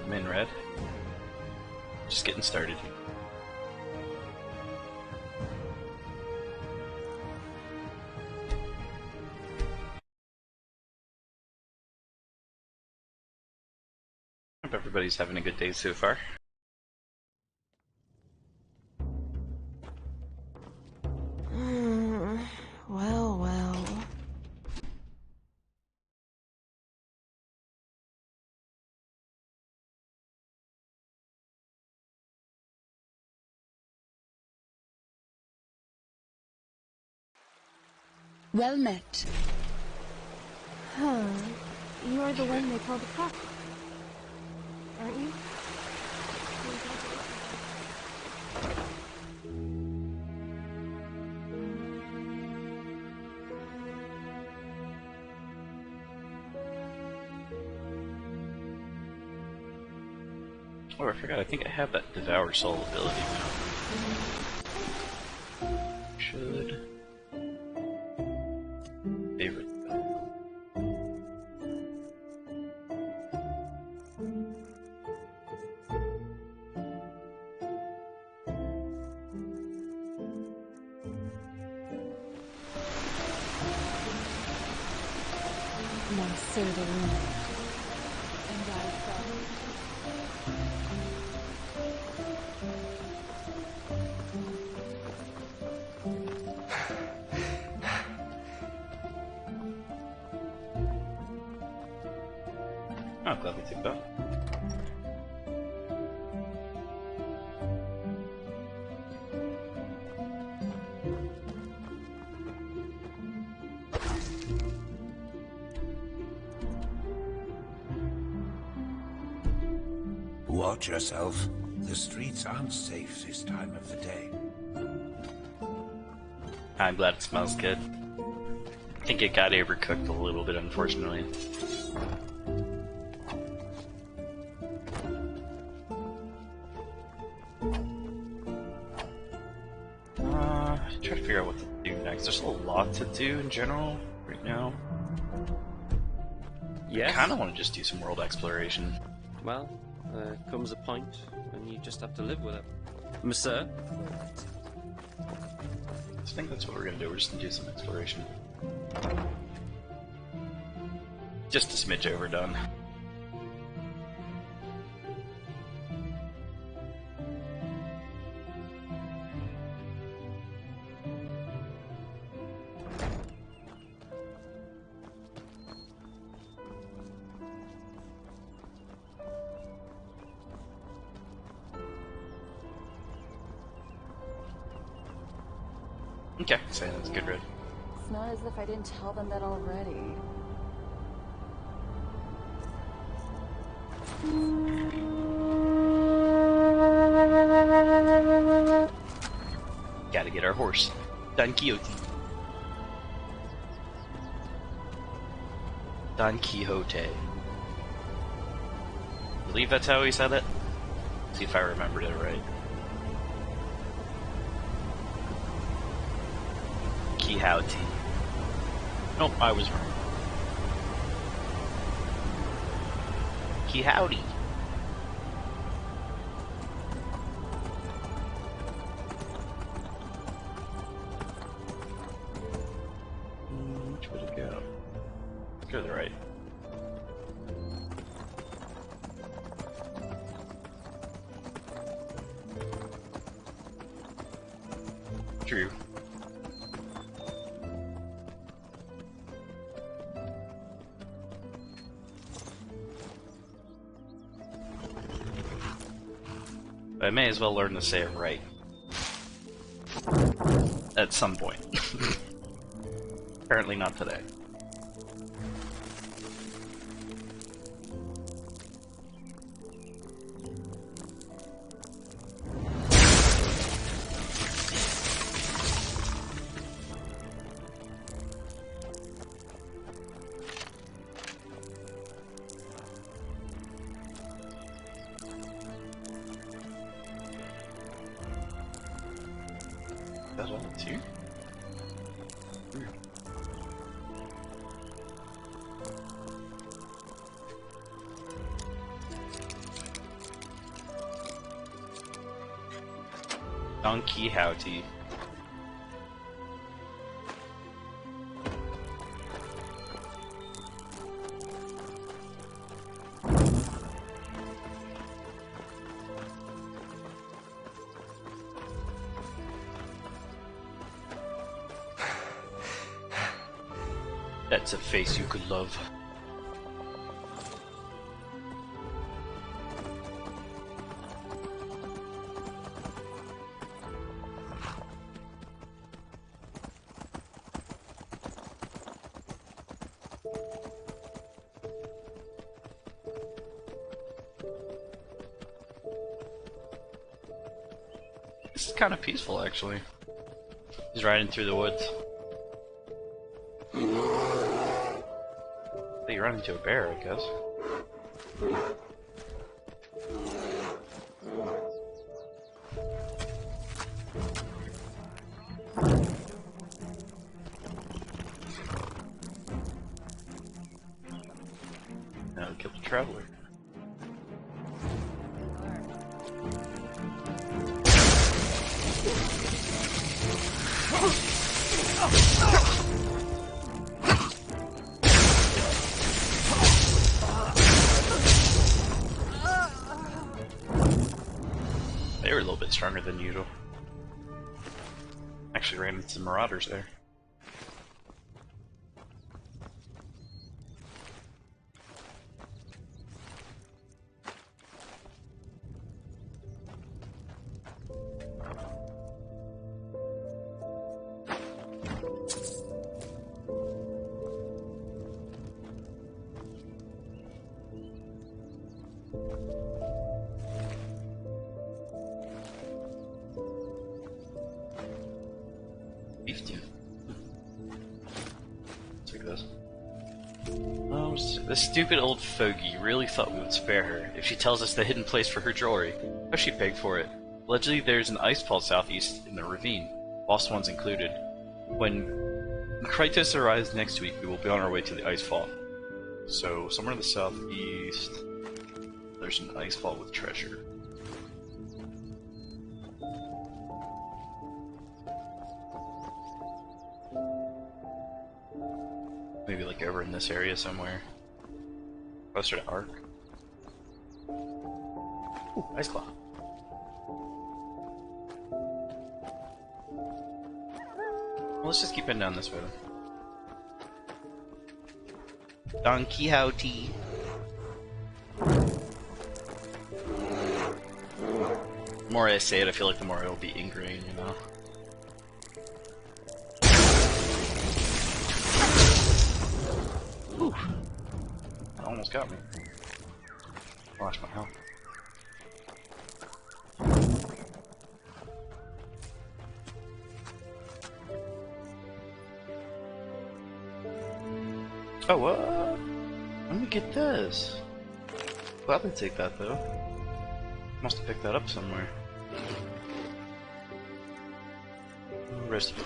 min red. Just getting started here. Hope everybody's having a good day so far. Well, well. Well met. Huh. You're the one they call the prophet, aren't you? Oh, I forgot. I think I have that Devour Soul ability now. Should favorite. Nicer than and I Oh, I'm glad we took that. Watch yourself. The streets aren't safe this time of the day. I'm glad it smells good. I think it got overcooked a little bit, unfortunately. Try to figure out what to do next. There's a lot to do in general right now. Yes. I kind of want to just do some world exploration. Well, there comes a point when you just have to live with it. Monsieur? I think that's what we're gonna do. We're just gonna do some exploration. Just a smidge overdone. Okay, so that's good red. It's not as if I didn't tell them that already. Gotta get our horse. Don Quixote. Don Quixote. I believe that's how he said it. See if I remembered it right. Quixote. Nope, I was wrong. Quixote. Which way to go? Let's go to the right. True. I may as well learn to say it right. At some point. Apparently not today. That all too? Weird. Don Quixote. That's a face you could love. This is kind of peaceful, actually. He's riding through the woods. I think you run into a bear, I guess. Now we kill the traveler. They were a little bit stronger than usual. Actually ran into some marauders there. Beef stew. Take this. Oh, this stupid old fogey really thought we would spare her if she tells us the hidden place for her jewelry. How's she peg for it? Allegedly, there's an ice fall southeast in the ravine, lost ones included. When Krytos arrives next week, we will be on our way to the ice fall. So, somewhere in the southeast, there's an ice fall with treasure. Maybe like over in this area somewhere. Closer to Ark. Ooh, Ice Claw. Well, let's just keep heading down this way then. Don Quixote. The more I say it, I feel like the more it'll be ingrained, you know? Ooh. That almost got me. Lost my health. Oh, what? Let me get this. Gladly take that though. Must have picked that up somewhere. Rest of it.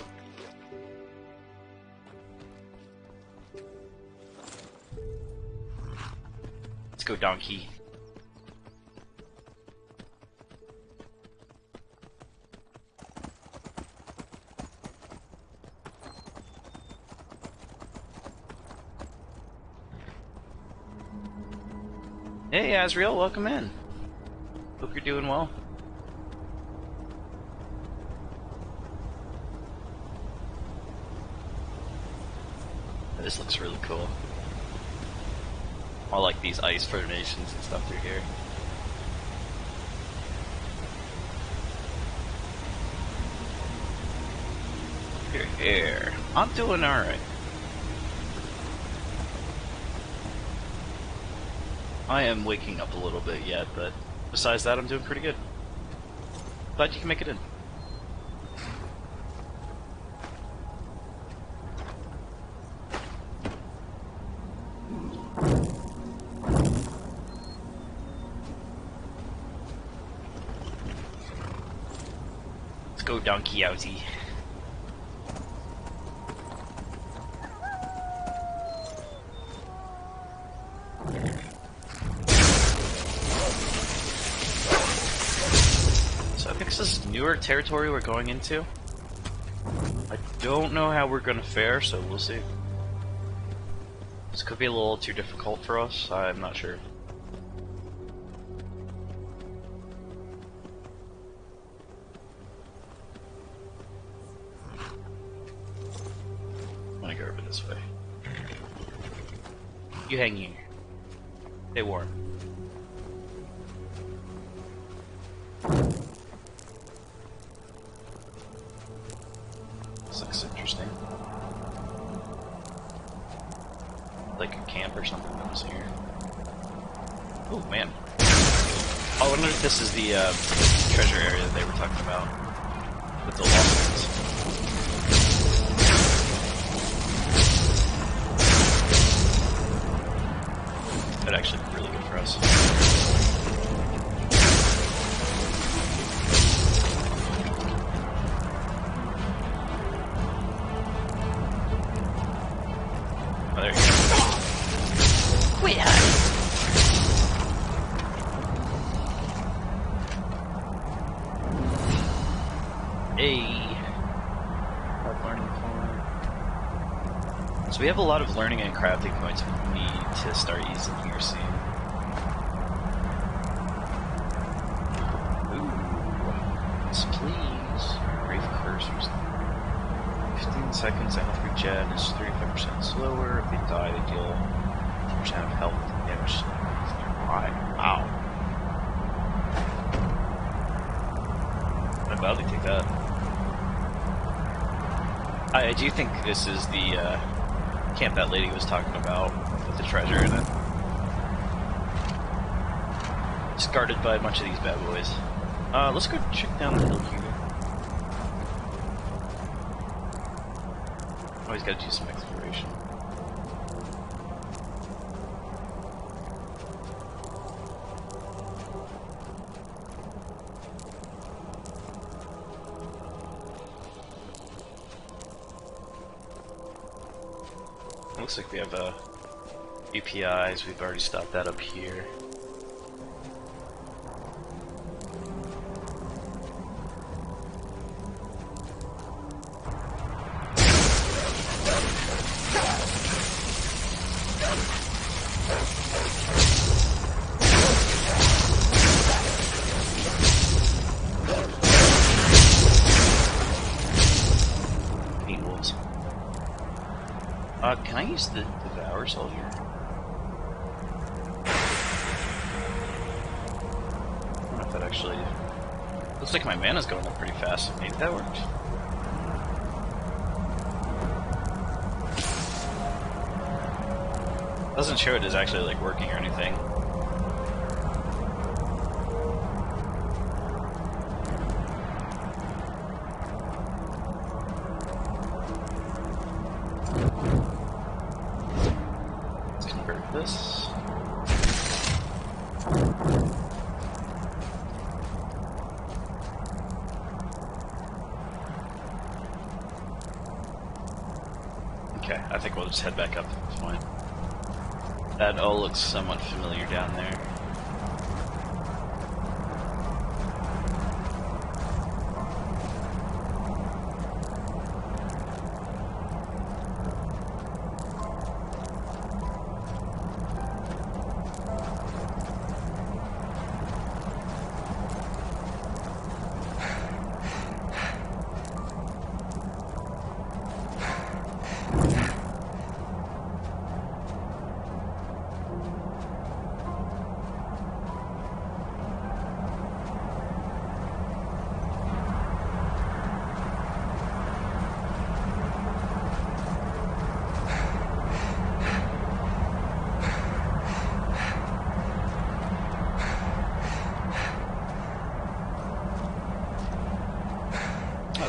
Let's go, donkey. Hey, Azriel, welcome in. Hope you're doing well. This looks really cool. I like these ice formations and stuff through here. Here. I'm doing alright. I am waking up a little bit yet, but besides that, I'm doing pretty good. Glad you can make it in. Let's go, Don Quixote. newer territory we're going into. I don't know how we're gonna fare, so we'll see. This could be a little too difficult for us, I'm not sure. I'm gonna go over this way. You hang here. Stay warm. This looks interesting. Like a camp or something that was here. Oh man. I wonder if this is the treasure area that they were talking about. With the lost ones. That'd actually be really good for us. Oh, there you go. Wait, hey. Learning point. So we have a lot of learning and crafting points we need to start using here soon. Ooh. Yes, please. Brave cursors. 15 seconds after regen is 35% slower. If they die, they deal 10% of health damage. Wow. I'd gladly take that. I do think this is the camp that lady was talking about with the treasure in it. It's guarded by a bunch of these bad boys. Let's go check down the hill here. Always gotta do some exploration. Looks like we have UPIs. We've already stopped that up here. Can I use the Devour Soldier? I don't know if that actually... Looks like my mana's going up pretty fast. Maybe that worked. Doesn't show it is actually like working or anything. This. Okay, I think we'll just head back up at this point. That all looks somewhat familiar down there.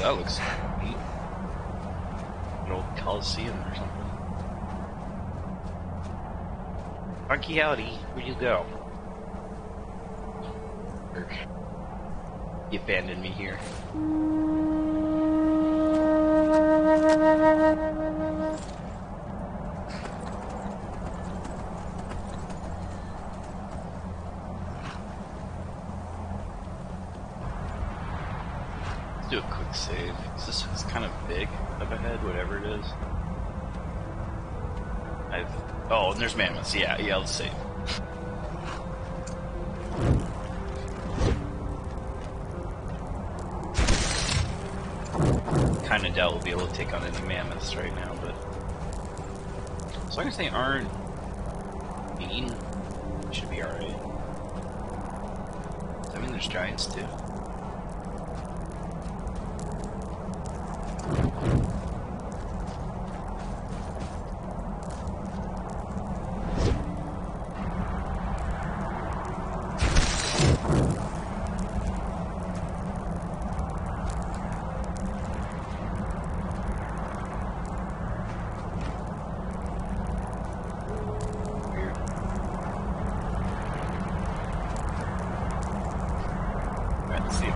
That looks neat. An old Coliseum or something. Funky howdy, where'd you go? You abandoned me here. quick save. This is kind of big up ahead, whatever it is. Oh, and there's mammoths. Yeah, let's save. Kind of doubt we'll be able to take on any mammoths right now, but as long as they aren't mean, it should be alright. I mean, there's giants too.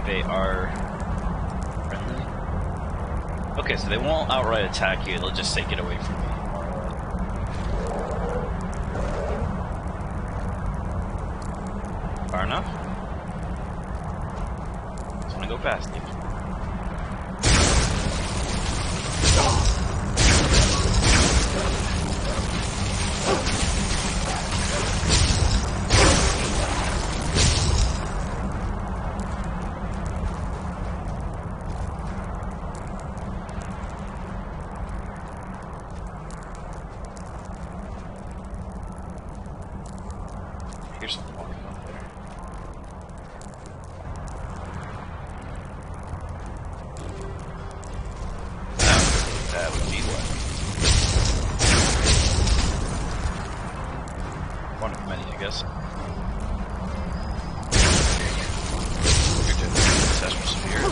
They are friendly. Okay, so they won't outright attack you, they'll just say get away from me. Far enough? Just wanna go fast, dude. Here's something walking up there. That would be what? One of many, I guess. You're doing ancestral sphere.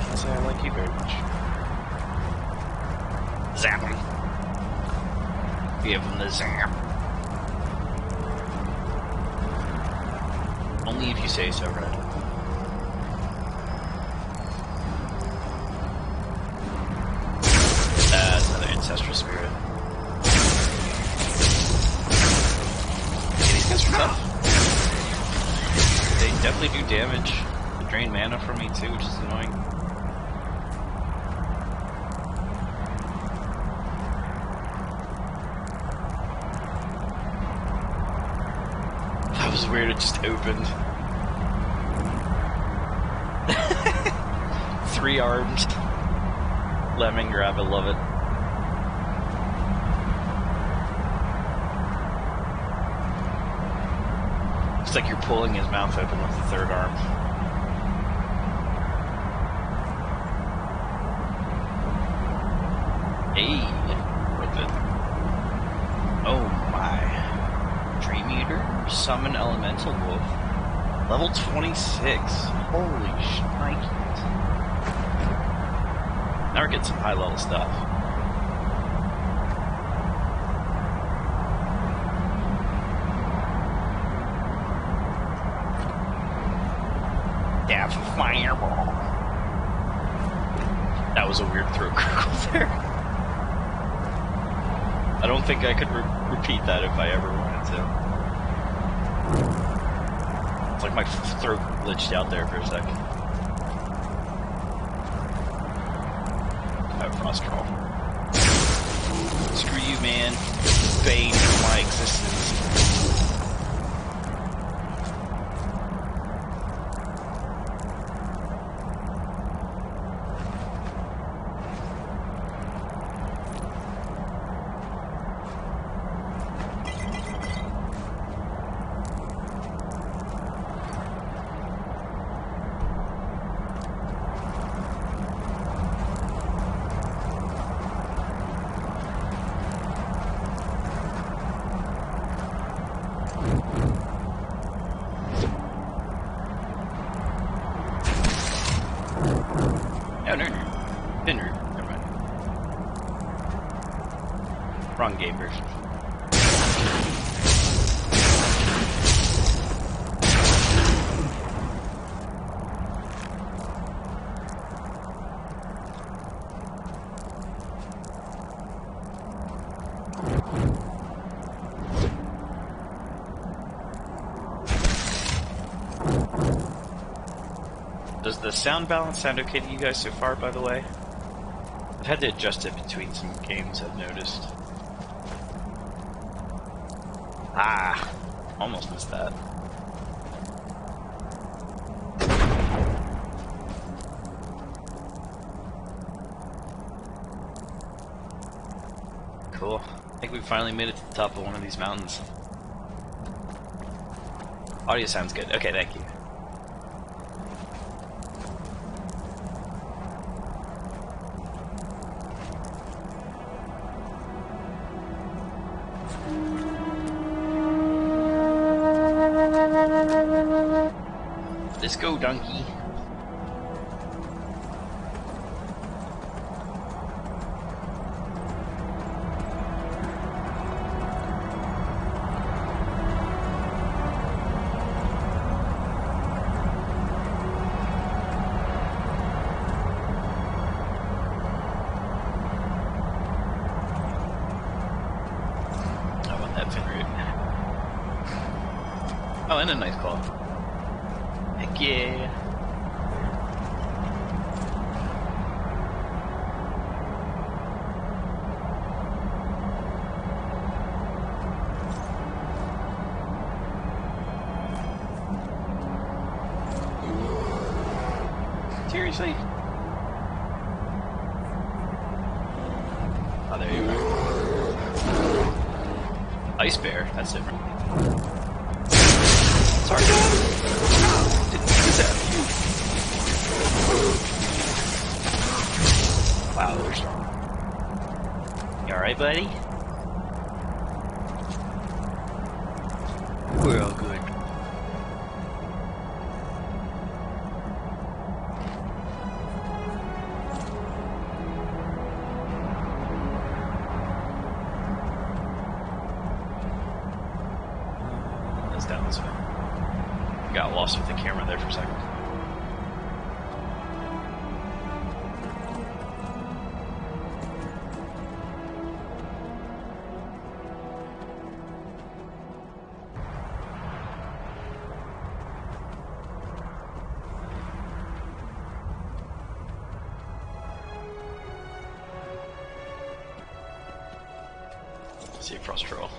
Can't say I like you very much. Zap him. Give him the zap. Only if you say so, Red. That's another ancestral spirit. Yeah, these guys are tough. They definitely do damage. They drain mana from me too, which is annoying. That was weird, it just opened. 3 arms. Lemon grab, I love it. It's like you're pulling his mouth open with the 3rd arm. Hey, worth it. Oh my. Dream Eater, Summon Elemental Wolf. Level 26. Holy shnikes. Now we're getting some high level stuff. Daff Fireball. That was a weird throat gurgle there. I don't think I could repeat that if I ever wanted to. It's like my throat glitched out there for a second. Frost Troll. Screw you, man. Bane of my existence. Never mind. Wrong game version. Does the sound balance sound okay to you guys so far, by the way? I've had to adjust it between some games, I've noticed. Ah! Almost missed that. Cool. I think we finally made it to the top of one of these mountains. Audio sounds good. Okay, thank you. Let's go, donkey. I want that fin root. Oh, and a nice claw. Heck yeah. Seriously? Oh, there you are. Ice bear, that's different. Sorry, Dad! Didn't mean to zap you. Wow, they're strong. You alright, buddy? We're all good. That's down this way. Got lost with the camera there for a second. Let's see a frost troll.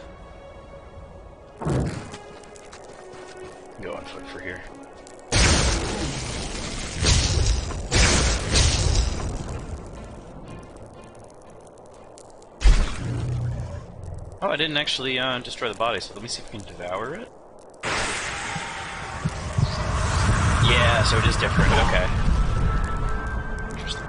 Go on foot for here. Oh, I didn't actually destroy the body, so let me see if we can devour it. Yeah, so it is different, okay. Interesting.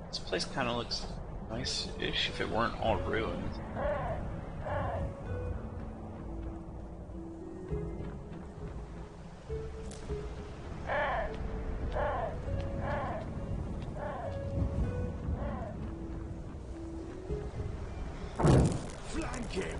This place kind of looks nice-ish if it weren't all ruined. Flank him!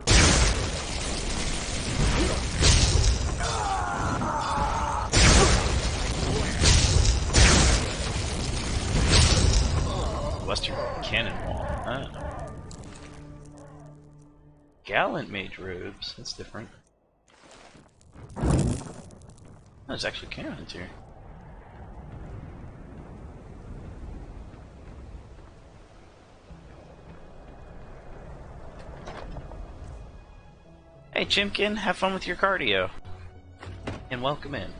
Western cannon wall. Ah. Gallant mage robes. That's different. Oh, there's actually cannons here. Hey Chimkin, have fun with your cardio. And welcome in.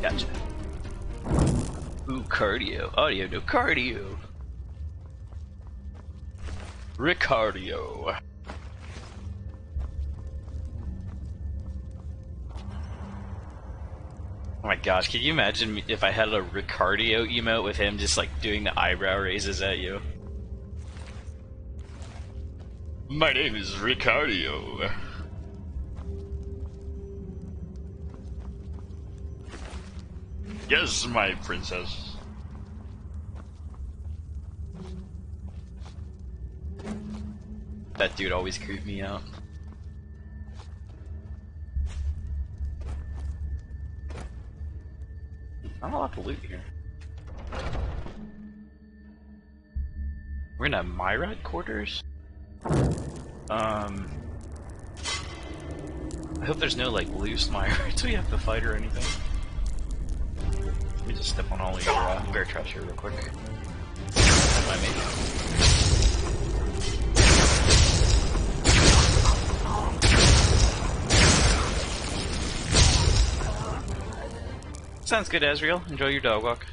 Gotcha. Ooh, cardio. Audio, no cardio. Ricardio. Oh my gosh, can you imagine if I had a Ricardio emote with him just like doing the eyebrow raises at you? My name is Ricardio. Yes, my princess. That dude always creeped me out. Not a lot to loot here. We're in a Myrad quarters? I hope there's no like loose Myrads we have to fight or anything. Let me just step on all your bear trash here real quick. Don't mind me. Sounds good, Azriel. Enjoy your dog walk.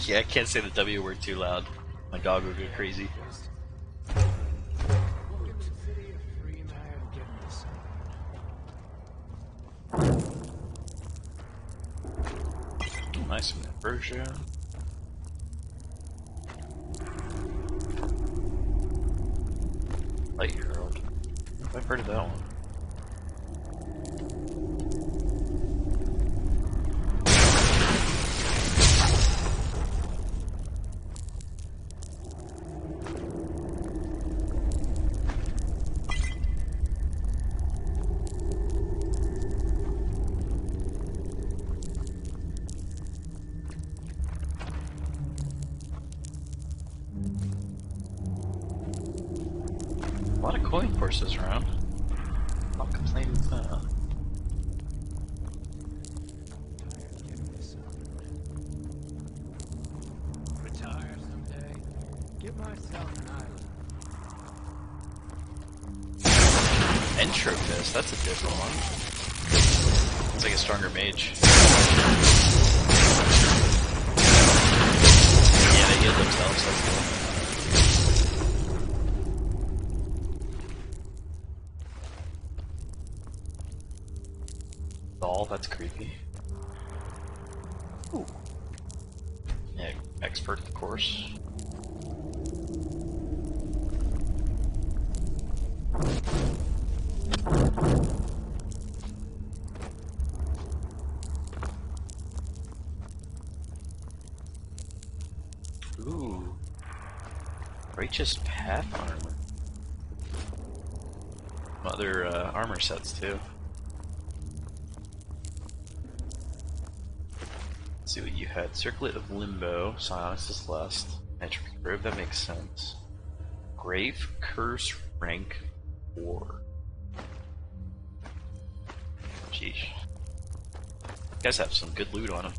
Yeah, I can't say the W word too loud. My dog will go crazy. Nice Persia. Light Herald. I've heard of that one. A lot of coin courses around. Not complaining with that. Retire someday. Give myself an island. Entropist, that's a different one. It's like a stronger mage. Yeah, they heal themselves, that's cool. That's creepy. Ooh. Yeah, expert, of course. Ooh. Righteous Path armor. Other armor sets too. See what you had. Circlet of Limbo, Silence's Lust, Entropy Grove, that makes sense. Grave Curse rank 4. Sheesh. You guys have some good loot on them.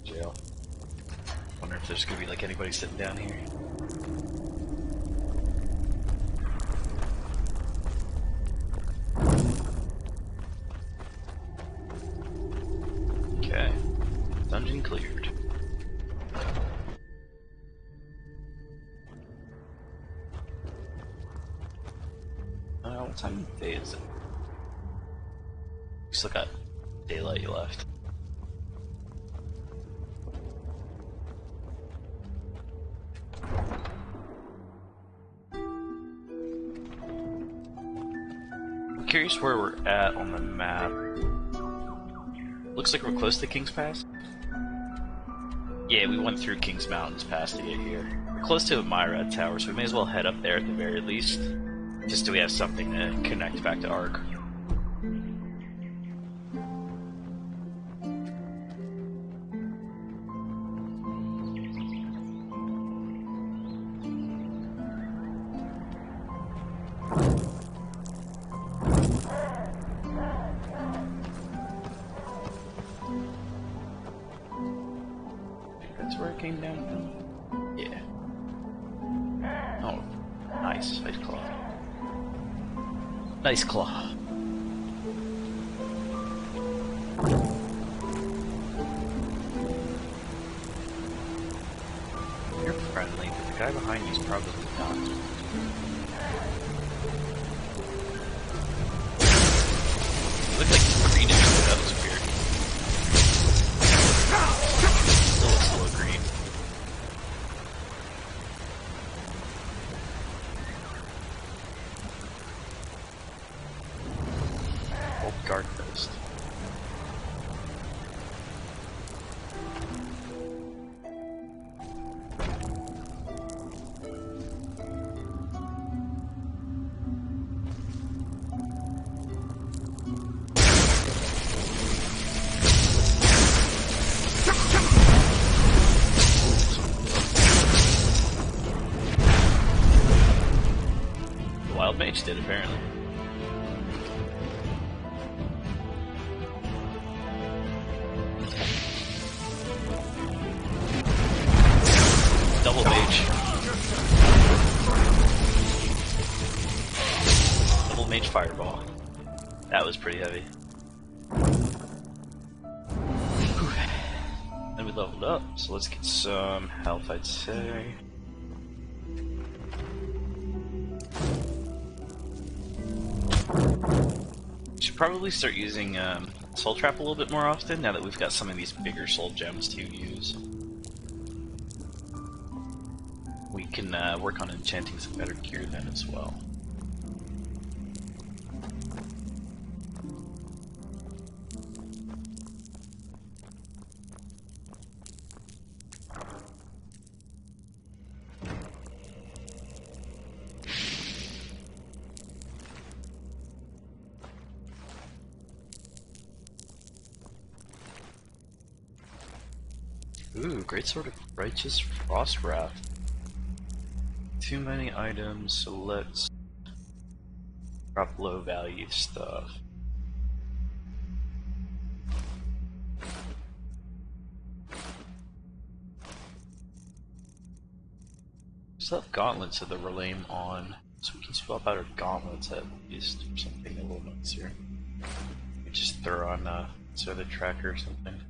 Jail. Wonder if there's gonna be like anybody sitting down here. Okay. Dungeon cleared. What time of day is it? We still got daylight left. I'm curious where we're at on the map. Looks like we're close to King's Pass. Yeah, we went through King's Mountains Pass to get here. We're close to Myrad Tower, so we may as well head up there at the very least. Just so we have something to connect back to Ark. came down? Yeah. Oh, nice. Nice claw. Nice claw. You're friendly, but the guy behind you's probably not. You look like green and that was weird. Still looks a little green. Old guard post. Wild Mage did, apparently. Double Mage. Double Mage Fireball. That was pretty heavy. Whew. And we leveled up, so let's get some health, I'd say. Should probably start using Soul Trap a little bit more often now that we've got some of these bigger soul gems to use. We can work on enchanting some better gear then as well. Ooh, great sword of righteous frost wrath. Too many items, so let's drop low value stuff. Still have gauntlets of the Relame on, so we can swap out our gauntlets at least or something a little nicer. We just throw on the tracker or something.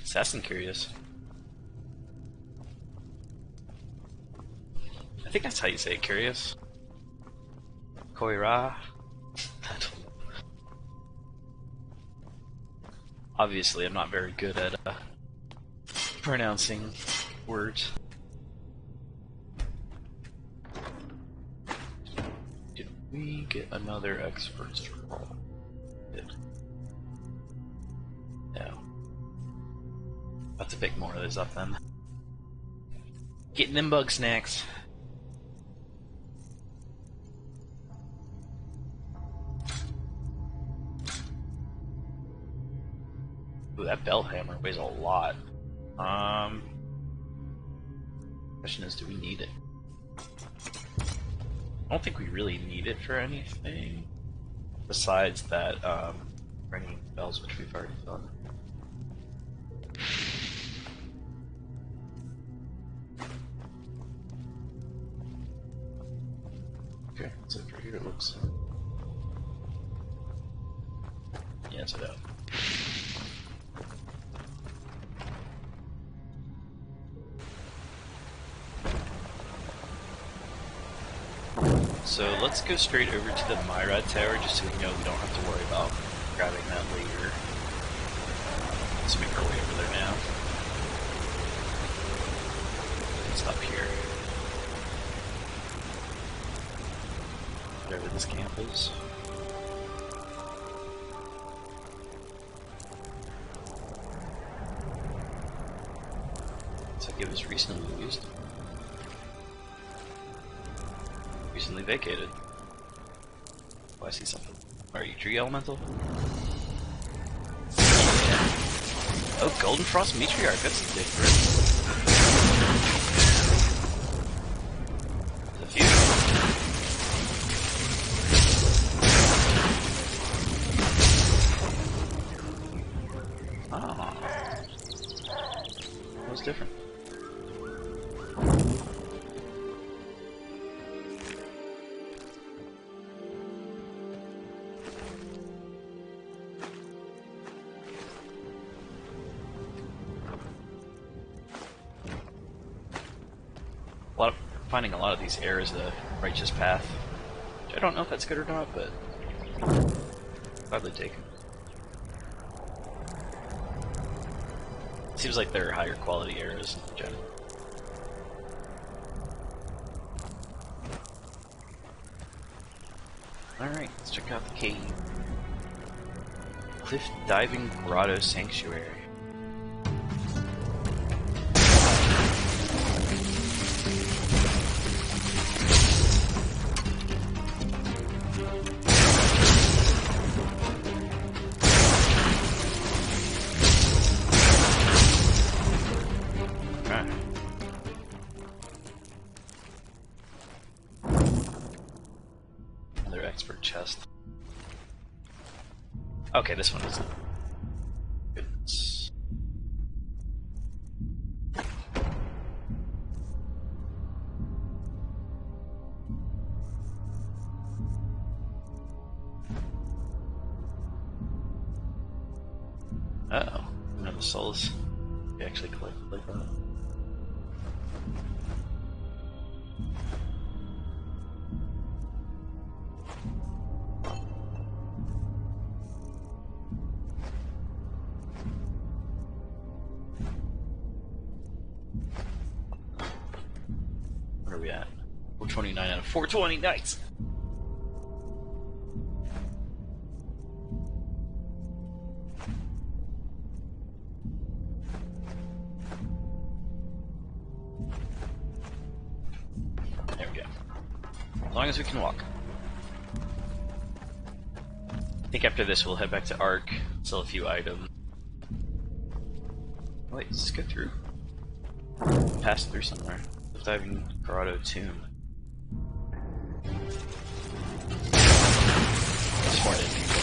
Assassin Curious. I think that's how you say it, Curious. Koira. Obviously, I'm not very good at pronouncing words. Did we get another expert's roll? Did. No. Have to pick more of those up then. Getting them bug snacks. Ooh, that bell hammer weighs a lot. Question is, do we need it? I don't think we really need it for anything. Besides that, ringing bells, which we've already done. Okay, that's it for here, it looks. Yeah, it's it out. So let's go straight over to the Myrad Tower just so we know we don't have to worry about grabbing that later. Let's make our way over there now. It's up here. Whatever this camp is. Looks like it was recently used. Recently vacated. Oh, I see something. Are you tree elemental? Yeah. Oh, Golden Frost Meteoric, that's different. finding a lot of these errors the righteous path. Which I don't know if that's good or not, but gladly taken. Seems like they're higher quality errors in general. Alright, let's check out the cave. Cliff Diving Grotto Sanctuary. Another expert chest. Okay, this one isn't. Goodness. Uh-oh. None of the souls we actually collected like that. Where are we at? 429 out of 420, nice! There we go. As long as we can walk. I think after this we'll head back to Ark, sell a few items. Wait, does this go through? Pass through somewhere. Diving Grotto Tomb. Sworn in people.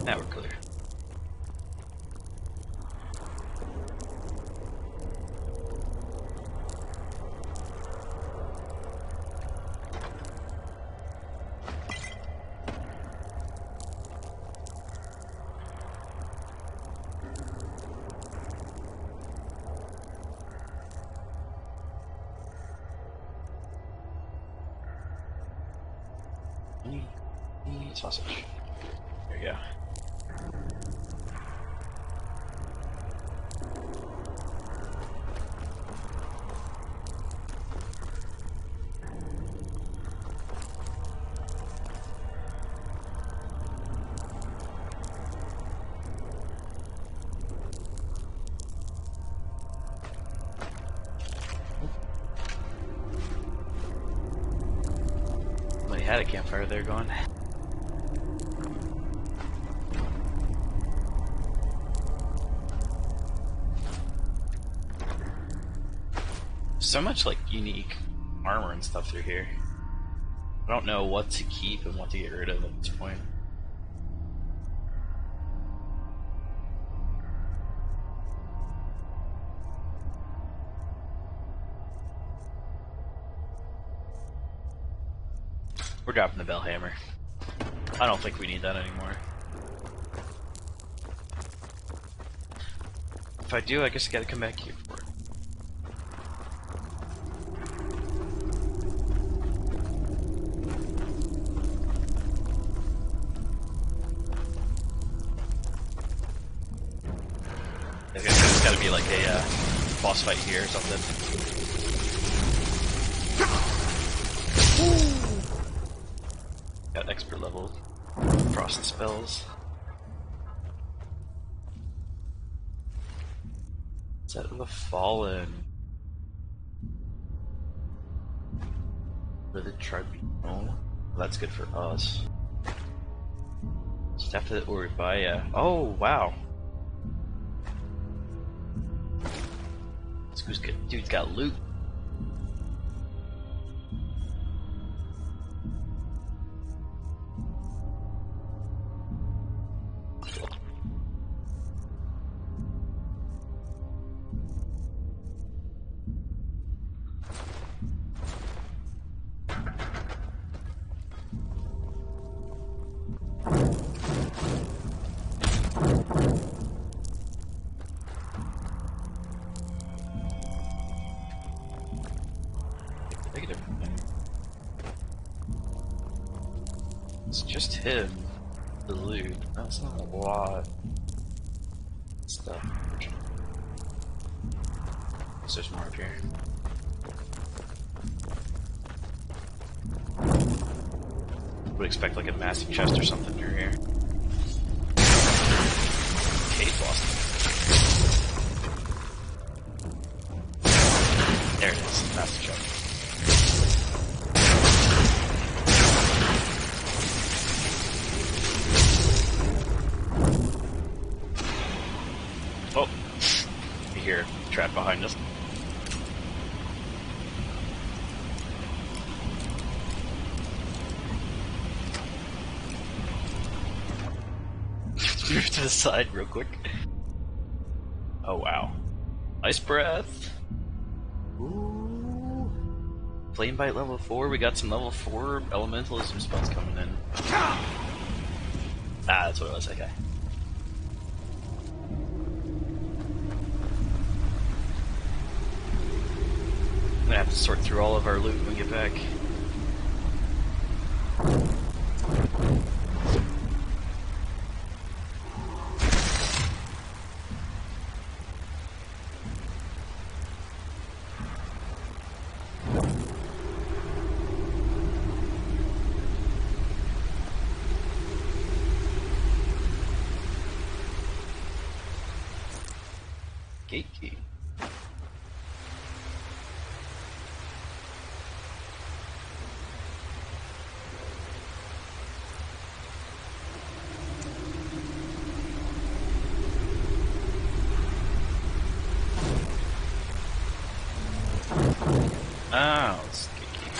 Now we're clear. Sausage. There you go. Somebody had a campfire there going. So much like unique armor and stuff through here. I don't know what to keep and what to get rid of at this point. We're dropping the bell hammer. I don't think we need that anymore. If I do, I guess I gotta come back here for it. I guess there's gotta be like a boss fight here or something. Got expert level frost spells. Set of the Fallen. For the Tribunal. Well, that's good for us. Staff of the Oribaya. Oh, wow. Dude's got loot. Negative. It's just him. The loot. That's not a lot of stuff. Guess there's more up here. Would expect like a massive chest or something near here. Cave lost. There it is. Massive chest. Oh, you hear a trap behind us. Move to the side real quick. Oh wow. Ice breath. Ooh. Flame bite level 4. We got some level 4 elementalism spells coming in. Ah, that's what it was, okay. I'm gonna have to sort through all of our loot when we get back. Gate key. Oh, it's gate key.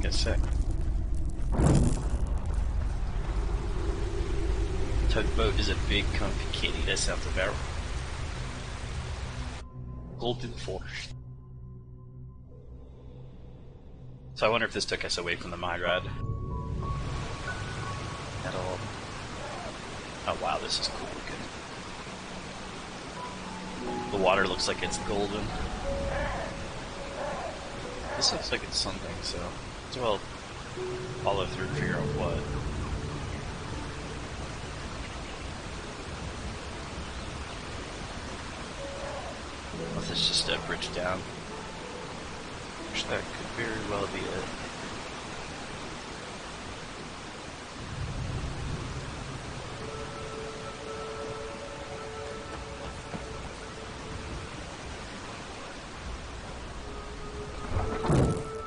Guess that. Tugboat is a big, comfy kitty. That sounds about right. Golden Forest. So I wonder if this took us away from the Myrad at all. Oh wow, this is cool looking. The water looks like it's golden. This looks like it's something, so as well follow through and figure out what. Unless it's just a bridge down. Which that could very well be it.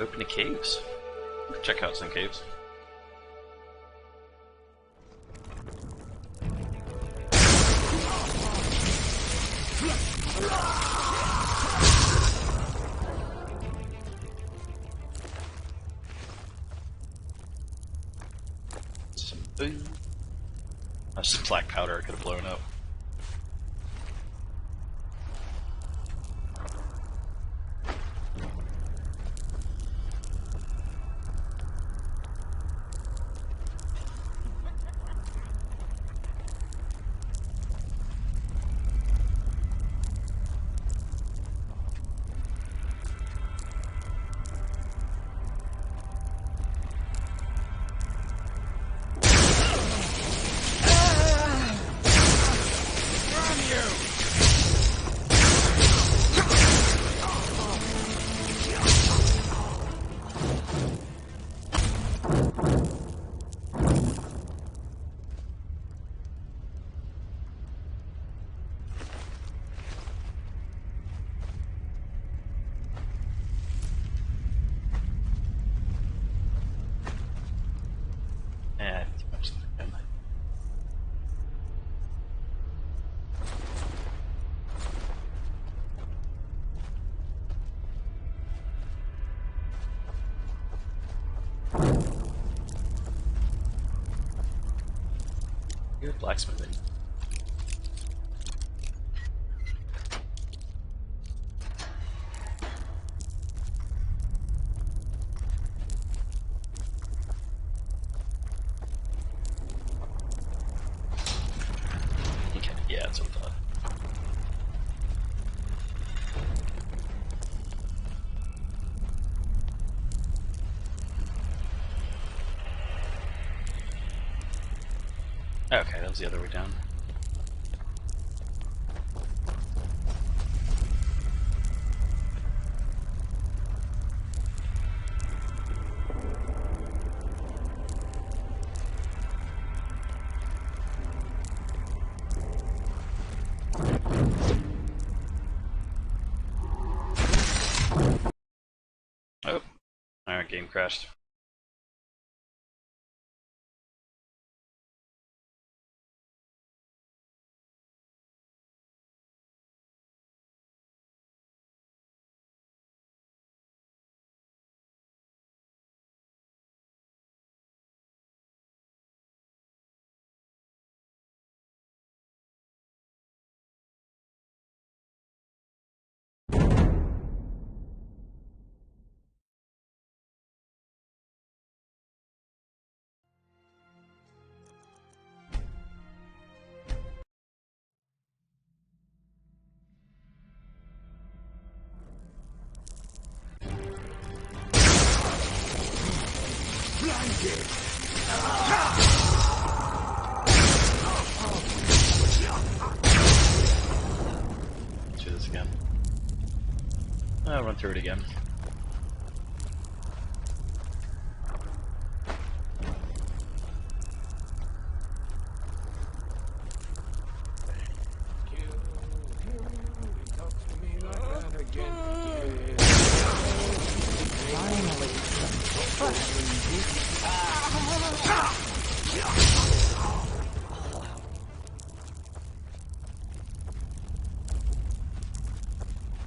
Open the caves. Check out some caves. Some food. That's some black powder I could have blown up. here? Blacksmithing. Okay, yeah, that's what I thought. Okay, that was the other way down. Oh, alright, game crashed. Let's do this again. I'll run through it again.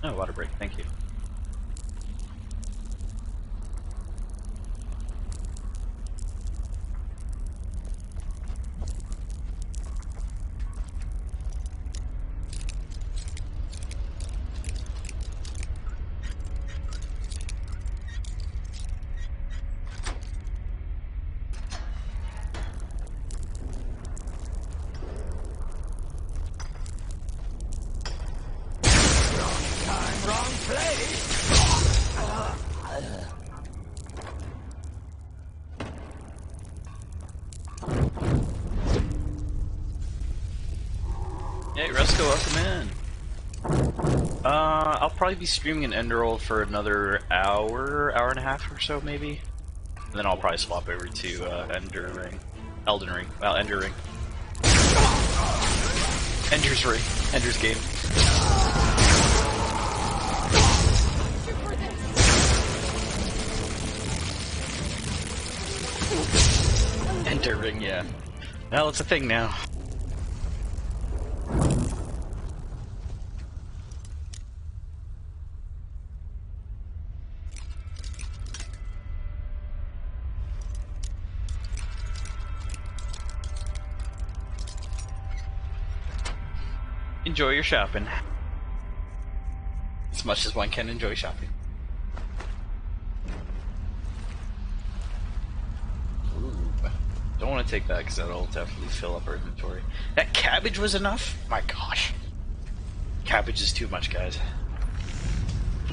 Oh, water break, thank you. Hey, Resco, welcome in. I'll probably be streaming an Enderal for another hour and a half or so, maybe. And then I'll probably swap over to Elden Ring. Well, Ender Ring. Ender's Ring. Ender's Game. Ender Ring, yeah. Well, it's a thing now. Enjoy your shopping. As much as one can enjoy shopping. Ooh. Don't want to take that because that'll definitely fill up our inventory. That cabbage was enough? My gosh. Cabbage is too much, guys.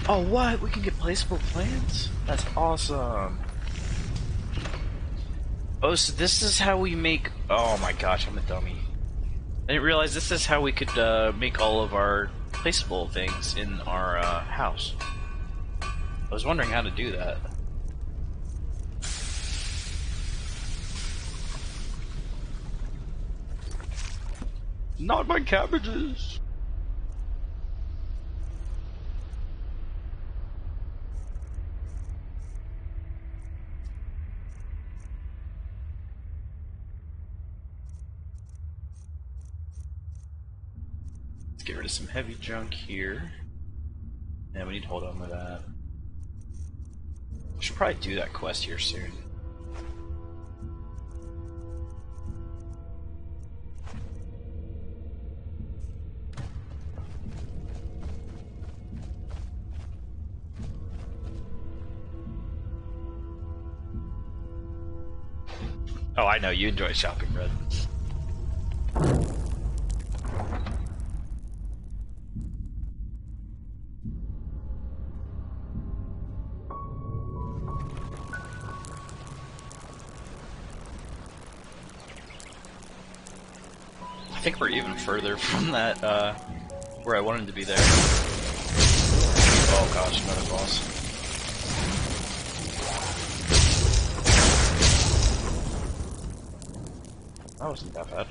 Oh, what? We can get placeable plants? That's awesome. Oh, so this is how we make... Oh my gosh, I'm a dummy. I didn't realize this is how we could make all of our placeable things in our house. I was wondering how to do that. Not my cabbages! Let's get rid of some heavy junk here. Yeah, we need to hold on to that. We should probably do that quest here soon. Oh, I know, you enjoy shopping, Red. I think we're even further from that, where I wanted to be there. Oh gosh, another boss. That wasn't that bad.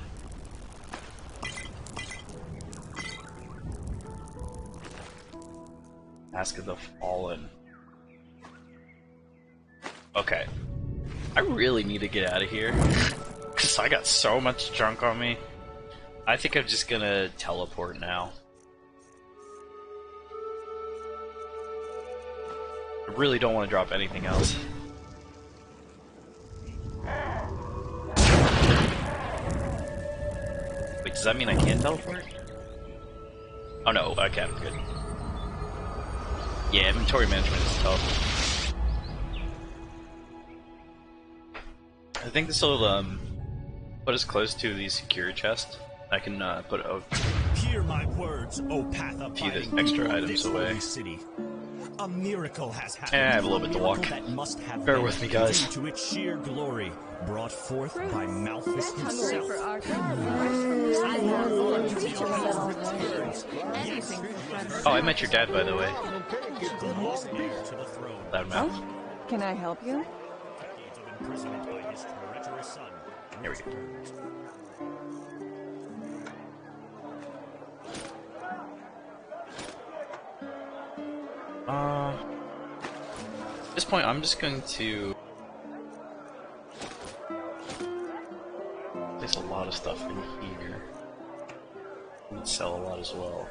Mask of the Fallen. Okay. I really need to get out of here. Because I got so much junk on me. I think I'm just gonna teleport now. I really don't want to drop anything else. Wait, does that mean I can't teleport? Oh no, I can. Good. Yeah, inventory management is tough. I think this will put us close to the secure chest. I can put a Hear my words, O path of few of fighting. the extra In items this away. holy city, a miracle has happened. And I have a little bit to walk. That must have Bear been with me, guys. due to its sheer glory, brought forth by Malthus himself. Oh, I met your dad, by the way. Loudmouth. Oh, can I help you? Here we go. At this point, I'm just going to place a lot of stuff in here. And sell a lot as well.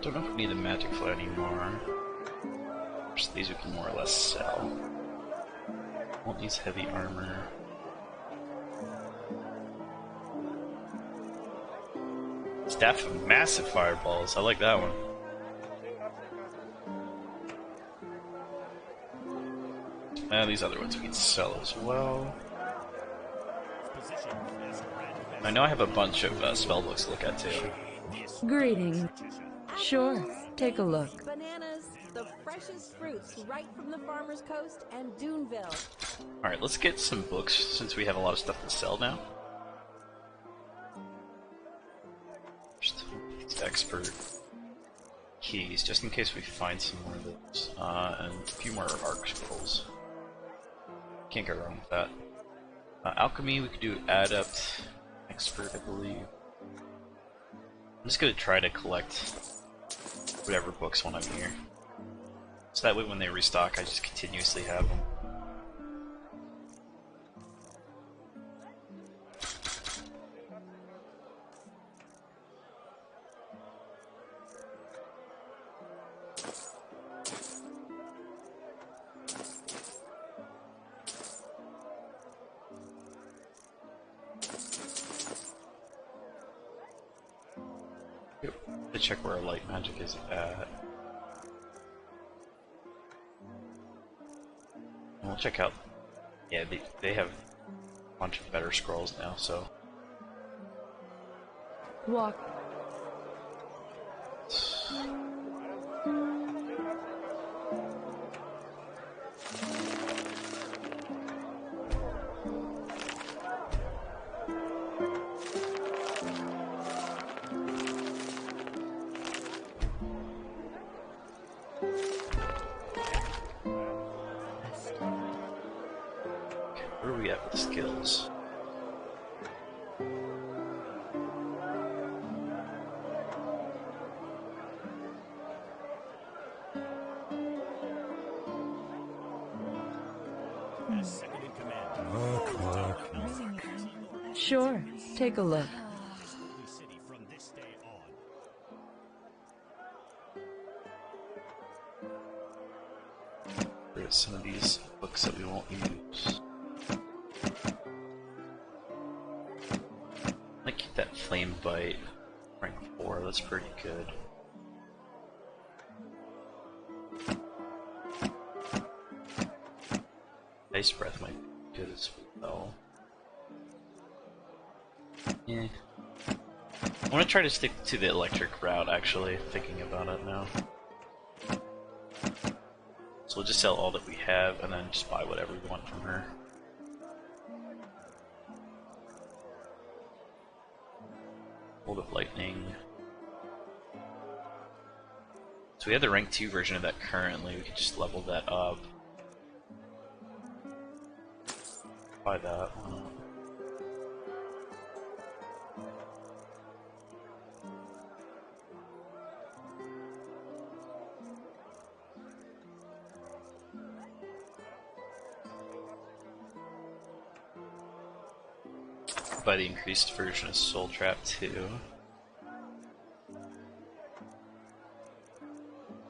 Don't know if we need the magic flow anymore. Just these we can more or less sell. Won't use heavy armor. Staff of massive fireballs. I like that one. And these other ones we can sell as well. I know I have a bunch of spellbooks to look at too. Greetings. Sure, take a look. Bananas, the freshest fruits right from the farmer's coast and Duneville. Alright, let's get some books since we have a lot of stuff to sell now. Just these expert keys, just in case we find some more of those. And a few more arc scrolls. Can't go wrong with that. Alchemy, we could do adept, expert, I believe. I'm just gonna try to collect whatever books when I'm here. So that way when they restock, I just continuously have them. To check where our light magic is at. And we'll check out. Yeah, they have a bunch of better scrolls now, so. Walk. Where are we at with skills? Sure, take a look. There's some of these books that we won't use. Bite, rank 4, that's pretty good. Ice Breath might be good as well. Yeah. I want to try to stick to the electric route, actually, thinking about it now. So we'll just sell all that we have and then just buy whatever we want from her. Bolt of Lightning. So we have the rank 2 version of that currently, we could just level that up. Buy that. Buy the increased version of Soul Trap too.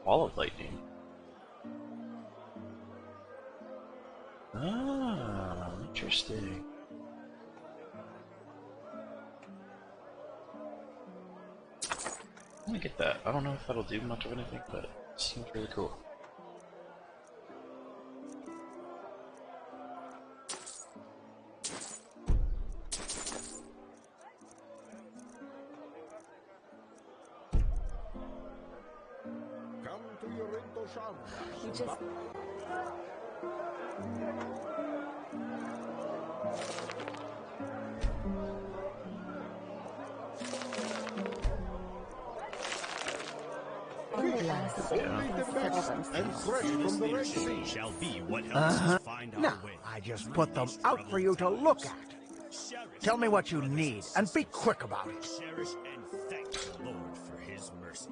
Wall of Lightning. Ah, interesting. I'm gonna get that. I don't know if that'll do much of anything, but it seems really cool. You just... Shall be what helps us find our way. I just put them out for you to look at. Tell me what you need, and be quick about it. Cherish and thank the Lord for his mercy.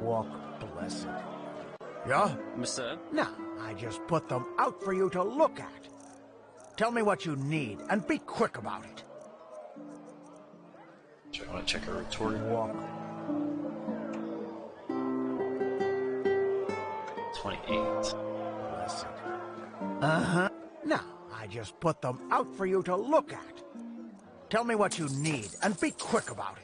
Walk blessed. Yeah? Monsieur? No, I just put them out for you to look at. Tell me what you need, and be quick about it. I want to check our retort. Walk. 28. Blessed. Uh-huh. No, I just put them out for you to look at. Tell me what you need, and be quick about it.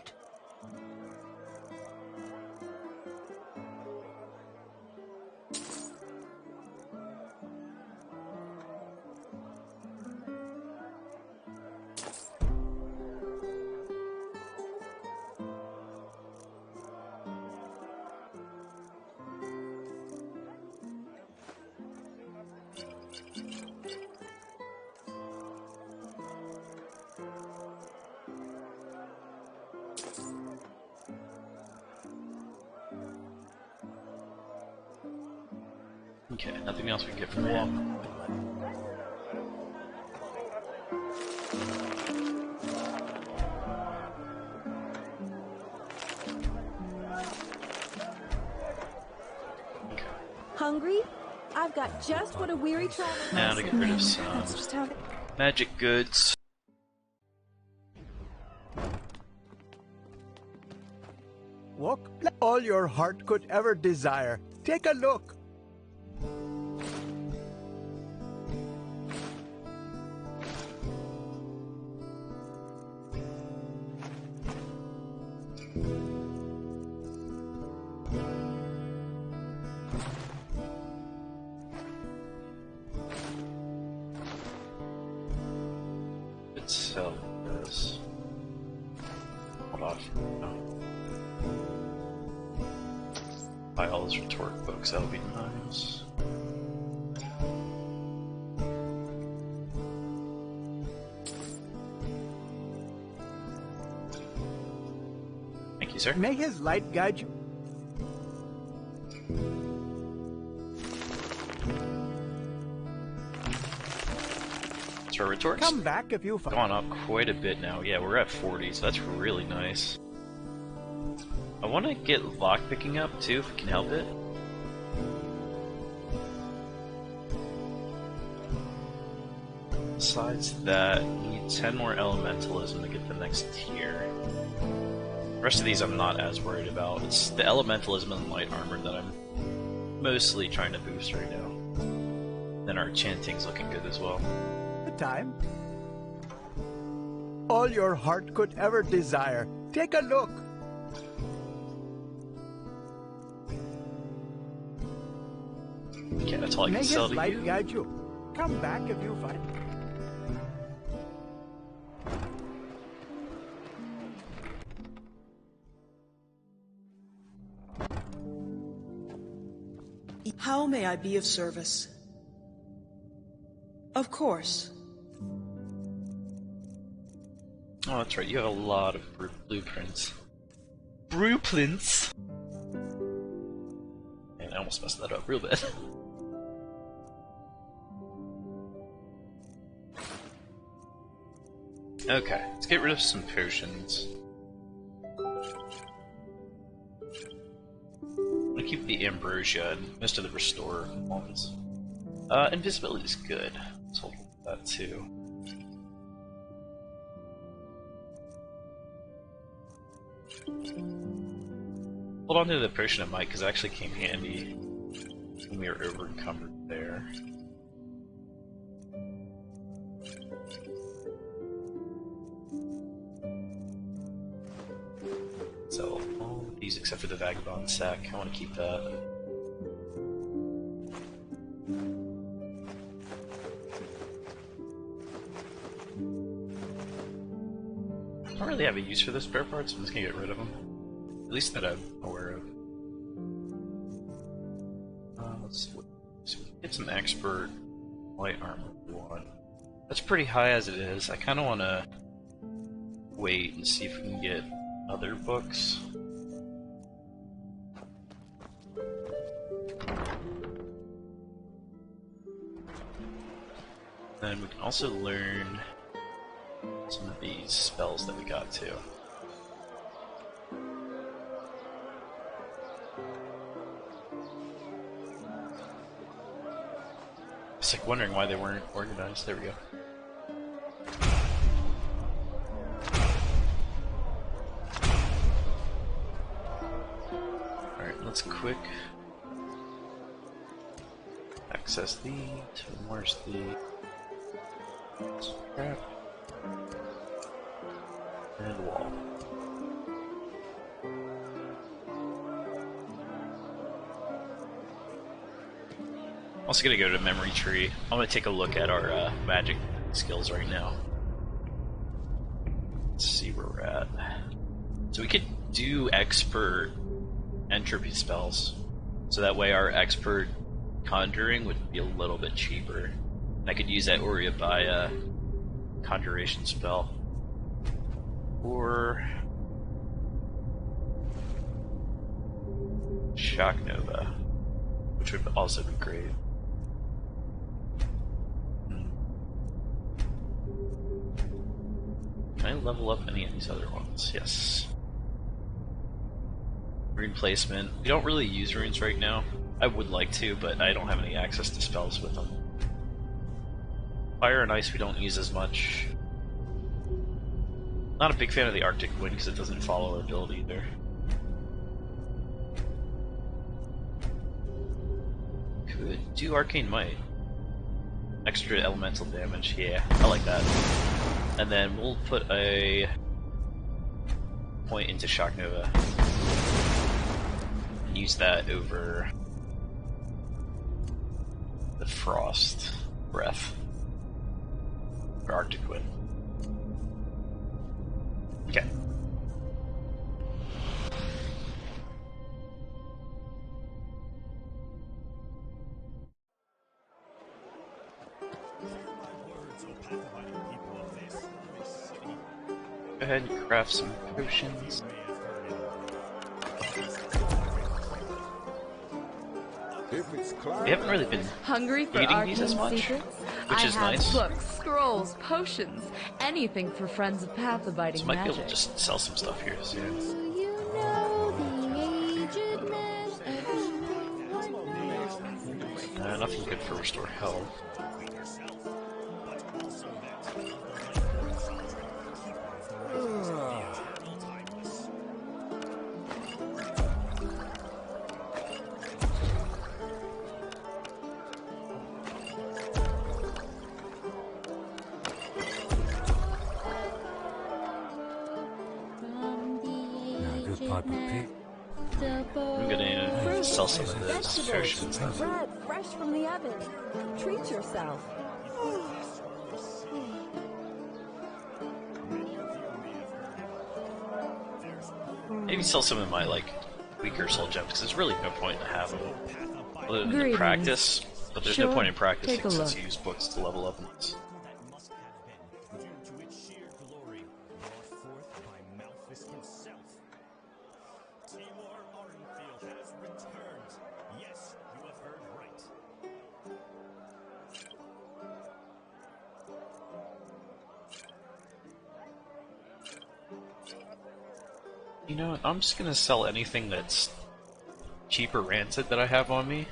Okay, nothing else we can get from him. Okay. Hungry? I've got just what a weary traveler... Now to get rid of some That's just how... magic goods. Walk all your heart could ever desire. Take a look. Let's sell this. Hold on. No. Buy all those retort books, that'll be nice. sir. May his light guide you. So our retorts Come back if you find. gone up quite a bit now. Yeah, we're at 40, so that's really nice. I want to get lockpicking up too, if we can help it. Besides that, we need 10 more elementalism to get the next tier. The rest of these I'm not as worried about. It's the elementalism and light armor that I'm mostly trying to boost right now. Then our chanting's looking good as well. The time. All your heart could ever desire. Take a look. Okay, that's all I May can his sell to light you. guide you. Come back if you find. How may I be of service? Of course. Oh, that's right, you have a lot of blueprints. Blueprints? And I almost messed that up real bad. Okay, let's get rid of some potions. I'm gonna keep the ambrosia and most of the restore ones. Invisibility is good, so I'll hold that too. Hold on to the potion of might because it actually came handy when we were over encumbered there. So all of these except for the vagabond sack, I want to keep that. I don't really have a use for the spare parts, so I'm just gonna get rid of them. At least that I'm aware of. Let's get some expert light armor if we want. That's pretty high as it is. I kind of want to wait and see if we can get other books. Then we can also learn some of these spells that we got too. It's like wondering why they weren't organized. There we go. Alright, let's quick access the where's the scrap and wall. Also gonna go to memory tree. I'm gonna take a look at our magic skills right now. Let's see where we're at. So we could do expert entropy spells. So that way our expert conjuring would be a little bit cheaper. And I could use that Uriabaya conjuration spell. Or Shock Nova, which would also be great. Can I level up any of these other ones? Yes. Rune placement. We don't really use runes right now. I would like to, but I don't have any access to spells with them. Fire and ice we don't use as much. Not a big fan of the Arctic Wind because it doesn't follow our build either. Could do Arcane Might. Extra elemental damage, yeah, I like that. And then we'll put a point into Shock Nova. And use that over the Frost Breath. Or Arctic Wind. Okay. Go ahead and craft some potions. We haven't really been Hungry for eating these arcane as much, secrets? which I is have nice. books, scrolls, potions, anything for friends of So pathobiting might be able magic. to just sell some stuff here soon. You know the aged man Nothing good for restore health. Good pipe of tea. I'm gonna sell some of those potions. bread fresh from the oven. Treat yourself. Maybe sell some of my like weaker soul gems because there's really no point in having them other than to Greetings. practice. But there's no Sure, point in practicing take a since look. you use books to level up. Due to its sheer glory, brought forth by Malthus himself. Timur Orenfield has returned. Yes, you have heard right. You know what? I'm just gonna sell anything that's cheap or rancid that I have on me.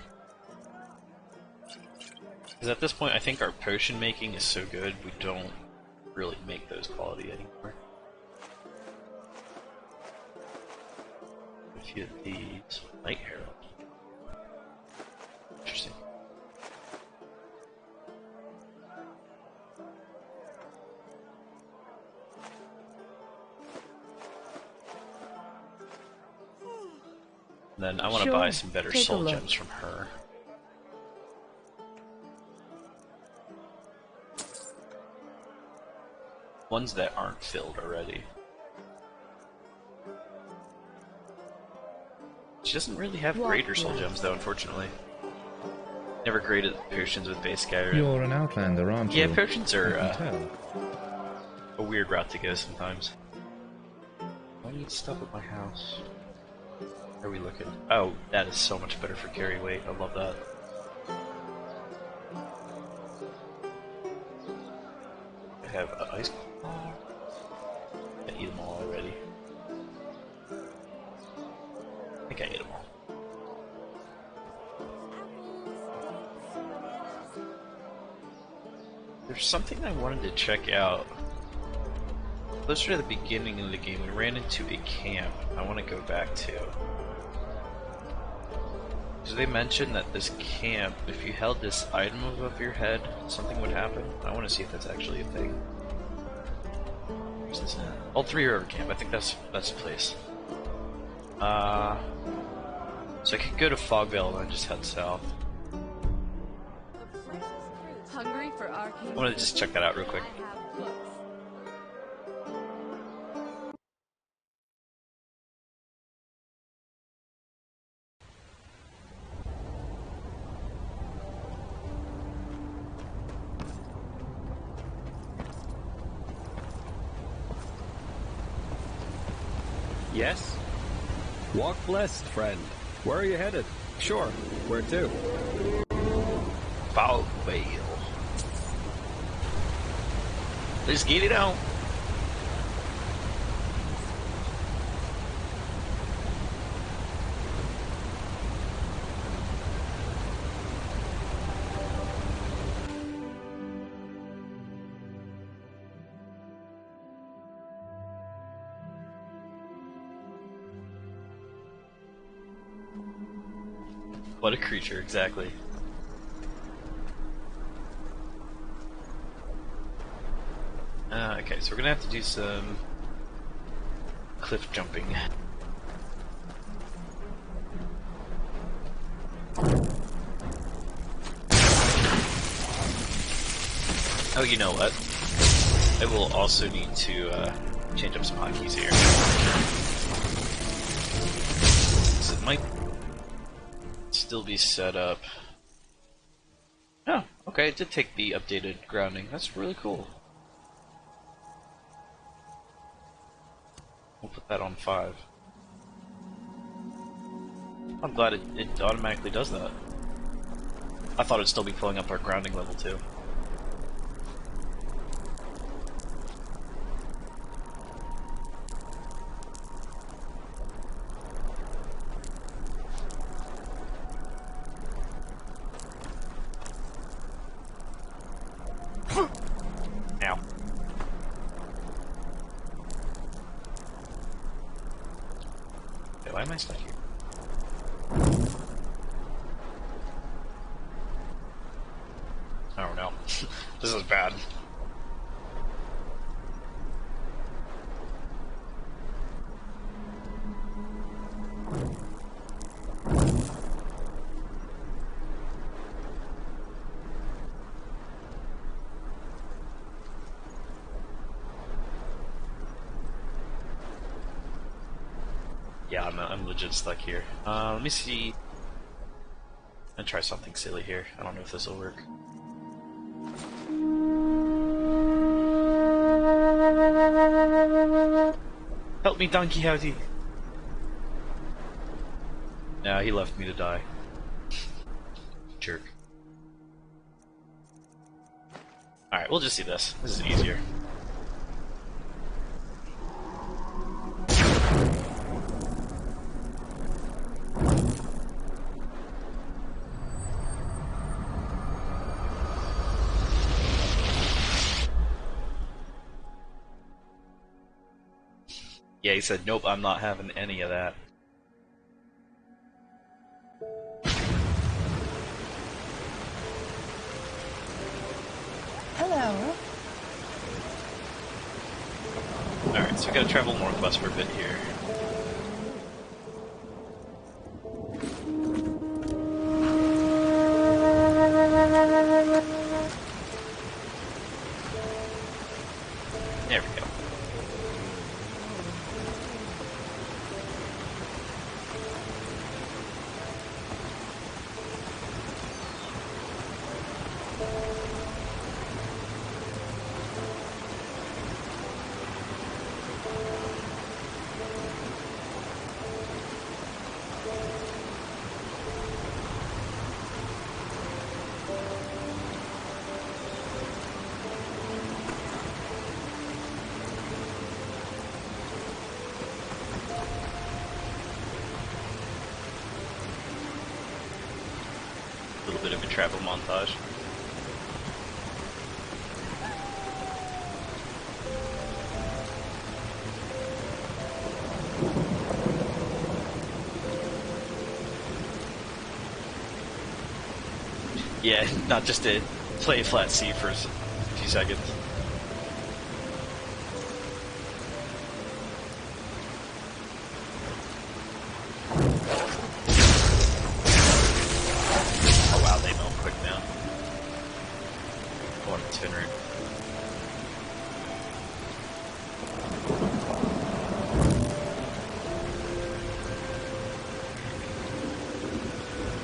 Because at this point, I think our potion making is so good, we don't really make those quality anymore. If you get these Night Herald. Interesting. And then I want to Sure, buy some better take a soul look. gems from her. Ones that aren't filled already. She doesn't really have greater soul gems though, unfortunately. Never graded potions with base Skyrim. You're an outlander, aren't you? Yeah, potions are I can tell. a weird route to go sometimes. I need stuff at my house. How are we looking? Oh, that is so much better for carry weight. I love that. I have an ice claw. I eat them all already. I think I ate them all. There's something I wanted to check out. Closer to the beginning of the game, we ran into a camp I want to go back to. So they mentioned that this camp, if you held this item above your head, something would happen. I want to see if that's actually a thing. Where's this at? All Three River Camp, I think that's the place. So I could go to Fogvale and then just head south. Hungry for arcane I want to just check that out real quick. I have books. Yes? Walk blessed, friend. Where are you headed? Sure. Where to? Fogvale. Let's get it on. What a creature, exactly. Okay, so we're gonna have to do some cliff jumping. Oh, you know what? I will also need to change up some hotkeys here. So it might still be set up. Oh, okay, it did take the updated grounding. That's really cool. We'll put that on 5. I'm glad it automatically does that. I thought it'd still be pulling up our grounding level too. Ow. Okay, why am I stuck here? Oh no. This is bad. Yeah, I'm legit stuck here. Let me see. I'm gonna try something silly here. I don't know if this will work. Help me, Don Quixote! Nah, he left me to die. Jerk. Alright, we'll just see this. This is easier. Yeah, he said, nope, I'm not having any of that. Hello. Alright, so we gotta travel northwest for a bit here. There we go. A little bit of a travel montage. Yeah, not just to play flat C for a few seconds. Oh wow, they melt quick now. Going to spin route.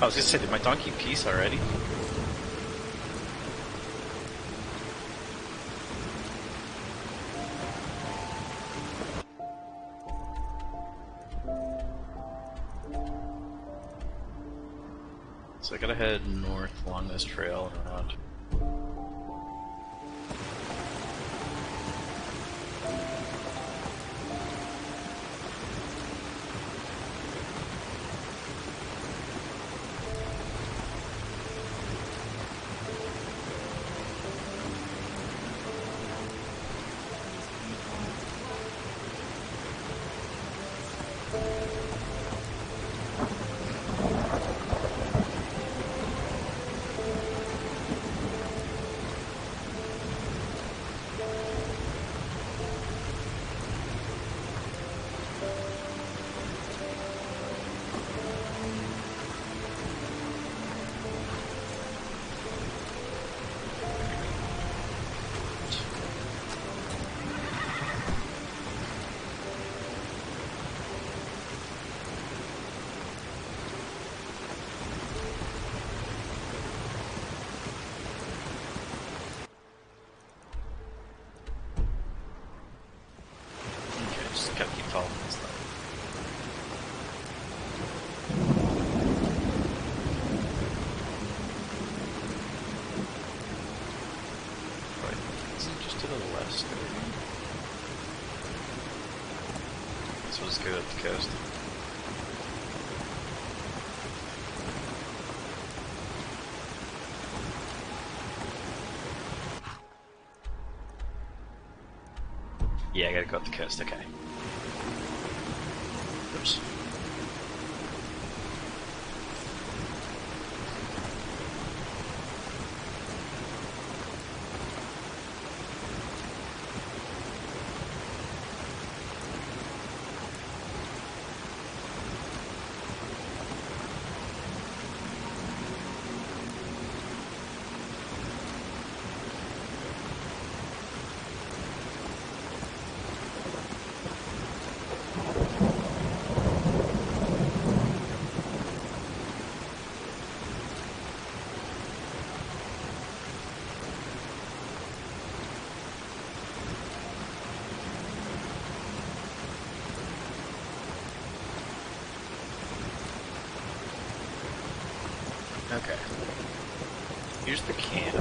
I was gonna say, did my donkey piece already? So I gotta head north along this trail and around. coast over here. So let's go up the coast. Yeah, I gotta go up the coast, okay. Oops. Okay. Here's the camp.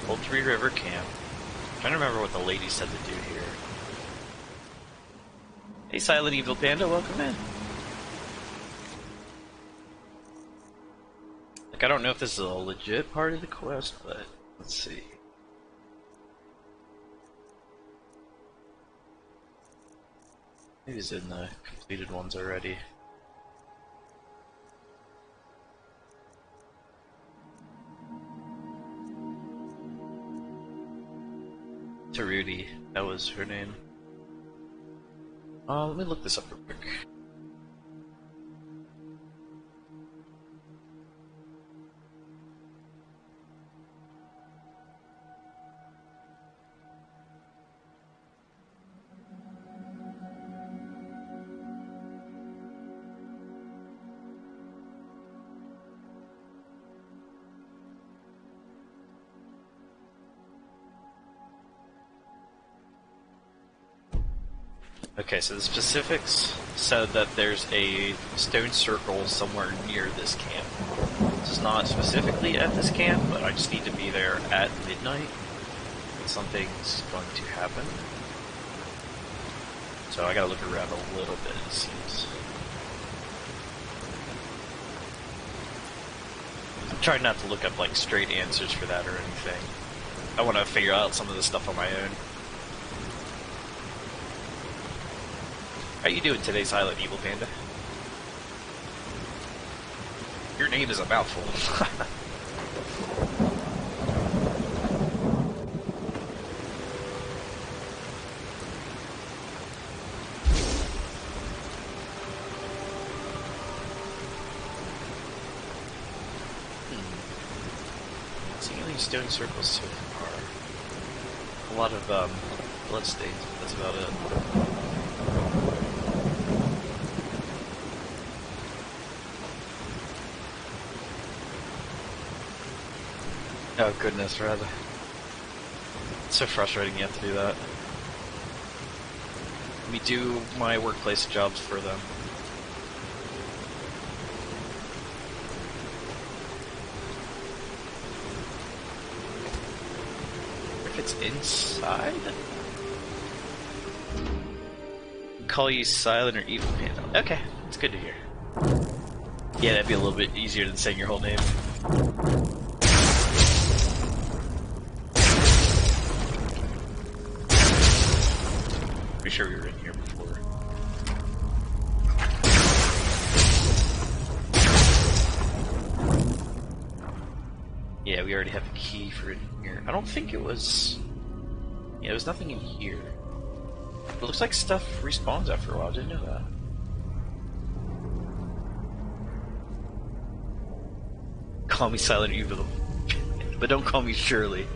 Old Three River Camp. I'm trying to remember what the lady said to do here. Hey, Silent Evil Panda, welcome in. Like, I don't know if this is a legit part of the quest, but let's see. Maybe it's in the completed ones already. Tarudy, that was her name. Let me look this up real quick. Okay, so the specifics said that there's a stone circle somewhere near this camp. This is not specifically at this camp, but I just need to be there at midnight. Something's going to happen. So I gotta look around a little bit, it seems. I'm trying not to look up like straight answers for that or anything. I want to figure out some of this stuff on my own. How you doing today, Silent Evil Panda? Your name is a mouthful. Not seeing any stone circles so far. A lot of bloodstains, but that's about it. Oh goodness, Red. It's so frustrating you have to do that. We do my workplace jobs for them. If it's inside? I'll call you Silent or Evil Panda. Okay, it's good to hear. Yeah, that'd be a little bit easier than saying your whole name. Pretty sure we were in here before. Yeah, we already have a key for it in here. I don't think it was... Yeah, there's nothing in here. It looks like stuff respawns after a while, I didn't know that. Call me Silent Evil, but don't call me Shirley.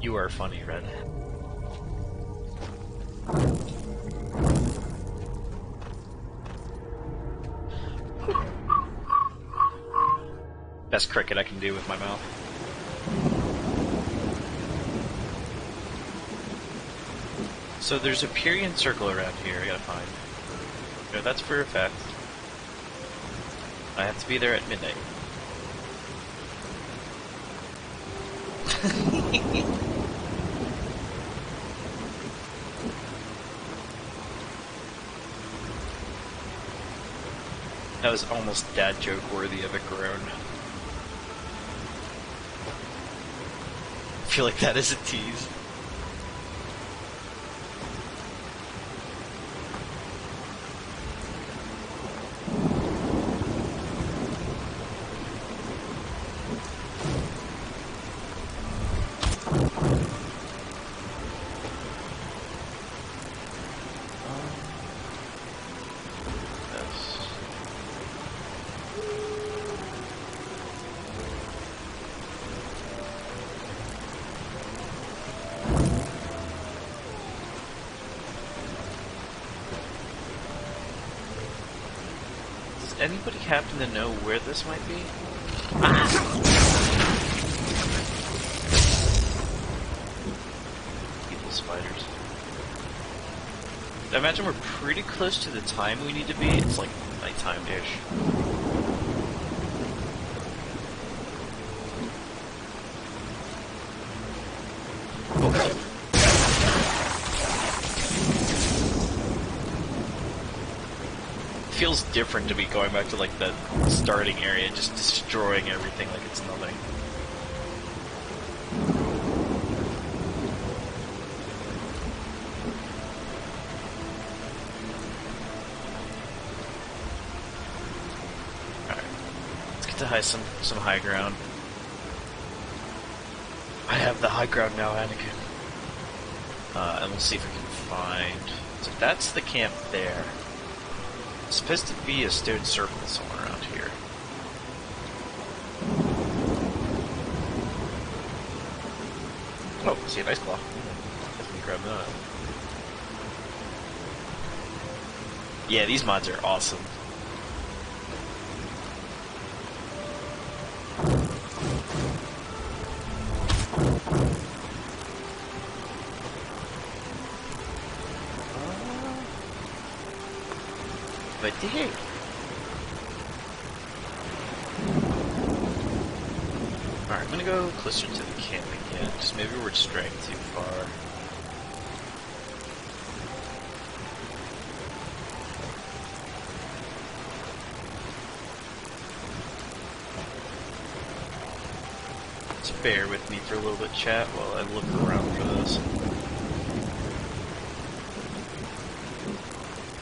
You are funny, Red. Best cricket I can do with my mouth. So there's a Pyrian circle around here I gotta find. No, that's for a fact. I have to be there at midnight. That was almost dad joke worthy of a groan. I feel like that is a tease. Anybody happen to know where this might be? Ah! Evil spiders. I imagine we're pretty close to the time we need to be. It's like nighttime-ish. Oh. Feels different to be going back to like the starting area, just destroying everything like it's nothing. Alright. Let's get to some high ground. I have the high ground now, Anakin. And we'll see if we can find... So that's the camp there. It's supposed to be a stone circle somewhere around here. Oh, see an ice claw. Definitely grab that. Yeah, these mods are awesome. But hey. Alright, I'm gonna go closer to the camp again, just maybe we're straying too far. Just bear with me for a little bit, chat, while I look around for this.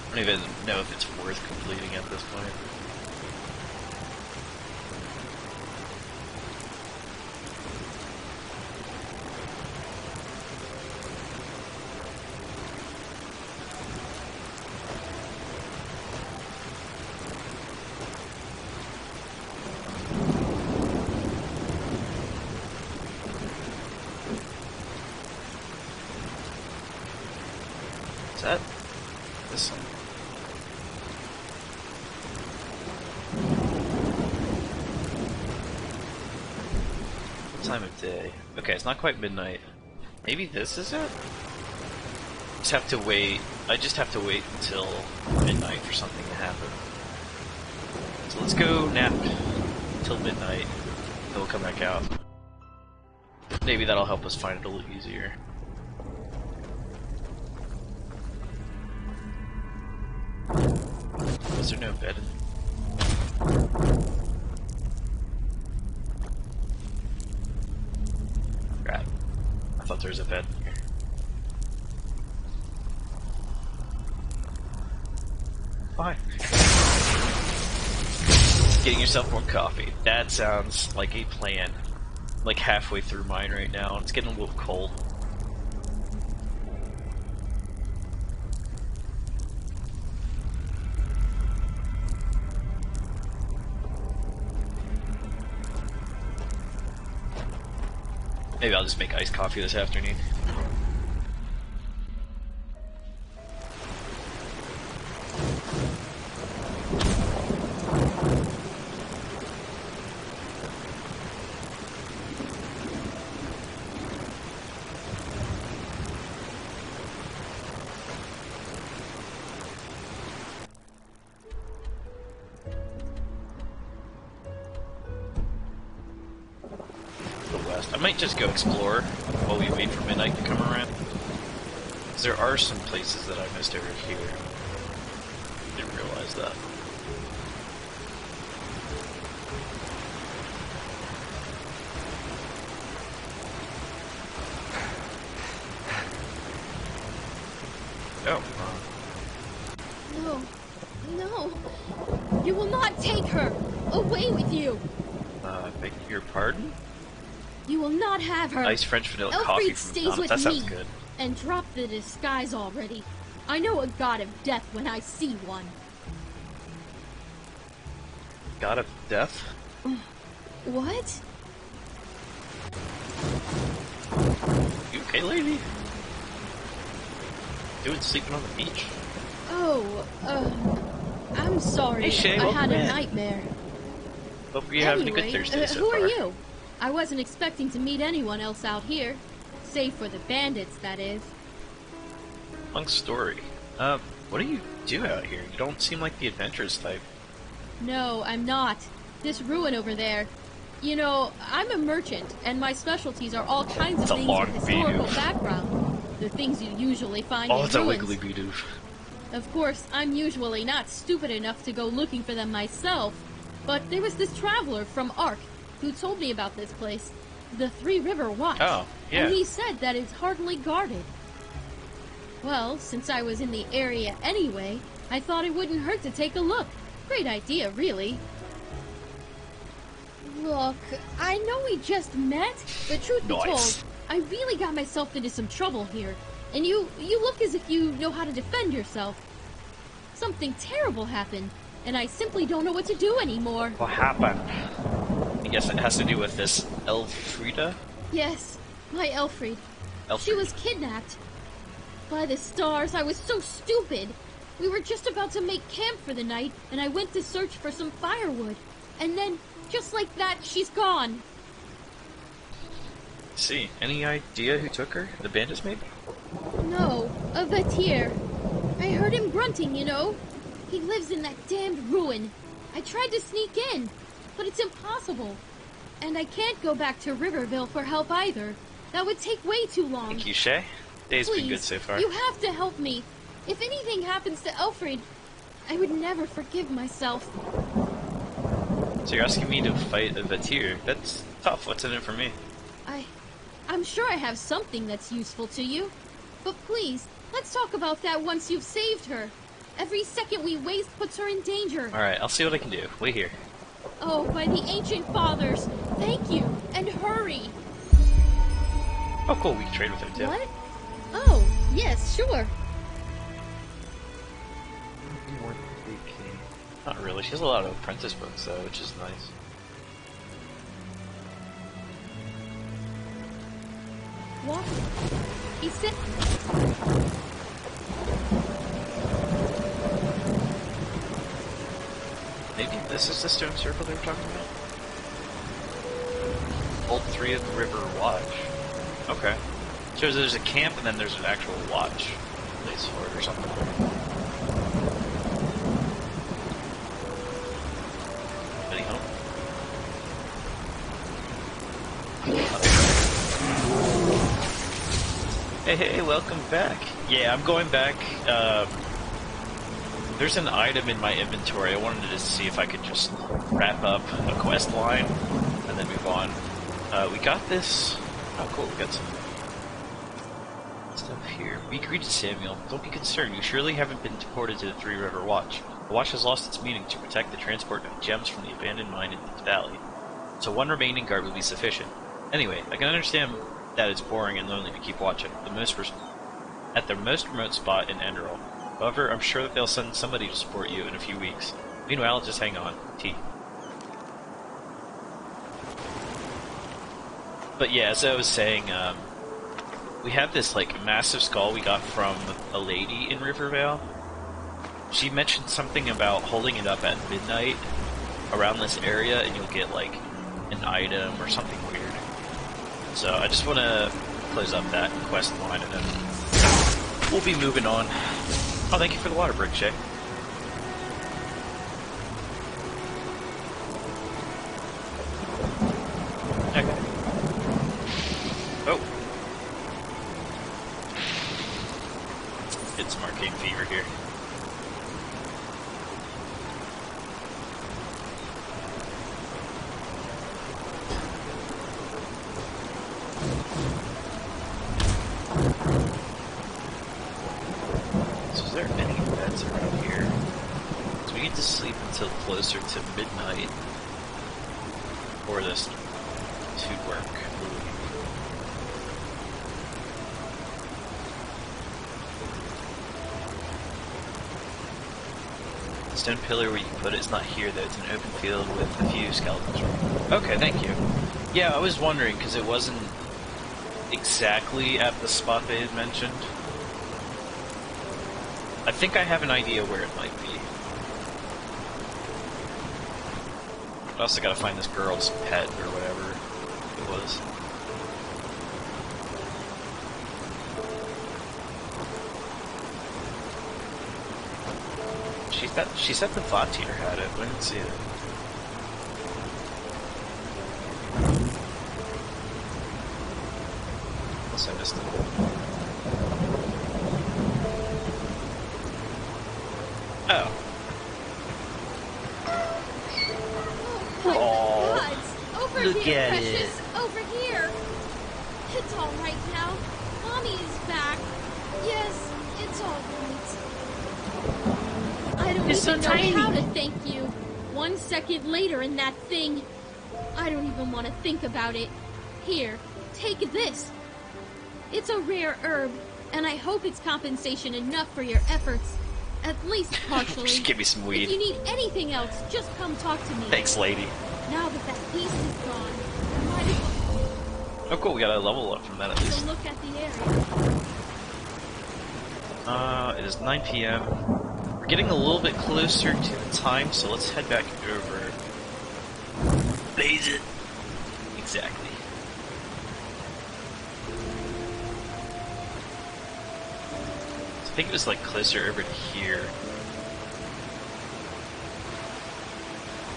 I don't even know if it's worth completing at this point. Is that this one? Time of day. Okay, it's not quite midnight. Maybe this is it? Just have to wait. I just have to wait until midnight for something to happen. So let's go nap till midnight, then we'll come back out. Maybe that'll help us find it a little easier. Was there no bed? Crap. I thought there was a bed here. Fine. Getting yourself more coffee. That sounds like a plan. Like halfway through mine right now. It's getting a little cold. Maybe I'll just make iced coffee this afternoon. quest. I might just go explore while we wait for midnight to come around. 'Cause there are some places that I missed over here. Didn't realize that. Oh, No. No. You will not take her. Away with you. beg your pardon? You will not have her. Ice French vanilla coffee Elfried from stays McDonald's. with That sounds me. good. And drop the disguise already. I know a god of death when I see one. God of Death? What? You okay, lady? Doing sleeping on the beach? Oh, I'm sorry. Hey, Shay, I had welcome a in. nightmare. Hope you're having a good Anyway, Thursday so who far. are you? I wasn't expecting to meet anyone else out here. Save for the bandits, that is. Long story. What do you do out here? You don't seem like the adventurous type. No, I'm not. This ruin over there. You know, I'm a merchant, and my specialties are all kinds of It's a things long with historical beadoof. background. The things you usually find Oh, in it's a ruins. wiggly beadoof. Of course, I'm usually not stupid enough to go looking for them myself, but there was this traveler from Ark who told me about this place, the Three River Watch. Oh, yeah. And he said that it's hardly guarded. Well, since I was in the area anyway, I thought it wouldn't hurt to take a look. Great idea, really. Look, I know we just met, but truth be Nice. told, I really got myself into some trouble here. And you look as if you know how to defend yourself. Something terrible happened, and I simply don't know what to do anymore. What happened? I guess it has to do with this Elfrida? Yes, my Elfried. Elfried. She was kidnapped. By the stars, I was so stupid. We were just about to make camp for the night, and I went to search for some firewood. And then, just like that, she's gone. See, any idea who took her? The bandits, maybe? No, a Vatir. I heard him grunting, you know. He lives in that damned ruin. I tried to sneak in, but it's impossible. And I can't go back to Riverville for help either. That would take way too long. Thank you, Shay. Day's been good Please, so far. you have to help me. If anything happens to Elfried, I would never forgive myself. So you're asking me to fight a Vatir? That's tough. What's in it for me? I'm sure I have something that's useful to you. But please, let's talk about that once you've saved her. Every second we waste puts her in danger. Alright, I'll see what I can do. Wait here. Oh, by the ancient fathers, thank you, and hurry. Oh, cool. We can trade with her, too. What? Oh, yes, sure. Not really. She has a lot of apprentice books, though, which is nice. What? He said... Maybe this is the stone circle they were talking about? Old Three of the River Watch. Okay. So there's a camp and then there's an actual watch place for it or something. Any home? Hey, welcome back. Yeah, I'm going back. There's an item in my inventory. I wanted to see if I could just wrap up a quest line and then move on. We got this. Oh, cool. We got some stuff here. We greeted Samuel. Don't be concerned. You surely haven't been deported to the Three River Watch. The Watch has lost its meaning to protect the transport of gems from the abandoned mine in the valley. So one remaining guard will be sufficient. Anyway, I can understand that it's boring and lonely to keep watching. At the most remote spot in Enderal. However, I'm sure that they'll send somebody to support you in a few weeks. Meanwhile, just hang on. T. But yeah, as I was saying, we have this like massive skull we got from a lady in Rivervale. She mentioned something about holding it up at midnight around this area and you'll get like an item or something weird. So I just want to close up that quest line and then we'll be moving on. Oh, thank you for the water break, Shay. Okay. here. So is there any beds around here? So we need to sleep until closer to midnight for this to work. The stone pillar where you put it is not here though, it's an open field with a few skeletons. Okay, thank you. Yeah, I was wondering because it wasn't exactly at the spot they had mentioned. I think I have an idea where it might be. I also gotta find this girl's pet or whatever it was. She said the Vatir had it, but I didn't see it. Unless I missed it. Oh. Oh my God! Over look here, at precious! Over here! It's all right now. Mommy is back. Yes, it's all right. I don't even know how to thank you. 1 second later and that thing... I don't even want to think about it. Here, take this. It's a rare herb, and I hope it's compensation enough for your efforts. At least partially. Just give me some weed. If you need anything else, just come talk to me. Thanks, lady. Now that that beast is gone, I might as well Oh cool, we got a level up from that at take least. a look at the area. It is 9 p.m. We're getting a little bit closer to the time, so let's head back over. Blaze it! Exactly. I think it was like closer over to here.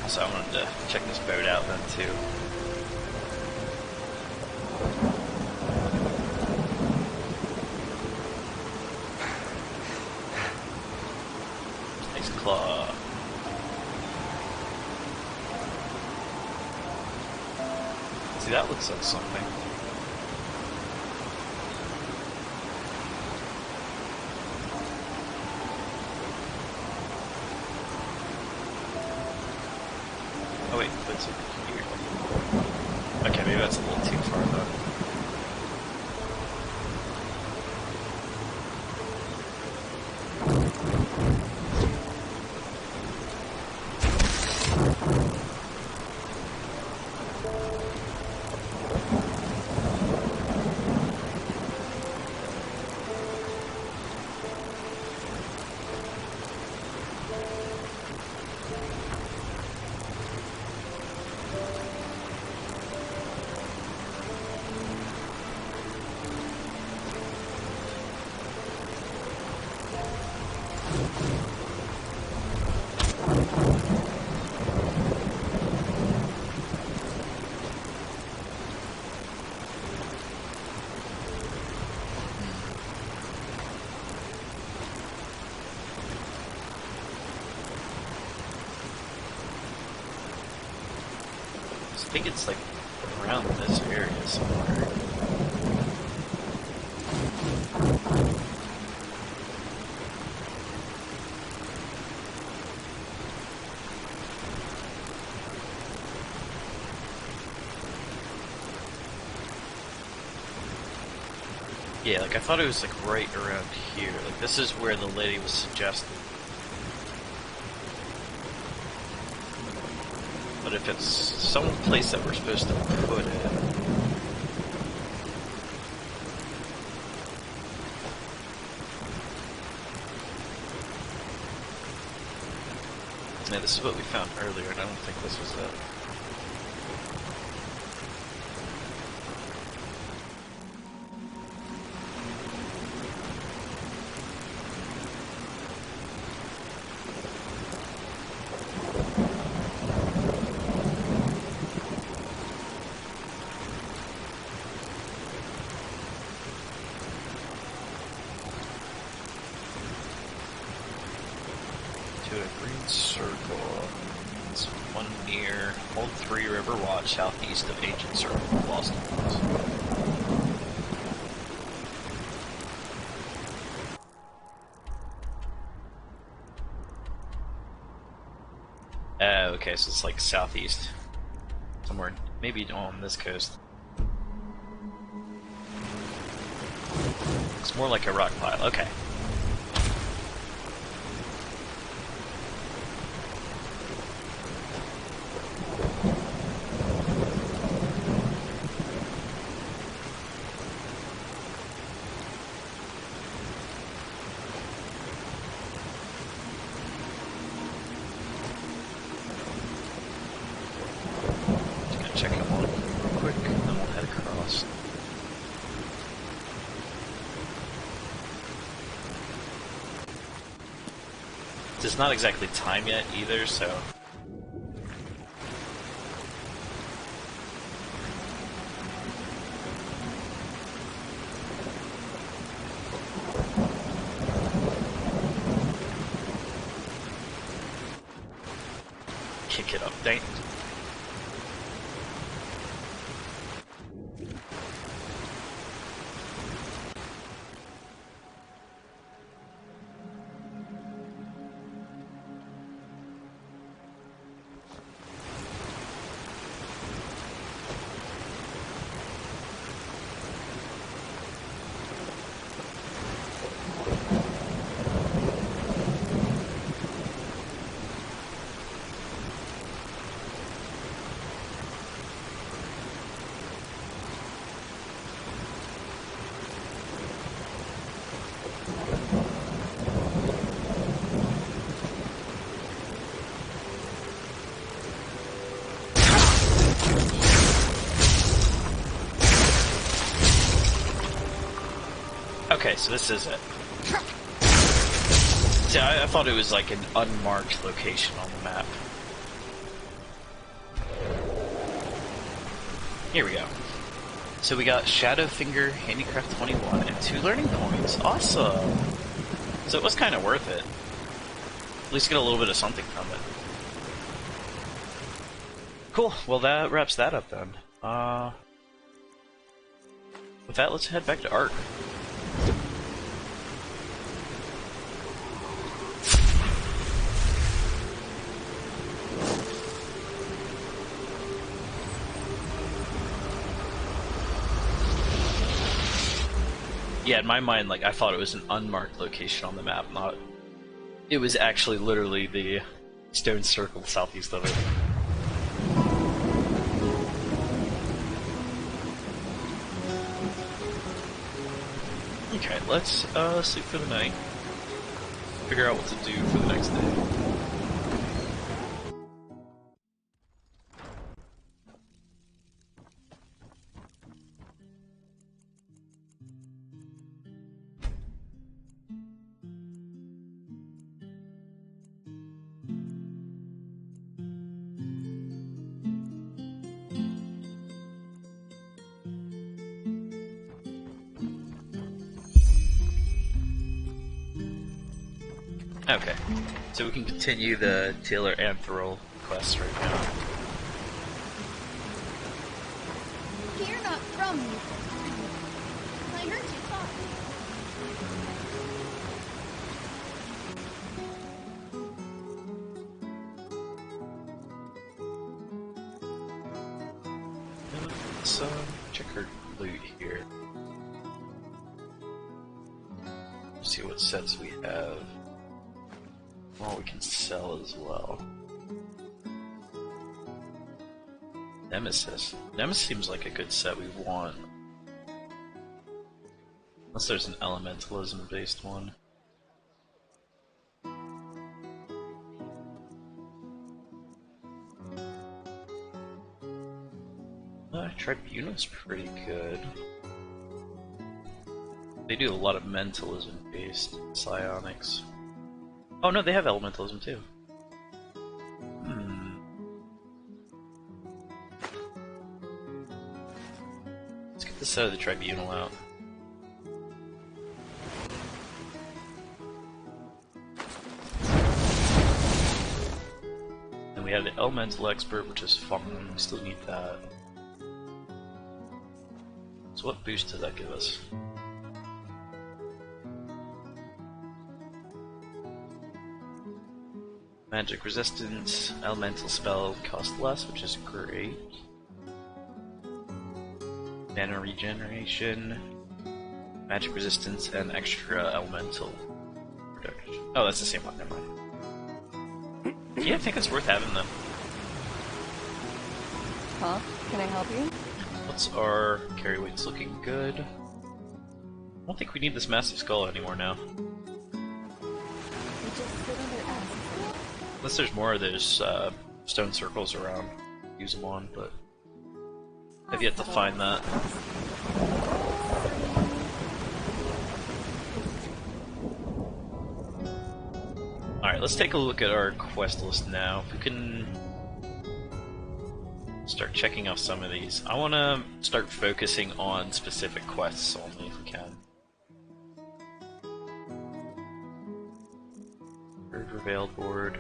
Also, I wanted to check this boat out then too. Nice claw. See, that looks like something. Oh wait, that's over here. Okay, maybe that's a little too far though. I think it's like around this area somewhere. Yeah, like I thought it was like right around here. Like this is where the lady was suggesting. But if it's some place that we're supposed to put it... Yeah, this is what we found earlier, and I don't think this was it. Good. Green Circle. It's one near Old Three River Watch, southeast of Ancient Circle, Lost Ones. Okay, so it's like southeast. Somewhere, maybe on this coast. It's more like a rock pile, okay. Check them on real quick, and then we'll head across. It's not exactly time yet either, so... Kick it up, dang it. Okay, so this is it. See, I thought it was like an unmarked location on the map. Here we go. So we got Shadowfinger, Handicraft 21, and 2 learning points. Awesome! So it was kind of worth it. At least get a little bit of something from it. Cool, well that wraps that up then. With that, let's head back to Ark. Yeah, in my mind, like, I thought it was an unmarked location on the map, not... It was actually literally the stone circle southeast of it. Okay, let's sleep for the night. Figure out what to do for the next day. Okay, so we can continue the Taylor Anthral quest right now. You're not from me. I heard you talking. Let's check her loot here. See what sets we have. Well, we can sell as well. Nemesis. Nemesis seems like a good set we want. Unless there's an elementalism based one. Tribunal's pretty good. They do a lot of mentalism based psionics. Oh no, they have elementalism too. Let's get this side of the Tribunal out. Elemental Expert, which is fine. We still need that. So what boost did that give us? Magic resistance, elemental spell cost less, which is great. Mana regeneration, magic resistance, and extra elemental protection. Oh, that's the same one, never mind. Yeah, I think it's worth having them. Huh? Can I help you? What's our carry weight's looking good? I don't think we need this massive skull anymore now. Unless there's more of those stone circles around, use them on, but I've yet to find that. Alright, let's take a look at our quest list now. If we can start checking off some of these. I want to start focusing on specific quests only if we can. River Vale board.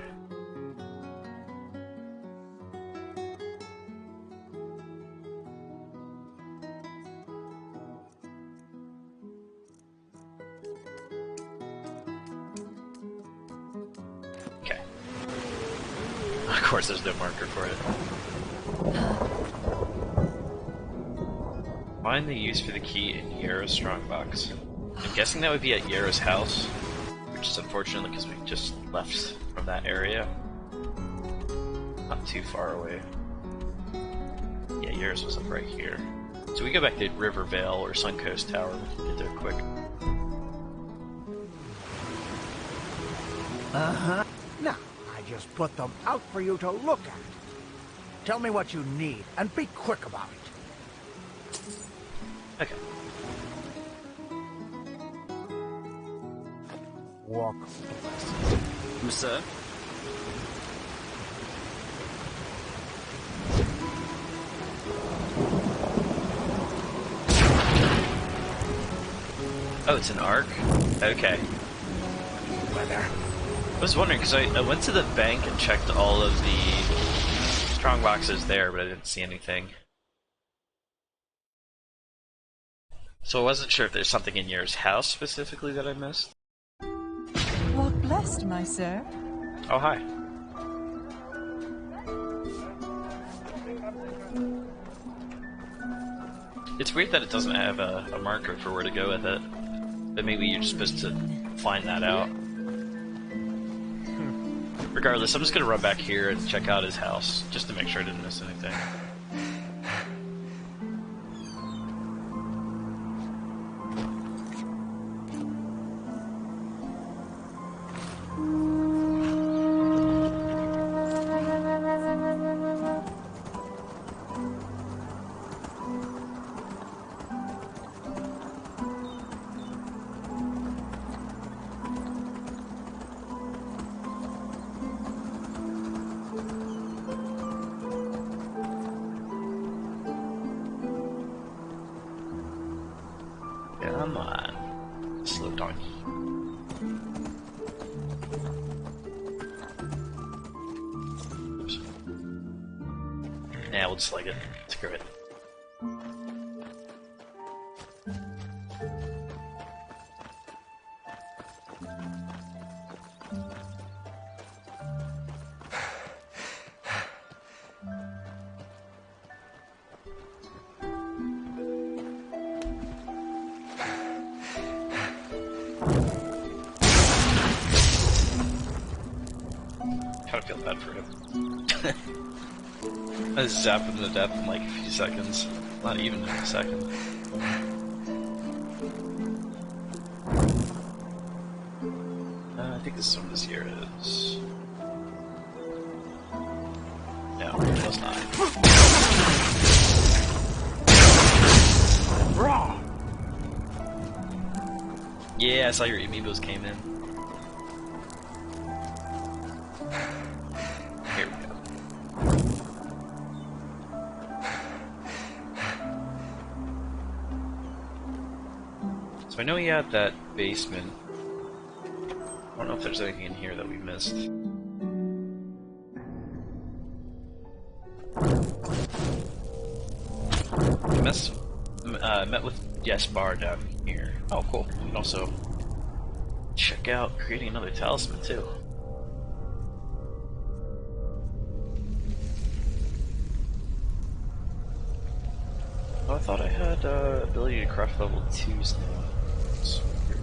Okay. Of course there's no marker for it. Find the use for the key in Yarrow's strongbox. I'm guessing that would be at Yarrow's house, which is unfortunate because we just left from that area. Not too far away. Yeah, Yarrow's was up right here. So we go back to River Vale or Suncoast Tower, we can get there quick. Uh-huh. Now, I just put them out for you to look at. Tell me what you need, and be quick about it. Okay. Walk. Sir? Oh, it's an arc? Okay. I was wondering, because I went to the bank and checked all of the strong boxes there, but I didn't see anything. So I wasn't sure if there's something in yours house specifically that I missed. Walk blessed, my sir. Oh, hi. It's weird that it doesn't have a marker for where to go with it. But maybe you're just supposed to find that out. Regardless, I'm just gonna run back here and check out his house, just to make sure I didn't miss anything. Come on. Slow donkey. Oops. Yeah, we'll just like it. Screw it. Kind of feel bad for him. I zapped him to death in like a few seconds. Not even in a second. I think this is what this year is. No, it was not. Wrong! Yeah, I saw your amiibos came in. Here we go. So I know he had that basement. I don't know if there's anything in here that we missed. met with Bar down here. Oh, cool. You can also check out creating another talisman, too. Oh, I thought I had ability to craft level 2s now. That's weird.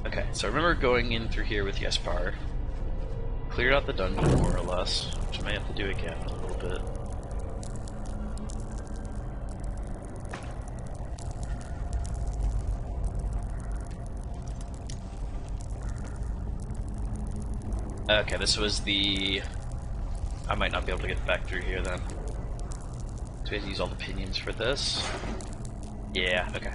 Okay, so I remember going in through here with Yespar. Cleared out the dungeon, more or less, which I may have to do again in a little bit. Okay, this was the... I might not be able to get back through here then. So we have to use all the pinions for this. Yeah, okay.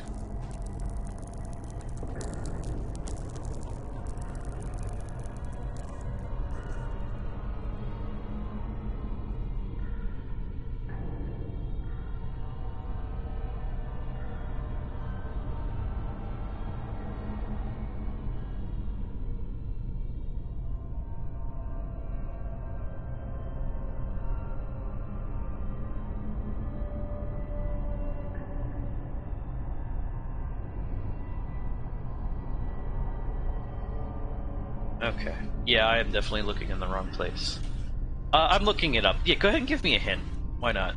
Okay. Yeah, I am definitely looking in the wrong place. I'm looking it up. Yeah, go ahead and give me a hint. Why not?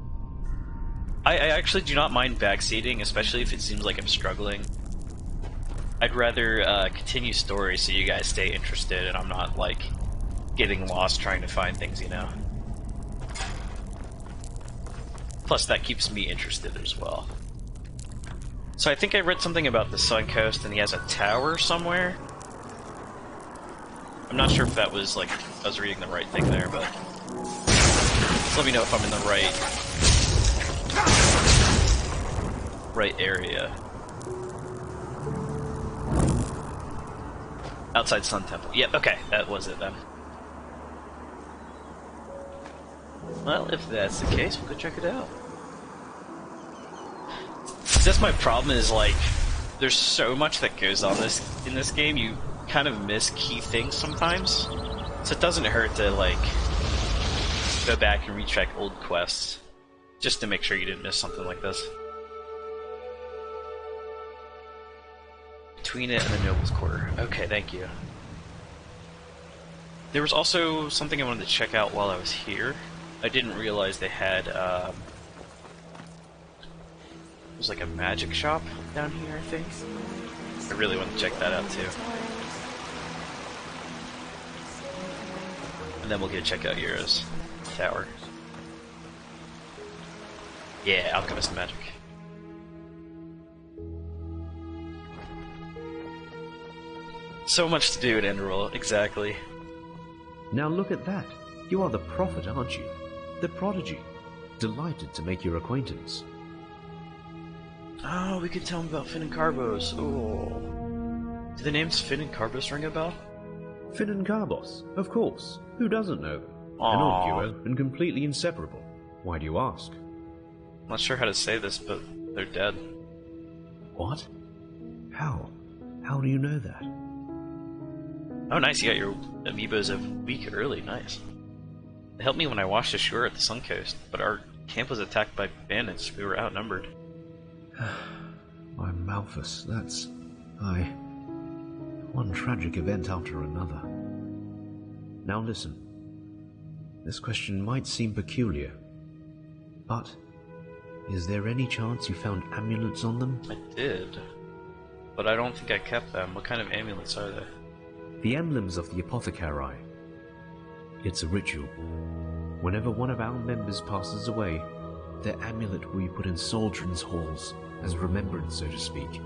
I actually do not mind backseating, especially if it seems like I'm struggling. I'd rather continue story so you guys stay interested and I'm not, like, getting lost trying to find things, you know? Plus, that keeps me interested as well. So I think I read something about the Sun Coast and he has a tower somewhere. I'm not sure if that was, like, I was reading the right thing there, but... Just let me know if I'm in the right area. Outside Sun Temple. Yep, okay, that was it then. Well, if that's the case, we'll go check it out. That's my problem is, like, there's so much that goes on in this game, you kind of miss key things sometimes. So it doesn't hurt to, like, go back and recheck old quests, just to make sure you didn't miss something like this. Between it and the Noble's Quarter. Okay, thank you. There was also something I wanted to check out while I was here. I didn't realize they had, it was like a magic shop down here, I think. I really want to check that out too. And then we'll get to check out Hero's Tower. Yeah, Alchemist Magic. So much to do in Enderal, exactly. Now look at that. You are the prophet, aren't you? The prodigy. Delighted to make your acquaintance. Oh, we could tell him about Finn and Carbos. Oh. Do the names Finn and Carbos ring a bell? Finn and Carbos, of course. Who doesn't know them? Aww. An old duo and completely inseparable. Why do you ask? I'm not sure how to say this, but they're dead. What? How? How do you know that? Oh, nice. You got your amiibos a week early. Nice. They helped me when I washed ashore at the Sun Coast, but our camp was attacked by bandits. We were outnumbered. I'm Malthus. That's... one tragic event after another. Now listen. This question might seem peculiar, but is there any chance you found amulets on them? I did, but I don't think I kept them. What kind of amulets are they? The emblems of the Apothecary. It's a ritual. Whenever one of our members passes away, their amulet will be put in Soldran's halls, as remembrance, so to speak.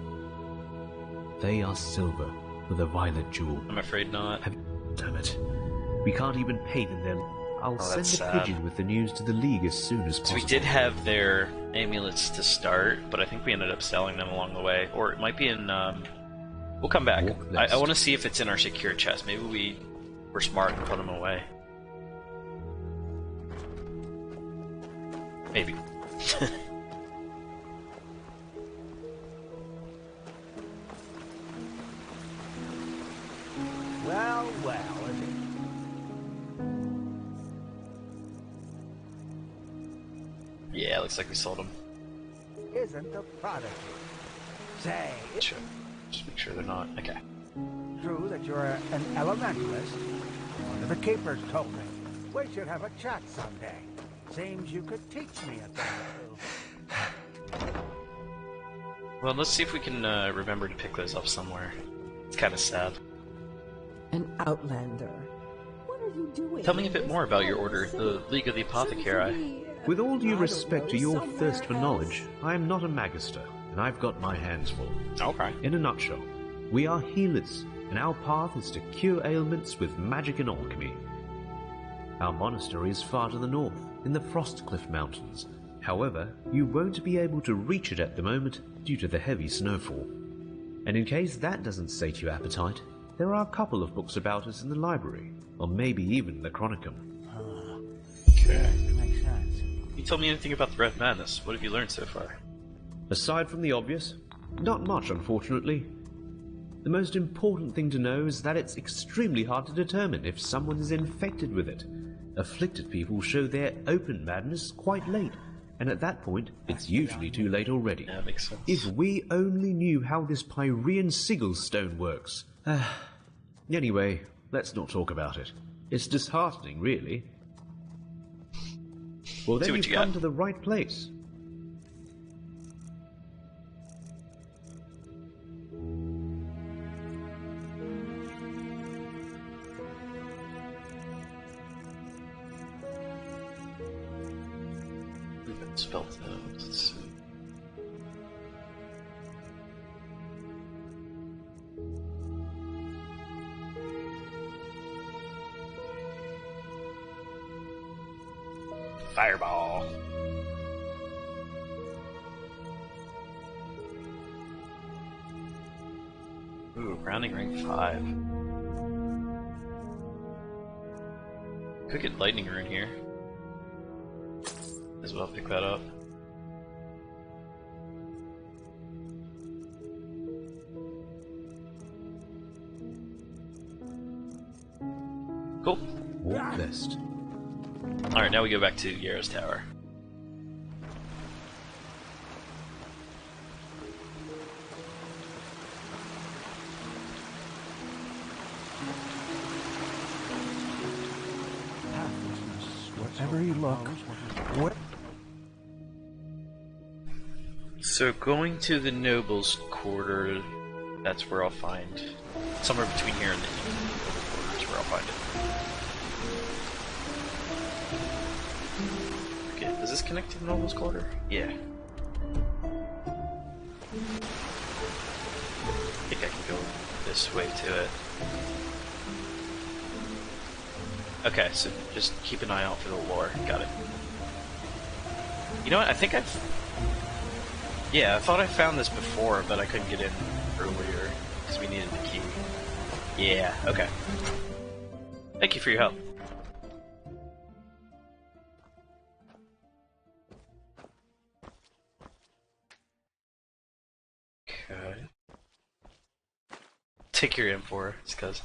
They are silver with a violet jewel. I'm afraid not. Damn it. We can't even pay them then. I'll send a pigeon with the news to the League as soon as possible. So we did have their amulets to start, but I think we ended up selling them along the way. Or it might be in, we'll come back. I want to see if it's in our secure chest. Maybe we were smart and put them away. Maybe. Well, well, Yeah, looks like we sold him. isn't a prodigy. Say, it's Sure. Just make sure they're not. Okay. true that you're an elementalist. One of the keepers told me. We should have a chat someday. Seems you could teach me a thing or two. Well, let's see if we can remember to pick those up somewhere. It's kind of sad. An outlander. What are you doing? Tell me a bit more about your order, the League of the Apothecary. With all due respect to your thirst for knowledge, I am not a magister, and I've got my hands full. Okay. In a nutshell, we are healers, and our path is to cure ailments with magic and alchemy. Our monastery is far to the north, in the Frostcliff Mountains. However, you won't be able to reach it at the moment due to the heavy snowfall. And in case that doesn't sate your appetite, there are a couple of books about us in the library, or maybe even the Chronicum. Okay. Makes sense. Can you tell me anything about the Red Madness? What have you learned so far? Aside from the obvious, not much, unfortunately. The most important thing to know is that it's extremely hard to determine if someone is infected with it. Afflicted people show their open madness quite late, and at that point, it's usually too late already. Yeah, makes sense. If we only knew how this Pyrean sigil stone works. Anyway, let's not talk about it. It's disheartening, really. Well, then you've come to the right place. Spelled out. Let's see. Fireball. Ooh, grounding rank 5. Could get lightning rune here. As well, pick that up. Cool. Walk blessed. Alright, now we go back to Yarrow's Tower. Wherever you look. What? So going to the Noble's Quarter, that's where I'll find somewhere between here and the Noble Quarter is where I'll find it. Okay, does this connect to the Noble's Quarter? Yeah. I think I can go this way to it. Okay, so just keep an eye out for the lore. Got it. You know what? I think I've... Yeah, I thought I found this before, but I couldn't get in earlier because we needed the key. Yeah, okay. Thank you for your help. Okay. Take your M4, it's cuz.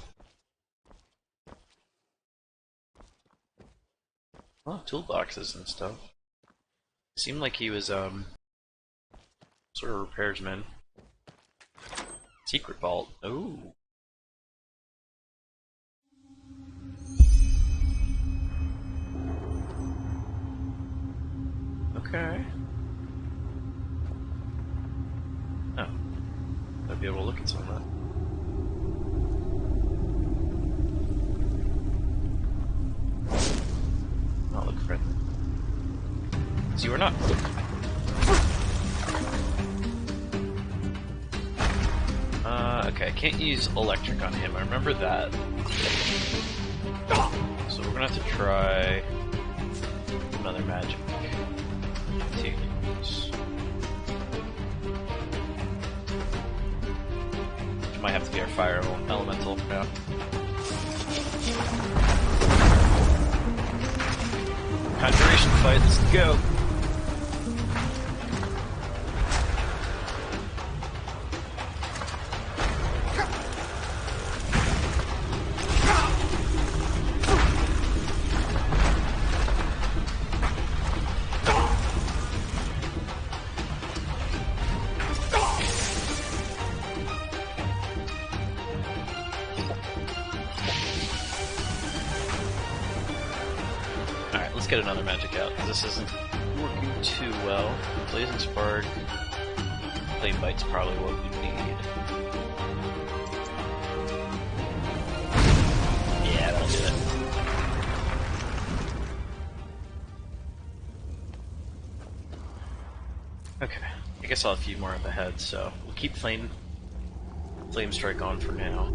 Oh, toolboxes and stuff. Seemed like he was, sort of repairsman. Secret vault. Ooh. Okay. Oh. I'd be able to look at some of that. Not look friendly. So you are not. Okay, I can't use electric on him. I remember that. So we're gonna have to try another magic. Continues. Which might have to be our fire elemental now. Conjuration fight, let's go! get another magic out, because this isn't working too well. Blazing Spark. Flame Bite's probably what we need. Yeah, that'll do it. Okay, I guess I'll have a few more up ahead, so we'll keep Flame Strike on for now.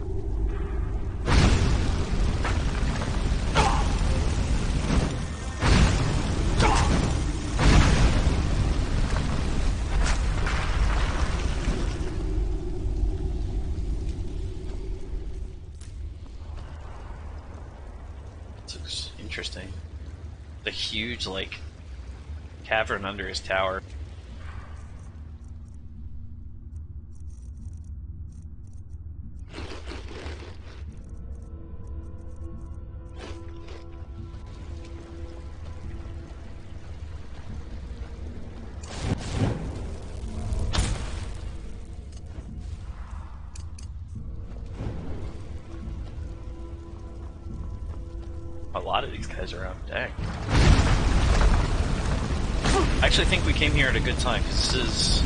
This looks interesting. The huge, like, cavern under his tower. A lot of these guys are out. Dang. I actually think we came here at a good time, because this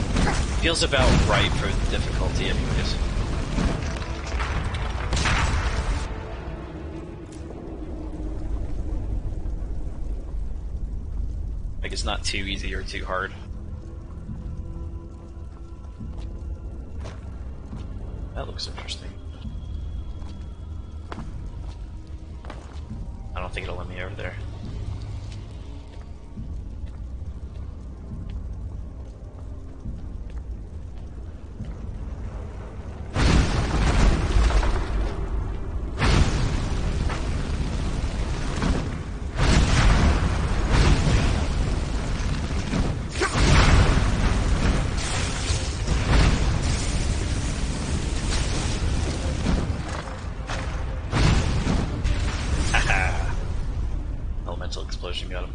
feels about right for the difficulty anyways. Like, it's not too easy or too hard. That looks interesting. I don't think it'll let me over there. Explosion got him.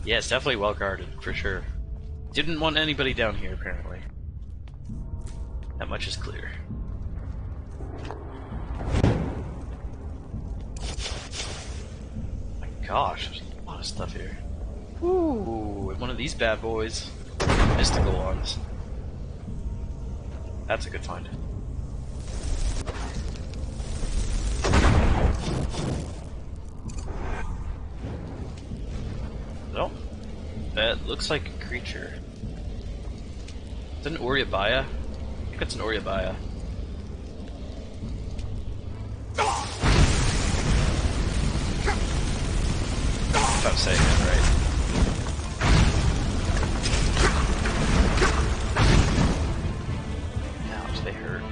Yeah, it's definitely well guarded, for sure. Didn't want anybody down here, apparently. That much is clear. My gosh, there's a lot of stuff here. Ooh, one of these bad boys. Mystical ones. That's a good find. Oh, that looks like a creature. Is that an Oryabaya? I think it's an Oryabaya. If I'm saying that right. Ouch, they hurt.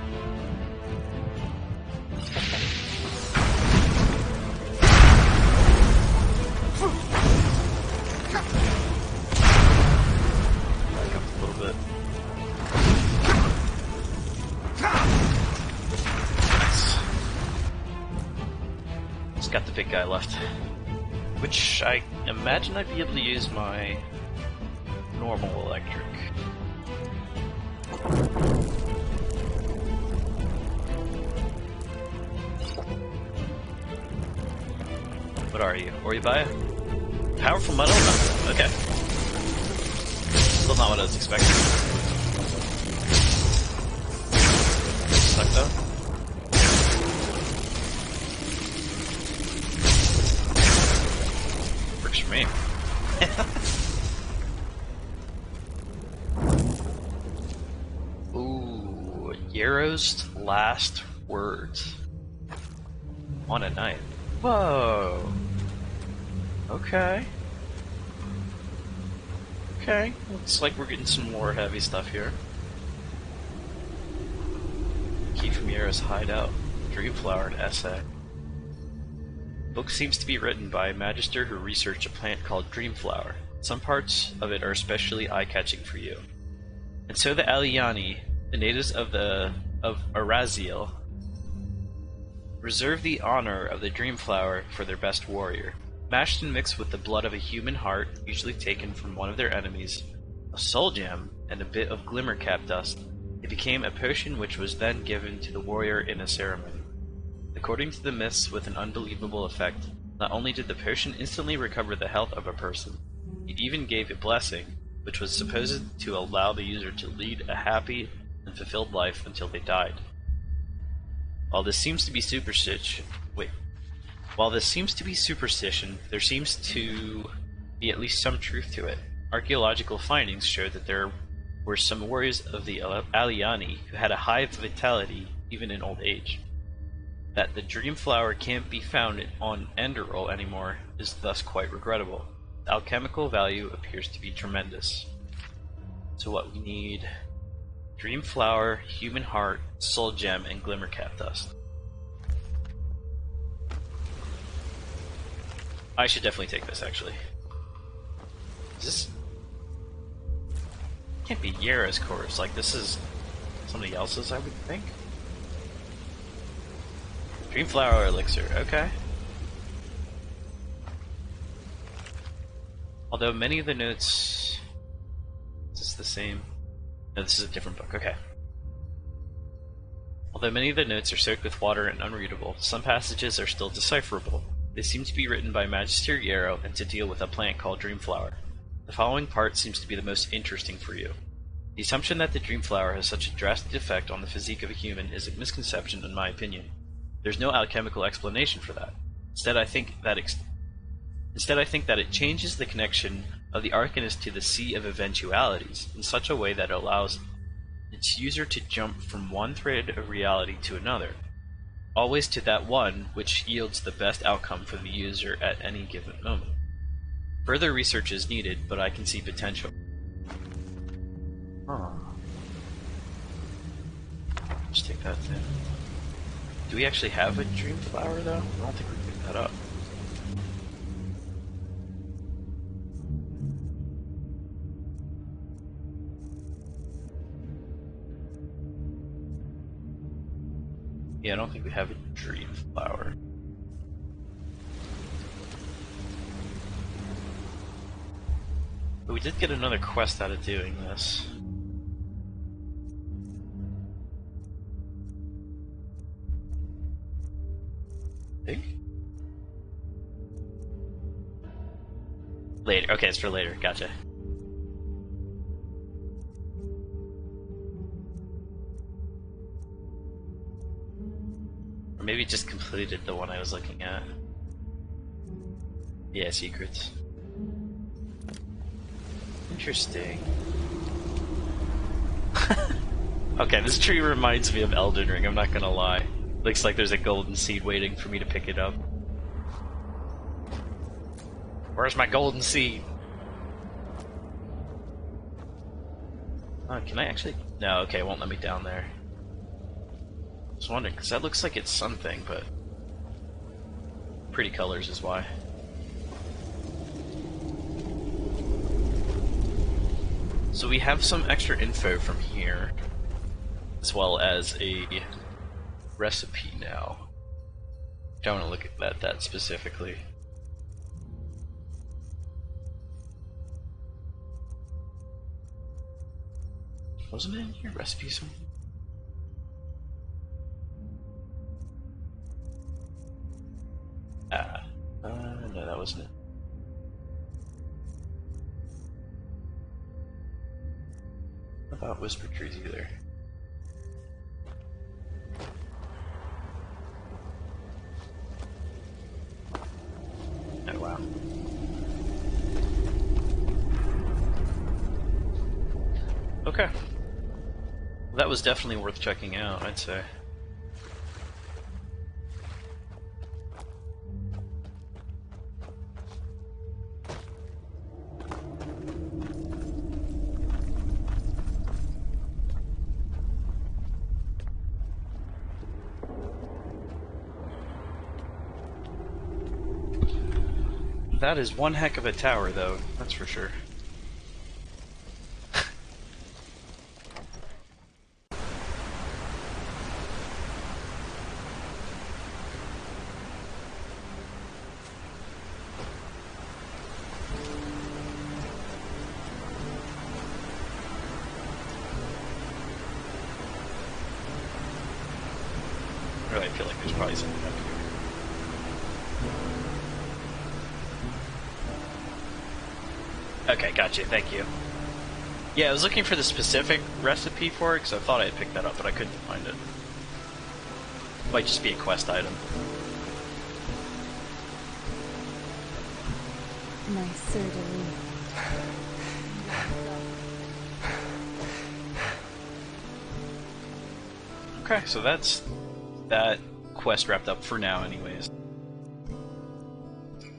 Got the big guy left, which I imagine I'd be able to use my normal electric. What are you? Oryabaya? Powerful metal? Okay. Still not what I was expecting. Suck though. For me. Ooh, Yarrow's last words on a night. Whoa. Okay. Okay. Looks like we're getting some more heavy stuff here. Key from Yarrow's hideout. Dreamflowered essay. Book seems to be written by a magister who researched a plant called Dreamflower. Some parts of it are especially eye-catching for you. And so the Aliani, the natives of Araziel, reserve the honor of the Dreamflower for their best warrior. Mashed and mixed with the blood of a human heart, usually taken from one of their enemies, a soul gem, and a bit of glimmer-cap dust, it became a potion which was then given to the warrior in a ceremony. According to the myths, with an unbelievable effect, not only did the potion instantly recover the health of a person, it even gave a blessing, which was supposed to allow the user to lead a happy and fulfilled life until they died. While this seems to be superstition, there seems to be at least some truth to it. Archaeological findings show that there were some warriors of the Aliani who had a high vitality even in old age. That the dream flower can't be found on Enderal anymore is thus quite regrettable. The alchemical value appears to be tremendous. So what we need: dream flower, human heart, soul gem, and glimmer cat dust. I should definitely take this, actually. Is this... Can't be Yara's corpse, like this is somebody else's, I would think. Dreamflower elixir, okay. Although many of the notes... Is this the same? No, this is a different book, okay. Although many of the notes are soaked with water and unreadable, some passages are still decipherable. They seem to be written by Magister Yarrow and to deal with a plant called Dreamflower. The following part seems to be the most interesting for you. The assumption that the Dreamflower has such a drastic effect on the physique of a human is a misconception in my opinion. There's no alchemical explanation for that. Instead, I think that it changes the connection of the Arcanist to the Sea of Eventualities in such a way that it allows its user to jump from one thread of reality to another, always to that one which yields the best outcome for the user at any given moment. Further research is needed, but I can see potential. Huh. Just take that then. Do we actually have a dream flower though? I don't think we picked that up. Yeah, I don't think we have a dream flower. But we did get another quest out of doing this. I think? Later. Okay, it's for later. Gotcha. Or maybe just completed the one I was looking at. Yeah, secrets. Interesting. Okay, this tree reminds me of Elden Ring, I'm not gonna lie. Looks like there's a golden seed waiting for me to pick it up. Where's my golden seed? Oh, can I actually... No, okay, it won't let me down there. I was wondering, because that looks like it's something, but... Pretty colors is why. So we have some extra info from here, as well as a recipe now. Don't want to look at that specifically. Wasn't it in here? Recipe something? No, that wasn't it. What about Whisper Trees either? Oh wow. Okay. Well, that was definitely worth checking out, I'd say. That is one heck of a tower, though, that's for sure. Really, I feel like there's probably something up here. Okay, gotcha, thank you. Yeah, I was looking for the specific recipe for it, because I thought I had picked that up, but I couldn't find it. Might just be a quest item. My certainly. Okay, so that's that quest wrapped up for now anyways.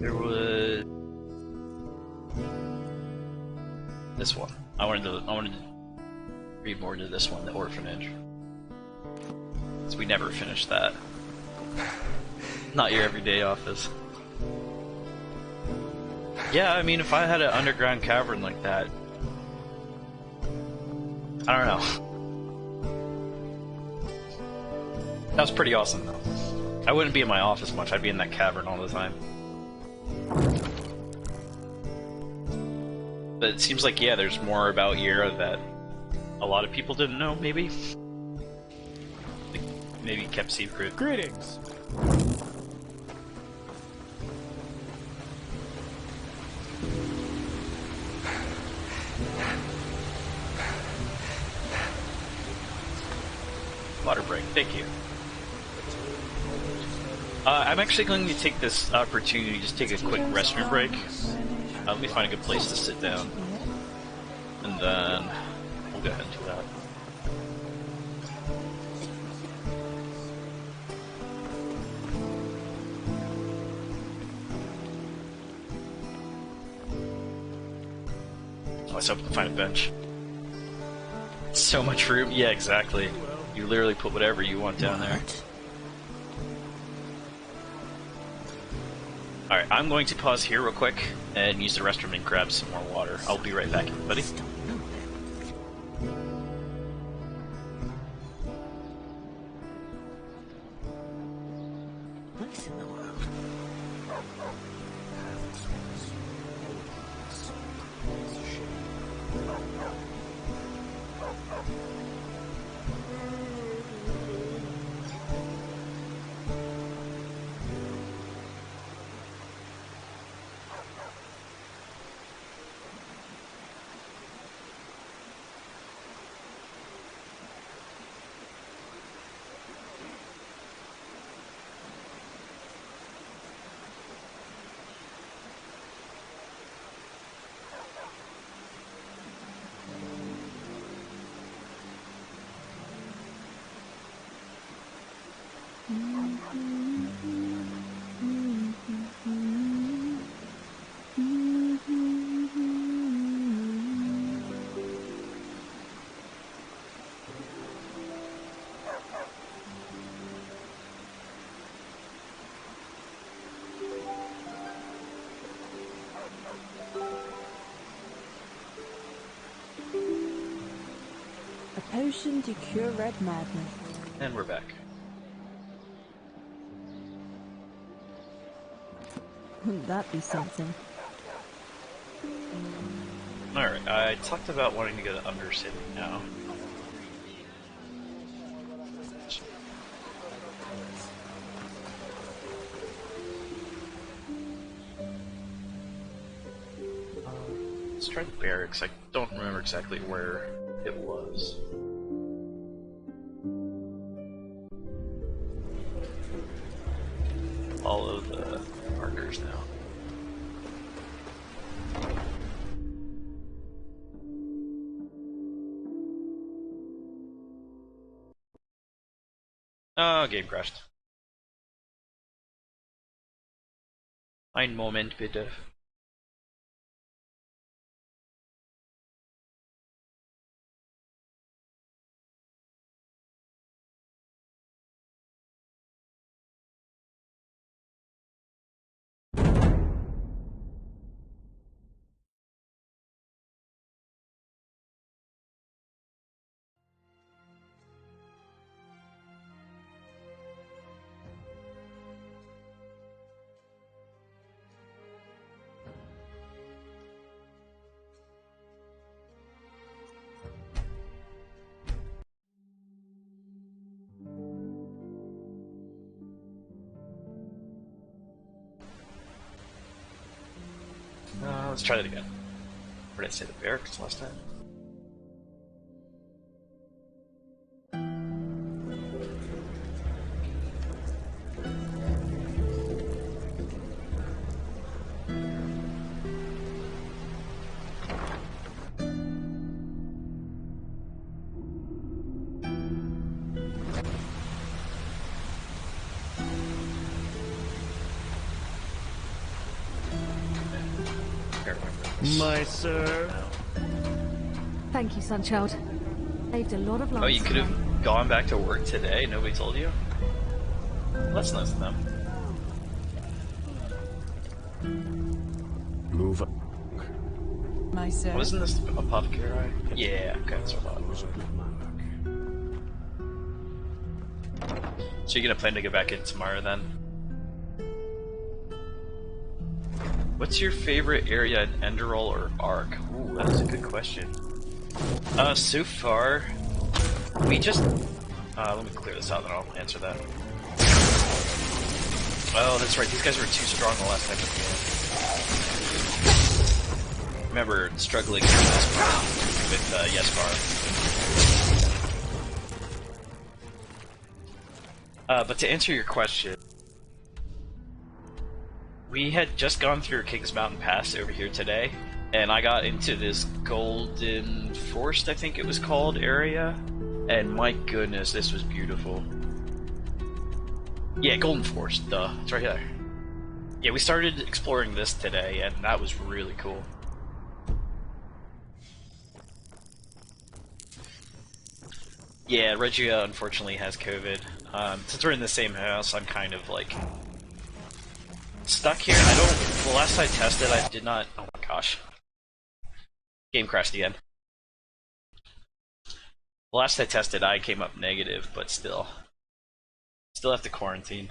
There was this one. I wanted to read more into this one, the Orphanage. So we never finished that. Not your everyday office. Yeah, I mean, if I had an underground cavern like that, I don't know. That was pretty awesome, though. I wouldn't be in my office much, I'd be in that cavern all the time. But it seems like, yeah, there's more about Yera that a lot of people didn't know, maybe? Like, maybe kept secret. Greetings! Water break, thank you. I'm actually going to take this opportunity to just take a quick restroom break. Let me find a good place to sit down. And then we'll go ahead and do that. Oh, let's hope we can find a bench. So much room. Yeah, exactly. You literally put whatever you want down there. Alright, I'm going to pause here real quick and use the restroom and grab some more water. I'll be right back, everybody. A potion to cure red madness. And we're back. Wouldn't that be something? Alright, I talked about wanting to go to Undercity now. Let's try the barracks. I don't remember exactly where it was. Follow the markers now. Oh, game crashed. Ein Moment, bitte. Let's try that again. Where did I say the barracks last time? My sir. Thank you, Sunchild. Saved a lot of lives. Oh, you could today. have gone back to work today? Nobody told you? Well, that's nice of them. Move up. My sir. Wasn't this Apothecary? Yeah, okay, that's what I thought. So you're gonna plan to go back in tomorrow then? What's your favorite area in Enderal or Ark? Ooh, that was a good question. So far, we just... let me clear this out and I'll answer that. Oh, that's right, these guys were too strong the last time we came. Remember struggling with Yesvar. But to answer your question, we had just gone through Kings Mountain Pass over here today, and I got into this Golden Forest, I think it was called, area, and my goodness, this was beautiful. Yeah, Golden Forest, duh, it's right here. Yeah, we started exploring this today, and that was really cool. Yeah, Regia unfortunately has COVID. Since we're in the same house, I'm kind of like stuck here. The last I tested, I did not, oh my gosh. Game crashed again. The last I tested, I came up negative, but still have to quarantine.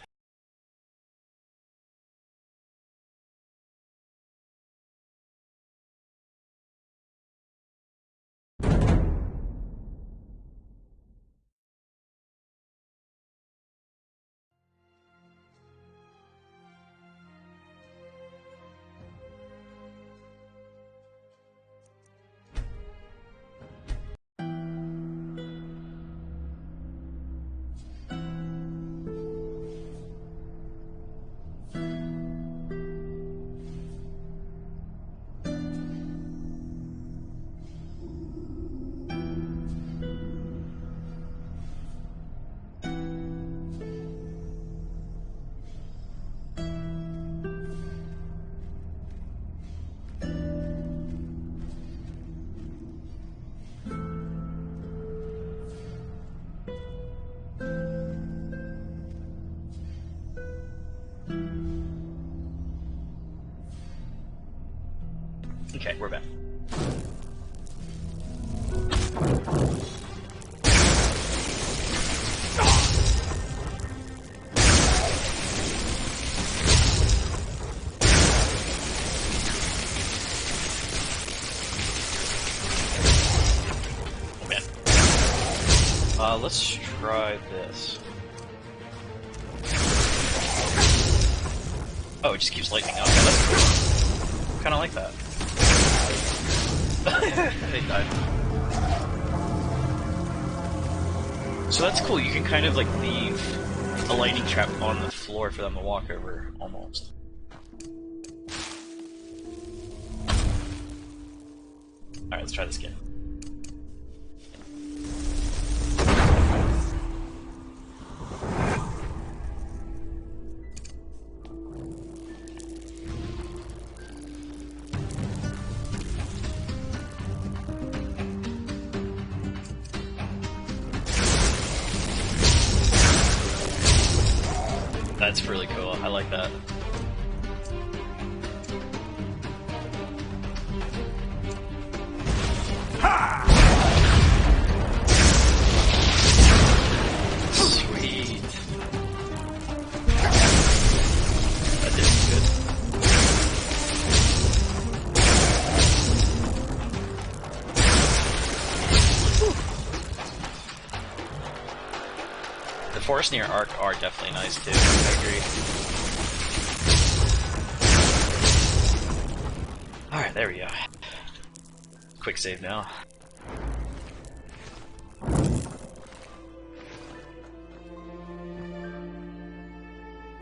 Okay, we're back. Let's try this. Oh, it just keeps lightning up. Yeah, that's cool. Kinda like that. They died. So that's cool, you can kind of like leave a lightning trap on the floor for them to walk over, almost. Alright, let's try this again. That's really cool. I like that. Sweet. That did good. The forests near Ark are definitely nice too, I agree. Alright, there we go. Quick save now.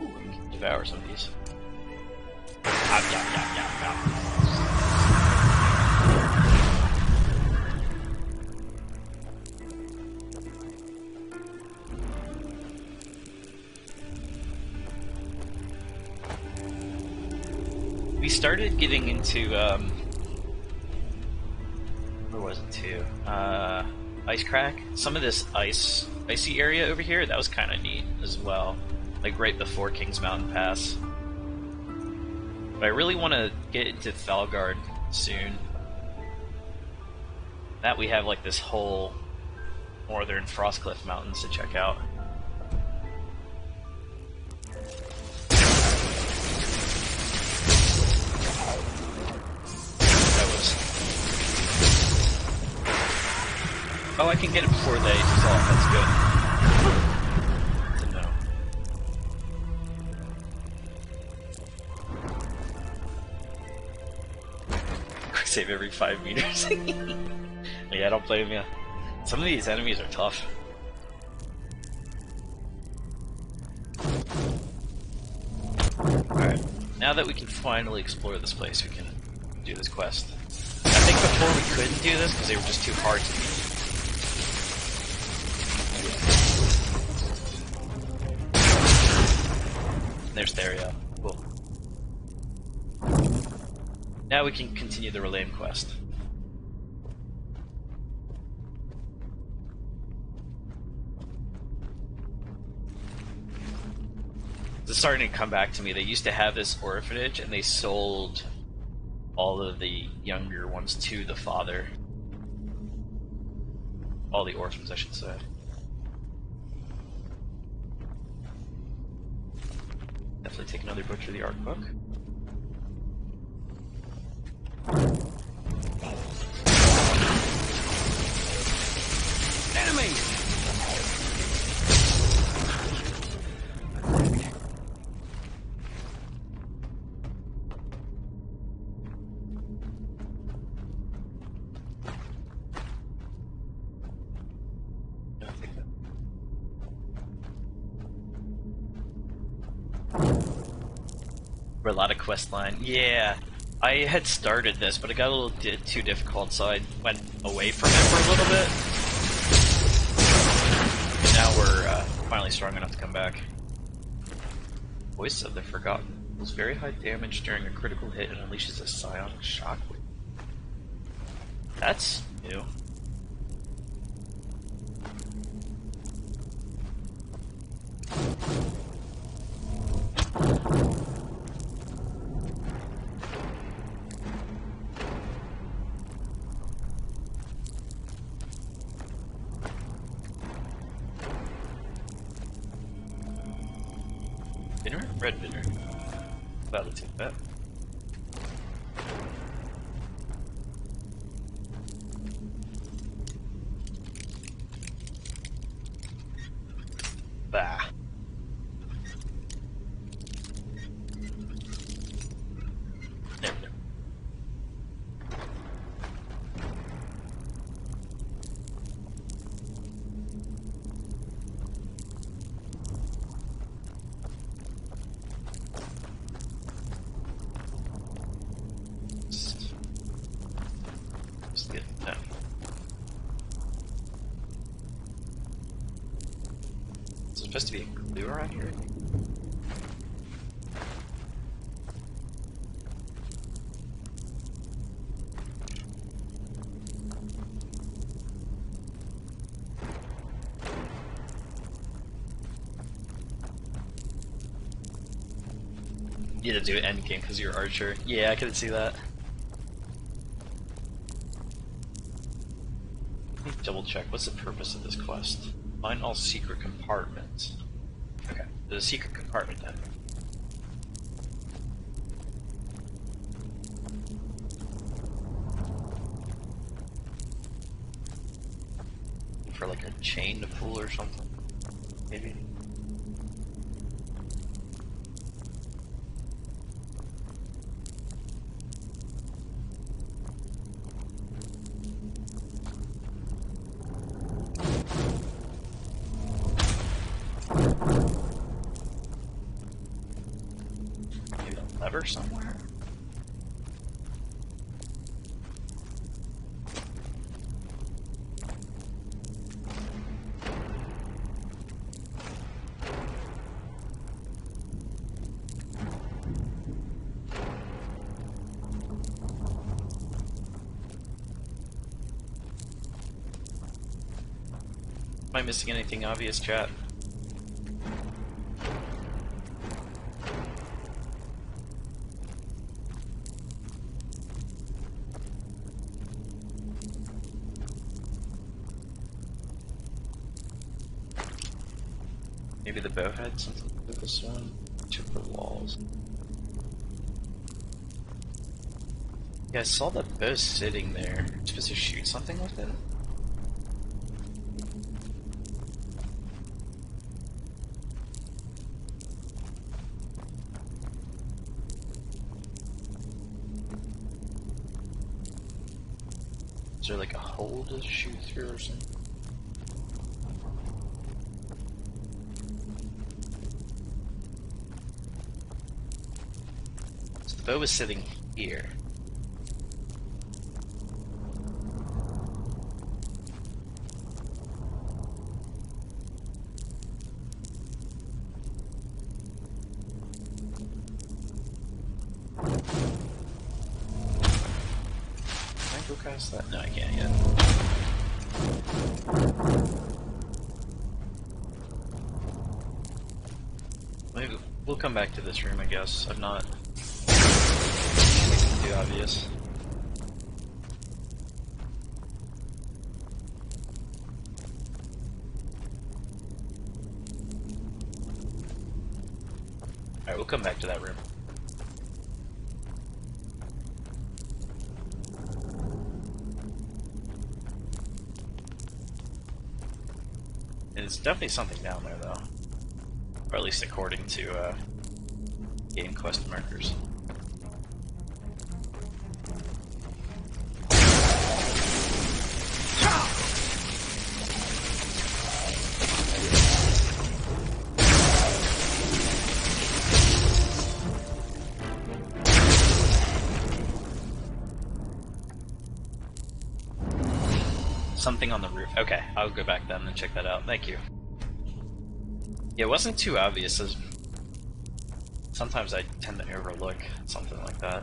Ooh, we can devour some of these. We started getting into, where was it to? Ice Crack. Some of this icy area over here, that was kind of neat as well. Like right before King's Mountain Pass. But I really want to get into Thalgard soon. That we have like this whole northern Frostcliff Mountains to check out. Oh, I can get it before they dissolve, that's good. To know. Quick save every 5 meters. Yeah, I don't blame you. Some of these enemies are tough. Alright, now that we can finally explore this place, we can do this quest. I think before we couldn't do this because they were just too hard to beat. There's Theria. Cool. Now we can continue the Relame quest. It's starting to come back to me. They used to have this orphanage and they sold all of the younger ones to the father. All the orphans, I should say. Definitely take another Butcher the Art book. Enemy! A lot of quest line. Yeah, I had started this, but it got a little too difficult, so I went away from it for a little bit. Now we're finally strong enough to come back. Voice of the Forgotten. Deals very high damage during a critical hit and unleashes a psionic shockwave. That's new. Binner? Red Binner. That'll take that. Bah. There we go. Just get that. Is it supposed to be a clue around here? You had to do it endgame because you're Archer. Yeah, I could see that. Let me double check. What's the purpose of this quest? Find all secret compartments. Okay, there's a secret compartment then. For like a chain to pull or something, maybe. water somewhere? Am I missing anything obvious, chat? Maybe the bow had something to do with this one? Took the walls. Yeah, I saw the bow sitting there. You're supposed to shoot something with it? Is there like a hole to shoot through or something? So the bow was sitting here. Go cast that? No, I can't yet. Maybe we'll come back to this room, I guess. I'm not anything too obvious. Alright, we'll come back to that room. There's definitely something down there, though. Or at least according to, game quest markers. Something on the roof. Okay, I'll go back then and check that out. Thank you. Yeah, it wasn't too obvious. Sometimes I tend to overlook something like that.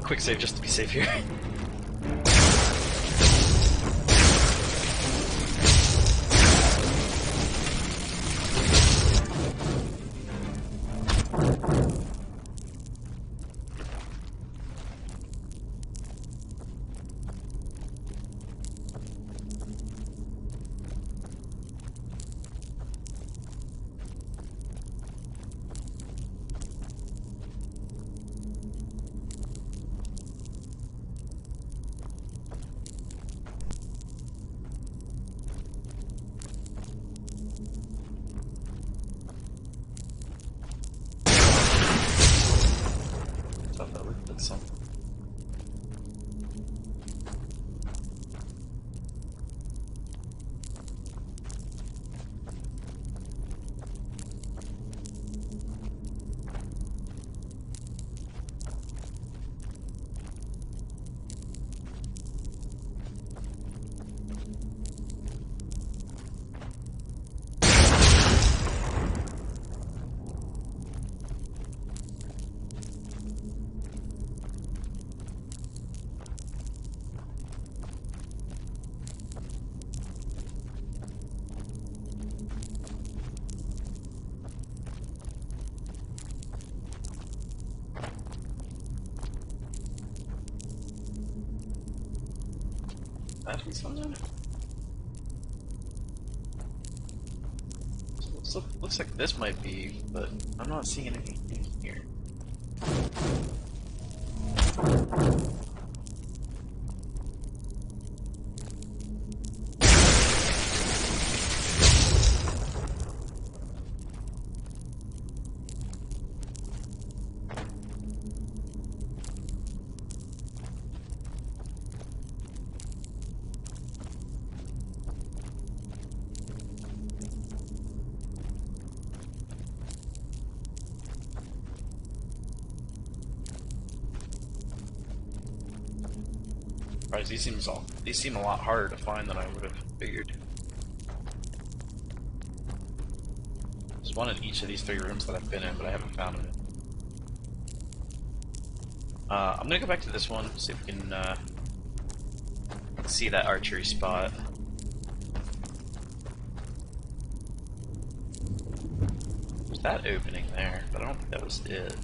Quick save just to be safe here. Something? Looks like this might be, but I'm not seeing anything in here. Surprised these seem a lot harder to find than I would have figured. There's one in each of these 3 rooms that I've been in, but I haven't found it. I'm gonna go back to this one, see if we can see that archery spot. There's that opening there, but I don't think that was it.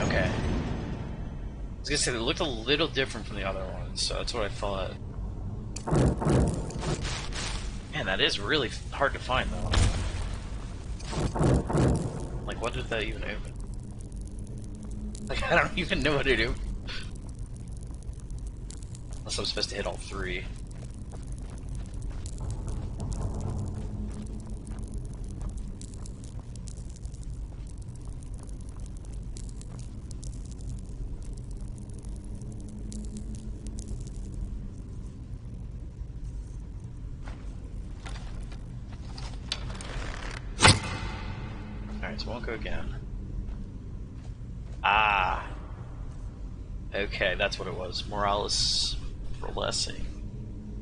Okay. I was gonna say, they looked a little different from the other ones, so that's what I thought. Man, that is really hard to find, though. Like, what did that even open? Like, I don't even know what it opened. Unless I'm supposed to hit all 3. Alright, so won't go again. Ah! Okay, that's what it was. Morales Burlesing.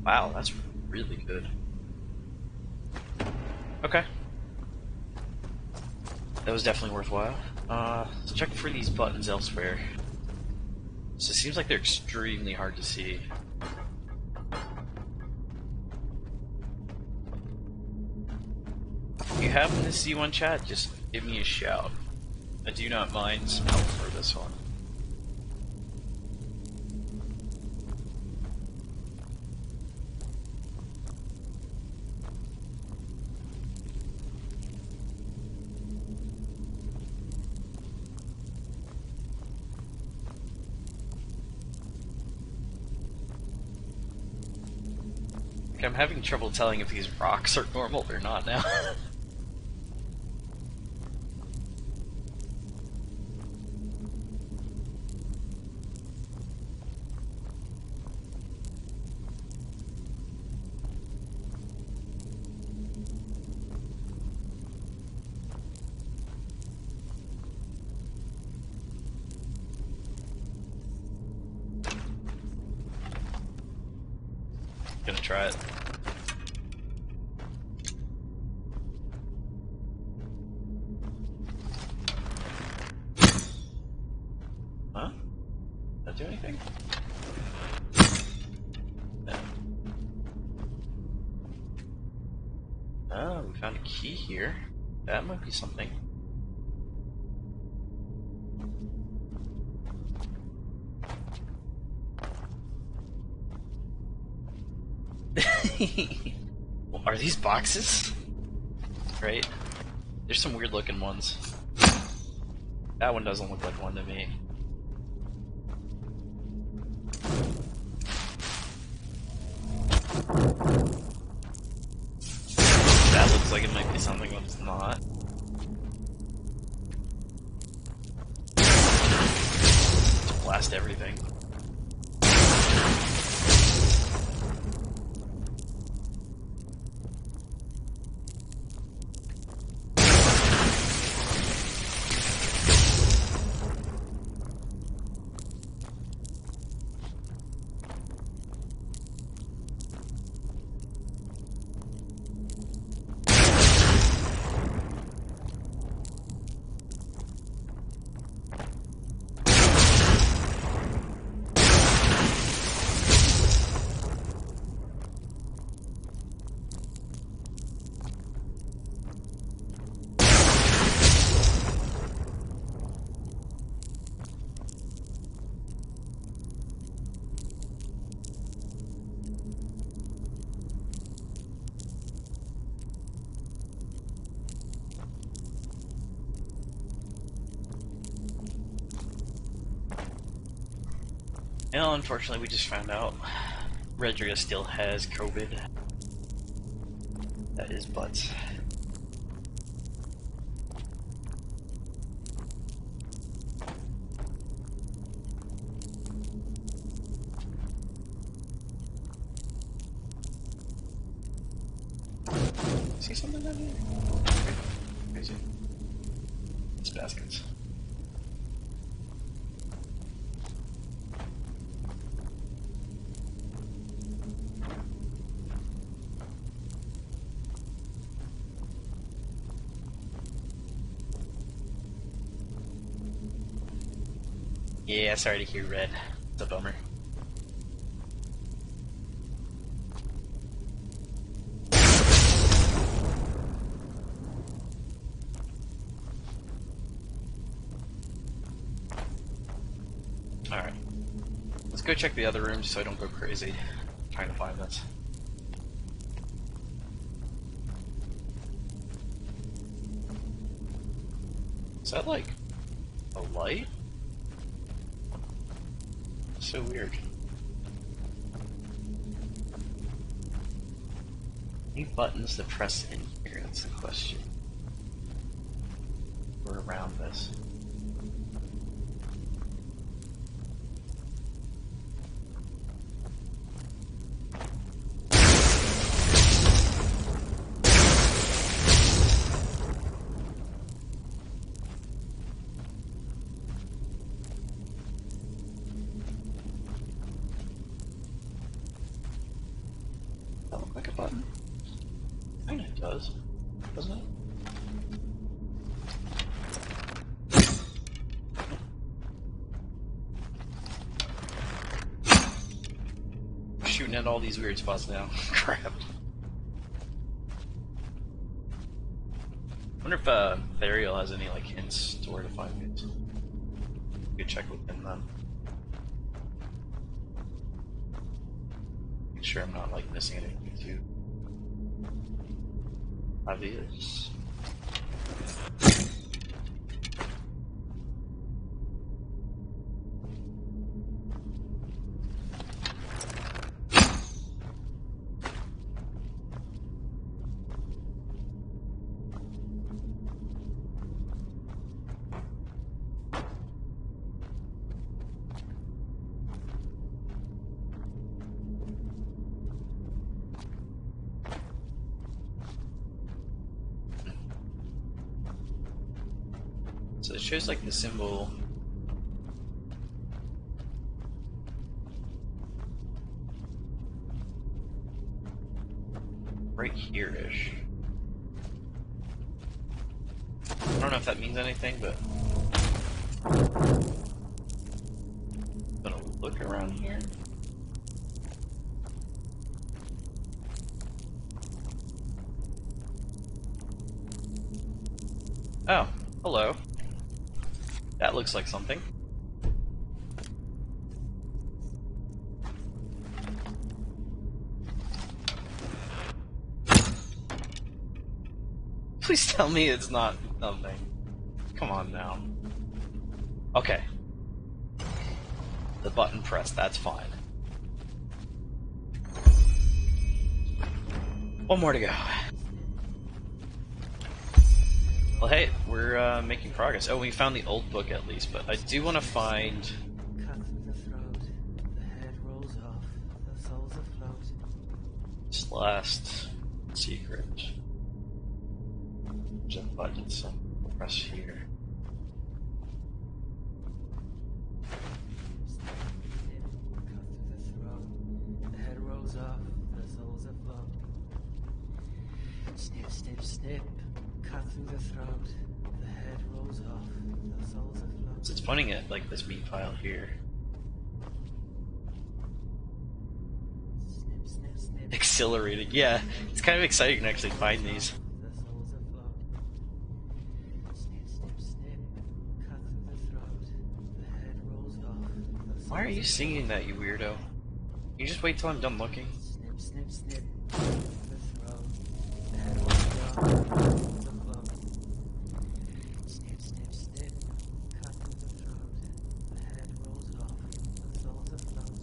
Wow, that's really good. Okay. That was definitely worthwhile. Let's check for these buttons elsewhere. So it seems like they're extremely hard to see. If you happen to see one, chat, just give me a shout. I do not mind some help for this one. I'm having trouble telling if these rocks are normal or not now. Gonna try it. Huh? Did that do anything? No. Oh, we found a key here. That might be something. Well, are these boxes? Right? There's some weird looking ones. That one doesn't look like one to me. That looks like it might be something, but it's not. Just blast everything. No, unfortunately, we just found out Redria still has COVID. That is butts. See something down here? Crazy. It's baskets. Yeah, sorry to hear red. It's a bummer. Alright. Let's go check the other rooms so I don't go crazy trying to find this. Is that like a light? So weird. Any buttons to press in here? That's the question. We're around this. That look like a button? I think it does, doesn't it? I'm shooting at all these weird spots now. Crap. I wonder if Therial has any like hints to where to find it. You could check with him then. Make sure I'm not like missing anything too obvious. So it shows like the symbol right here-ish. I don't know if that means anything, but I'm gonna look around here. Oh, hello. That looks like something. Please tell me it's not something. Come on now. Okay. The button pressed, that's fine. One more to go. Well, hey, we're making progress. Oh, we found the old book at least, but I do want to find. Cut through the throat, the head rolls off, the soul's afloat. This last secret. There's a button, so I'll press here. Cut through the throat, the head rolls off, the soul's afloat. Snip, snip, snip. Cut through the throat, the head rolls off, the soul's afloat. So it's pointing at like this meat pile here. Snip, snip, snip. Exhilarating, yeah. It's kind of exciting to actually find these. The soul's afloat. Snip, snip, snip. Cut through the throat, the head rolls off, the soul's Why are you singing that, you weirdo? You just wait till I'm done looking. Snip, snip, snip. Cut through the throat, the head rolls off, the soul's afloat. Snip, snip, snip. Cut through the throat, the head rolls off, the soul's afloat.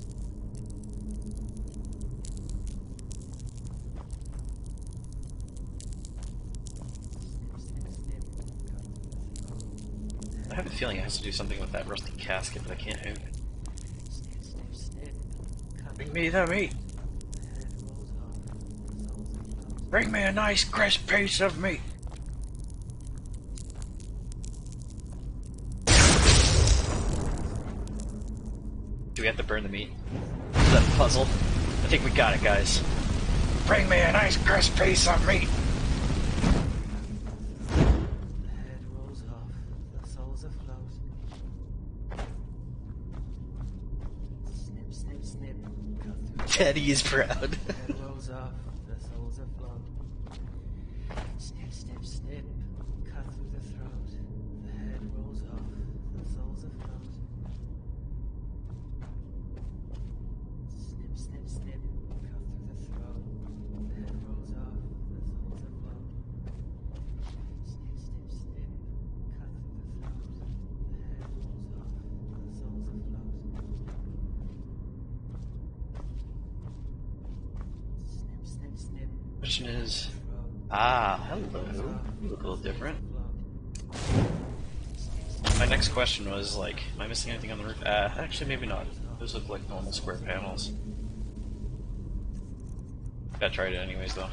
I have a feeling it has to do something with that rusty casket, but I can't open it. Bring me the meat! Bring me a nice crisp piece of meat! Do we have to burn the meat? Is that a puzzle? I think we got it, guys. Bring me a nice crisp piece of meat! The head rolls off, the soul's afloat. Snip, snip, snip. Cut through Teddy is proud. the head rolls off, the soul's afloat. Snip, snip, snip. Cut through the throat. The head rolls off, the soul's afloat. Snip, snip, snip. Cut through the throat. The head rolls off, the soul's afloat. Snip, snip, snip. Cut through the throat. The head rolls off, the soul's afloat. Snip, snip, snip. Question is... Ah, hello. You look a little different. My next question was, like, am I missing anything on the roof? Actually, maybe not. Those look like normal square panels. Gotta try it anyways, though.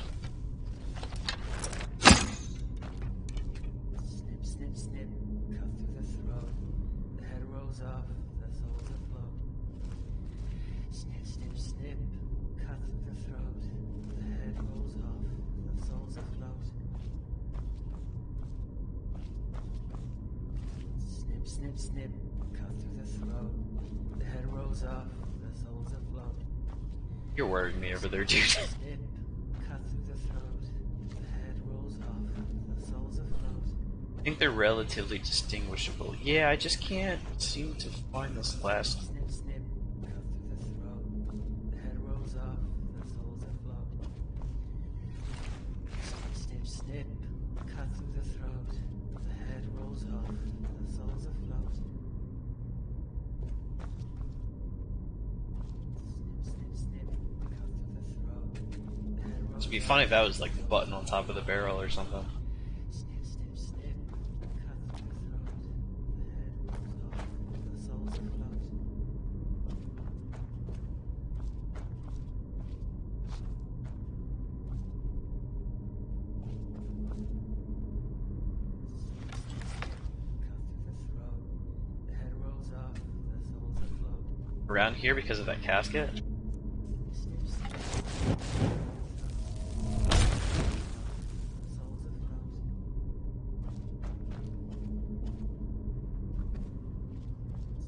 Snip, snip, snip, cut through the throat. The head rolls off, the soul's afloat. Snip, snip, snip, cut through the throat. The head rolls off, the soul's afloat. Snip, snip, snip, cut through the throat. The head rolls off, the soul's afloat. You're worrying me over there, dude. Snip, cut through the throat. The head rolls off, the soul's afloat. I think they're relatively distinguishable. Yeah, I just can't seem to find this last... Snip, snip, cut through the throat. The head rolls off, the soul's afloat. Snip, snip, snip, cut through the throat. The head rolls off, the soul's afloat. Snip, snip, snip, cut through the throat. The head rolls It'd be funny if that was like the button on top of the barrel or something. Snip, snip, snip, cut through the throat. The head rolls off, the soul's afloat. The head rolls off, the soul's afloat. Around here because of that casket? Snip, snip. Soul's afloat.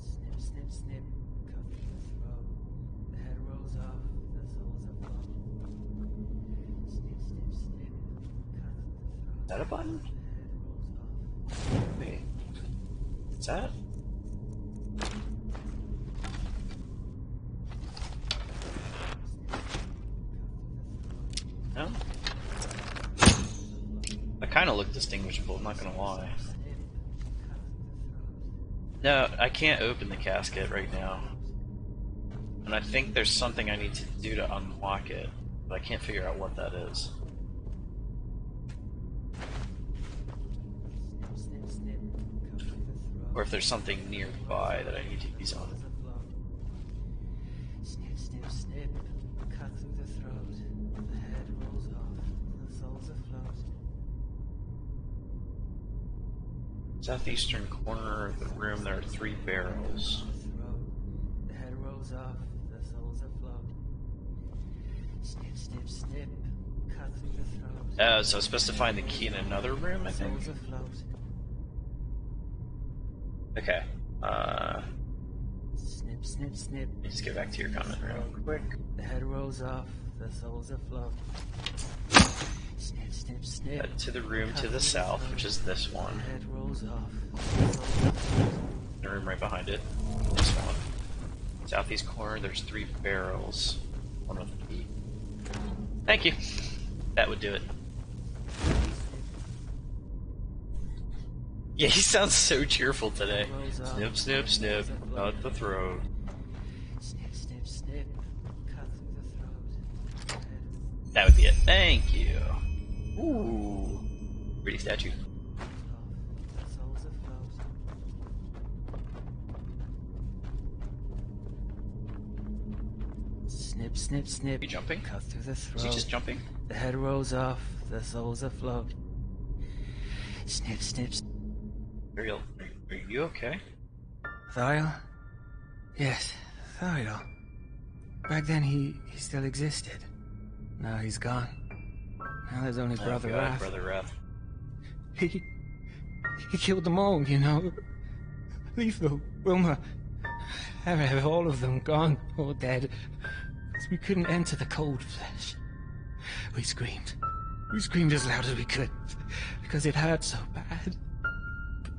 Snip, snip, snip. Cut through the throat. The head rolls off, the soul's afloat. Snip, snip, snip. Cut through the throat. Is that a button? The head rolls off. Wait. What's that? No? I kind of look distinguishable, I'm not gonna lie. No, I can't open the casket right now. And I think there's something I need to do to unlock it, but I can't figure out what that is. Snip, snip. Cut through the throat. Or if there's something nearby that I need to use on. Snip, snip, snip. Cut through the throat. The head rolls off. The soul's afloat. Southeastern corner of the room, there are 3 barrels. The throat. The head rolls off. The soul's afloat. Snip, snip, snip. Cut through the throat. So it's supposed to find the key in another room, I think? Soul's afloat. Okay. Snip, snip, snip. Let me just get back to your comment real quick. The head rolls off. The soul's afloat. Snip, snip, snip. Head to the room to the south, which is this The one. head rolls off. The soul's afloat. The room right behind it, this one. Southeast corner, there's 3 barrels. One with a key. Thank you. That would do it. Yeah, he sounds so cheerful today. Snip, snip, snip. Not the throat. Snip, snip, snip. Cut through the throat. That would be it. Thank you. Ooh. Pretty statue. The soul's afloat. Snip, snip, snip. Are you jumping? Cut through the throat. Is he just jumping? The head rolls off, the soul's afloat. Snip, snip, Are you okay? Thariel? Yes, Thariel. Back then he still existed. Now he's gone. Now there's only Brother God, Wrath. Brother Wrath. He killed them all, you know. Lethal, Wilma, have all of them gone or dead. Because we couldn't enter the cold flesh. We screamed. We screamed as loud as we could. Because it hurt so bad.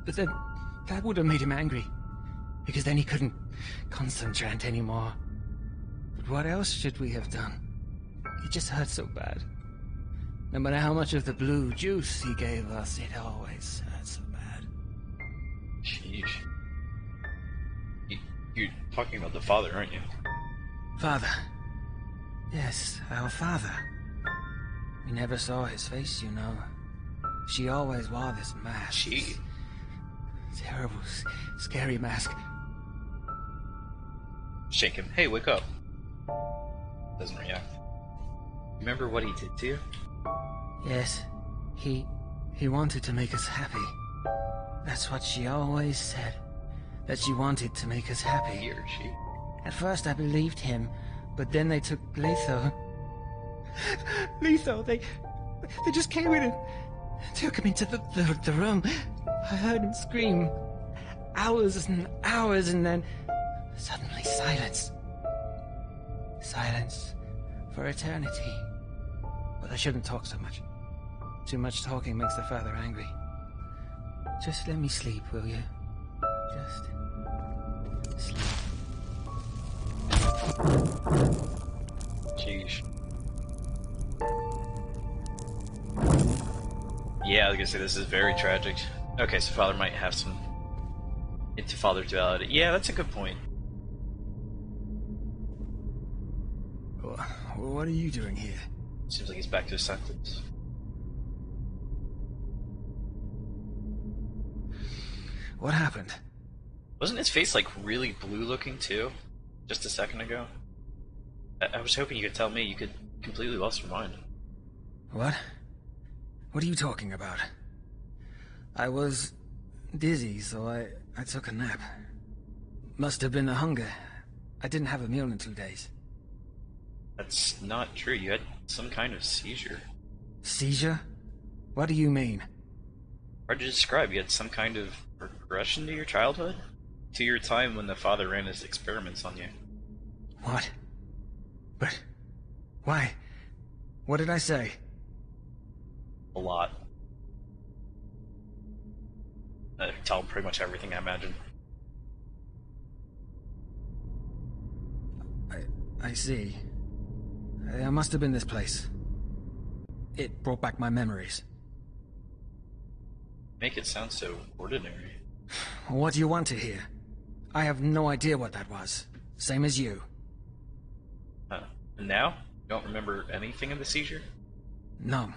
But then, that would have made him angry. Because then he couldn't concentrate anymore. But what else should we have done? It just hurt so bad. No matter how much of the blue juice he gave us, it always hurt so bad. Sheesh. You're talking about the father, aren't you? Father. Yes, our father. We never saw his face, you know. She always wore this mask. She? Terrible, scary mask. Shake him. Hey, wake up. Doesn't react. Remember what he did to you? Yes. He wanted to make us happy. That's what she always said. That she wanted to make us happy. He or she? At first I believed him, but then they took Letho. Letho, they just came in and took him into the room. I heard him scream. Hours and hours, and then suddenly silence. Silence for eternity. But I shouldn't talk so much. Too much talking makes the father angry. Just let me sleep, will you? Just sleep. Sheesh. Yeah, I was gonna say this is very tragic. Okay, so father might have some into father duality. Yeah, that's a good point. What are you doing here? Seems like he's back to his sentence. What happened? Wasn't his face like really blue looking too? Just a second ago? I was hoping you could tell me you could completely lost your mind. What? What are you talking about? I was dizzy, so I took a nap. Must have been the hunger. I didn't have a meal in 2 days. That's not true. You had some kind of seizure. Seizure? What do you mean? Hard to describe. You had some kind of regression to your childhood? To your time when the father ran his experiments on you. What? But... why? What did I say? A lot. Tell him pretty much everything, I imagine. I see. I must have been this place. It brought back my memories. Make it sound so ordinary. What do you want to hear? I have no idea what that was. Same as you. And now? You don't remember anything of the seizure? No,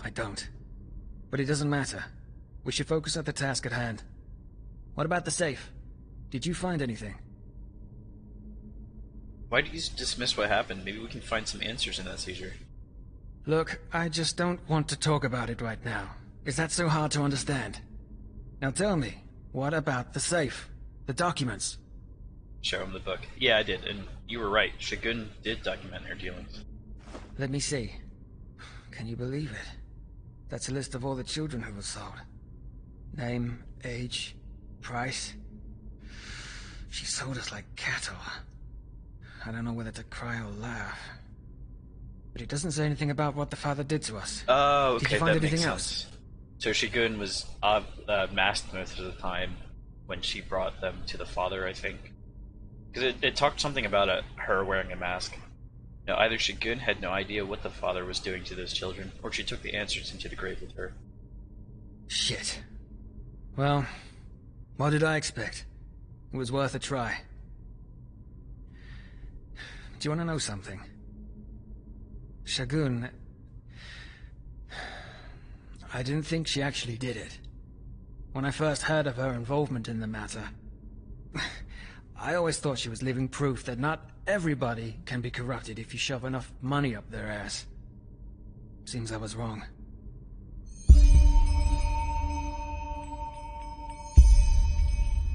I don't. But it doesn't matter. We should focus on the task at hand. What about the safe? Did you find anything? Why do you dismiss what happened? Maybe we can find some answers in that seizure. Look, I just don't want to talk about it right now. Is that so hard to understand? Now tell me, what about the safe? The documents? Show him the book. Yeah, I did, and you were right. Shagun did document her dealings. Let me see. Can you believe it? That's a list of all the children who were sold. Name, age, price. She sold us like cattle. I don't know whether to cry or laugh. But it doesn't say anything about what the father did to us. Oh, okay, did you find that anything makes else? sense. So Shagun was masked most of the time when she brought them to the father, I think. Because it talked something about her wearing a mask. Now, either Shagun had no idea what the father was doing to those children, or she took the answers into the grave with her. Shit. Well, what did I expect? It was worth a try. Do you want to know something? Shagun... I didn't think she actually did it. When I first heard of her involvement in the matter, I always thought she was living proof that not everybody can be corrupted if you shove enough money up their ass. Seems I was wrong.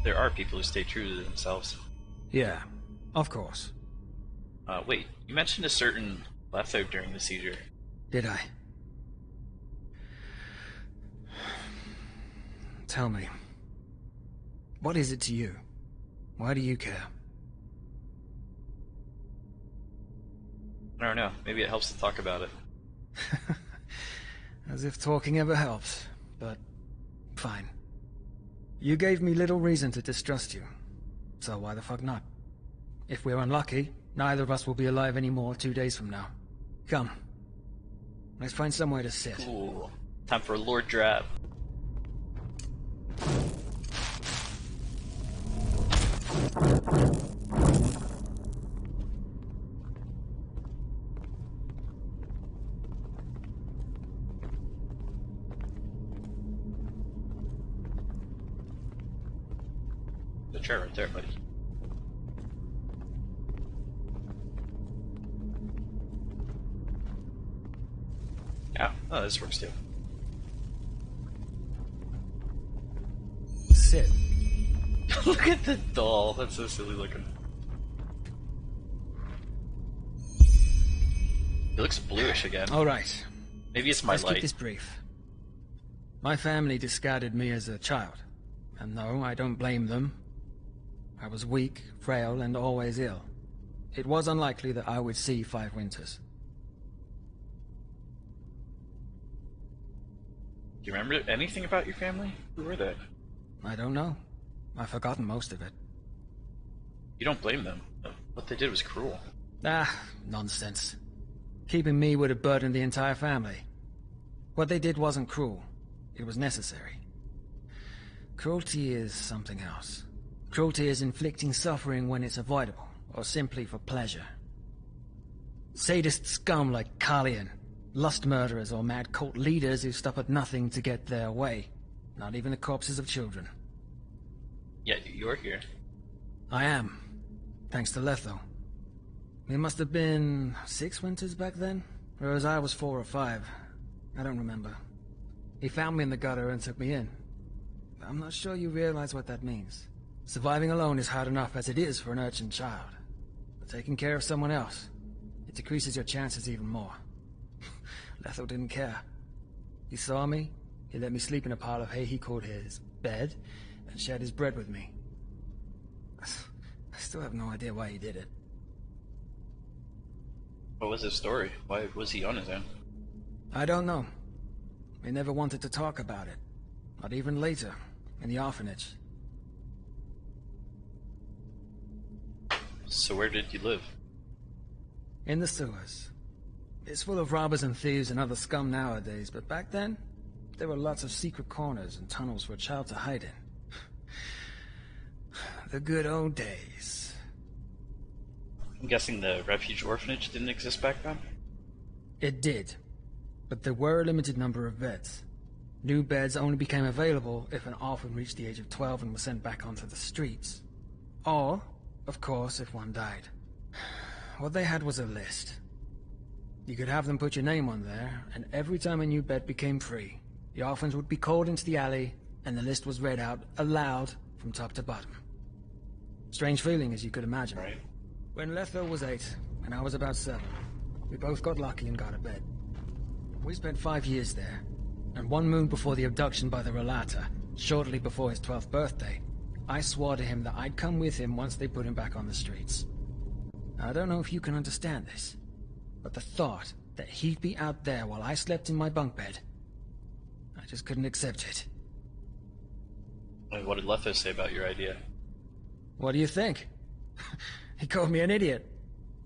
There are people who stay true to themselves. Yeah, of course. Wait, you mentioned a certain Letho during the seizure. Did I? Tell me, what is it to you? Why do you care? I don't know, maybe it helps to talk about it. As if talking ever helps, but fine. You gave me little reason to distrust you, so why the fuck not? If we're unlucky, neither of us will be alive anymore 2 days from now. Come. Let's find somewhere to sit. Cool. Time for a Lord Drab. The chair right there, buddy. Yeah, oh, this works too. Sit. Look at the doll, that's so silly looking. It looks bluish again. Alright. Maybe it's my Let's light. keep this brief. My family discarded me as a child, and no, I don't blame them. I was weak, frail, and always ill. It was unlikely that I would see 5 winters. Do you remember anything about your family? Who were they? I don't know. I've forgotten most of it. You don't blame them. What they did was cruel. Ah, nonsense. Keeping me would have burdened the entire family. What they did wasn't cruel. It was necessary. Cruelty is something else. Cruelty is inflicting suffering when it's avoidable, or simply for pleasure. Sadist scum like Carlion, lust murderers or mad cult leaders who stop at nothing to get their way. Not even the corpses of children. Yet you're here. I am. Thanks to Letho. It must have been 6 winters back then? Whereas I was 4 or 5. I don't remember. He found me in the gutter and took me in. I'm not sure you realize what that means. Surviving alone is hard enough as it is for an urchin child. But taking care of someone else, it decreases your chances even more. Letho didn't care. He saw me, he let me sleep in a pile of hay he called his bed, and shared his bread with me. I still have no idea why he did it. What was his story? Why was he on his own? I don't know. He never wanted to talk about it. Not even later, in the orphanage. So where did you live? In the sewers. It's full of robbers and thieves and other scum nowadays, but back then, there were lots of secret corners and tunnels for a child to hide in. The good old days. I'm guessing the refuge orphanage didn't exist back then? It did, but there were a limited number of beds. New beds only became available if an orphan reached the age of 12 and was sent back onto the streets. Or, of course, if one died. What they had was a list. You could have them put your name on there, and every time a new bed became free, the orphans would be called into the alley, and the list was read out aloud from top to bottom. Strange feeling, as you could imagine. Right. When Letho was 8, and I was about 7, we both got lucky and got a bed. We spent 5 years there, and 1 moon before the abduction by the Relata, shortly before his 12th birthday, I swore to him that I'd come with him once they put him back on the streets. I don't know if you can understand this, but the thought that he'd be out there while I slept in my bunk bed, I just couldn't accept it. What did Letho say about your idea? What do you think? He called me an idiot,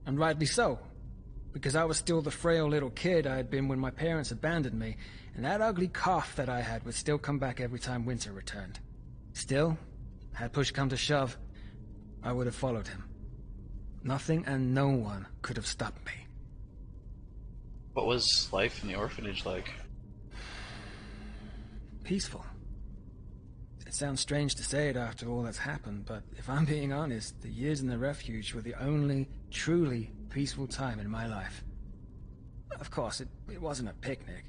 and rightly so, because I was still the frail little kid I had been when my parents abandoned me, and that ugly cough that I had would still come back every time winter returned. Still, had push come to shove, I would have followed him. Nothing and no one could have stopped me. What was life in the orphanage like? Peaceful. It sounds strange to say it after all that's happened, but if I'm being honest, the years in the refuge were the only truly peaceful time in my life. Of course, it wasn't a picnic.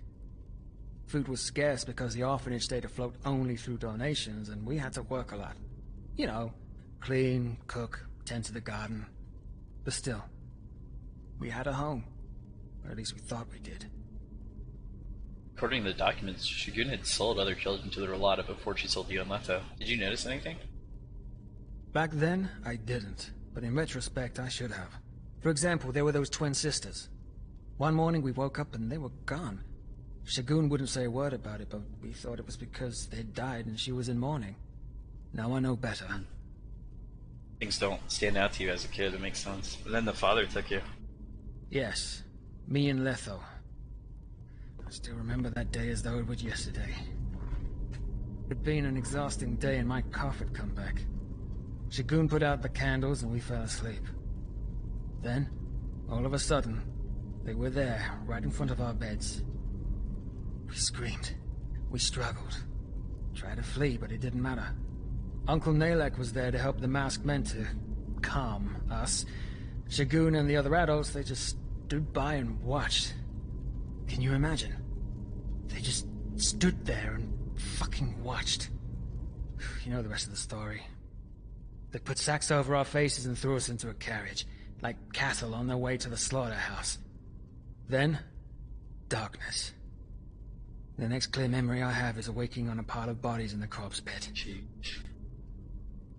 Food was scarce because the orphanage stayed afloat only through donations, and we had to work a lot. You know, clean, cook, tend to the garden. But still, we had a home. Or at least we thought we did. According to the documents, Shagun had sold other children to the Rolata before she sold you and Letho. Did you notice anything? Back then, I didn't. But in retrospect, I should have. For example, there were those twin sisters. One morning we woke up and they were gone. Shagun wouldn't say a word about it, but we thought it was because they'd died and she was in mourning. Now I know better. Things don't stand out to you as a kid, it makes sense. And then the father took you. Yes, me and Letho. I still remember that day as though it was yesterday. It had been an exhausting day and my cough had come back. Shagun put out the candles and we fell asleep. Then, all of a sudden, they were there, right in front of our beds. We screamed. We struggled. Tried to flee, but it didn't matter. Uncle Nalek was there to help the masked men to calm us. Shagun and the other adults, they just stood by and watched. Can you imagine? They just stood there and fucking watched. You know the rest of the story. They put sacks over our faces and threw us into a carriage, like cattle on their way to the slaughterhouse. Then, darkness. The next clear memory I have is awaking on a pile of bodies in the corpse pit. Gee.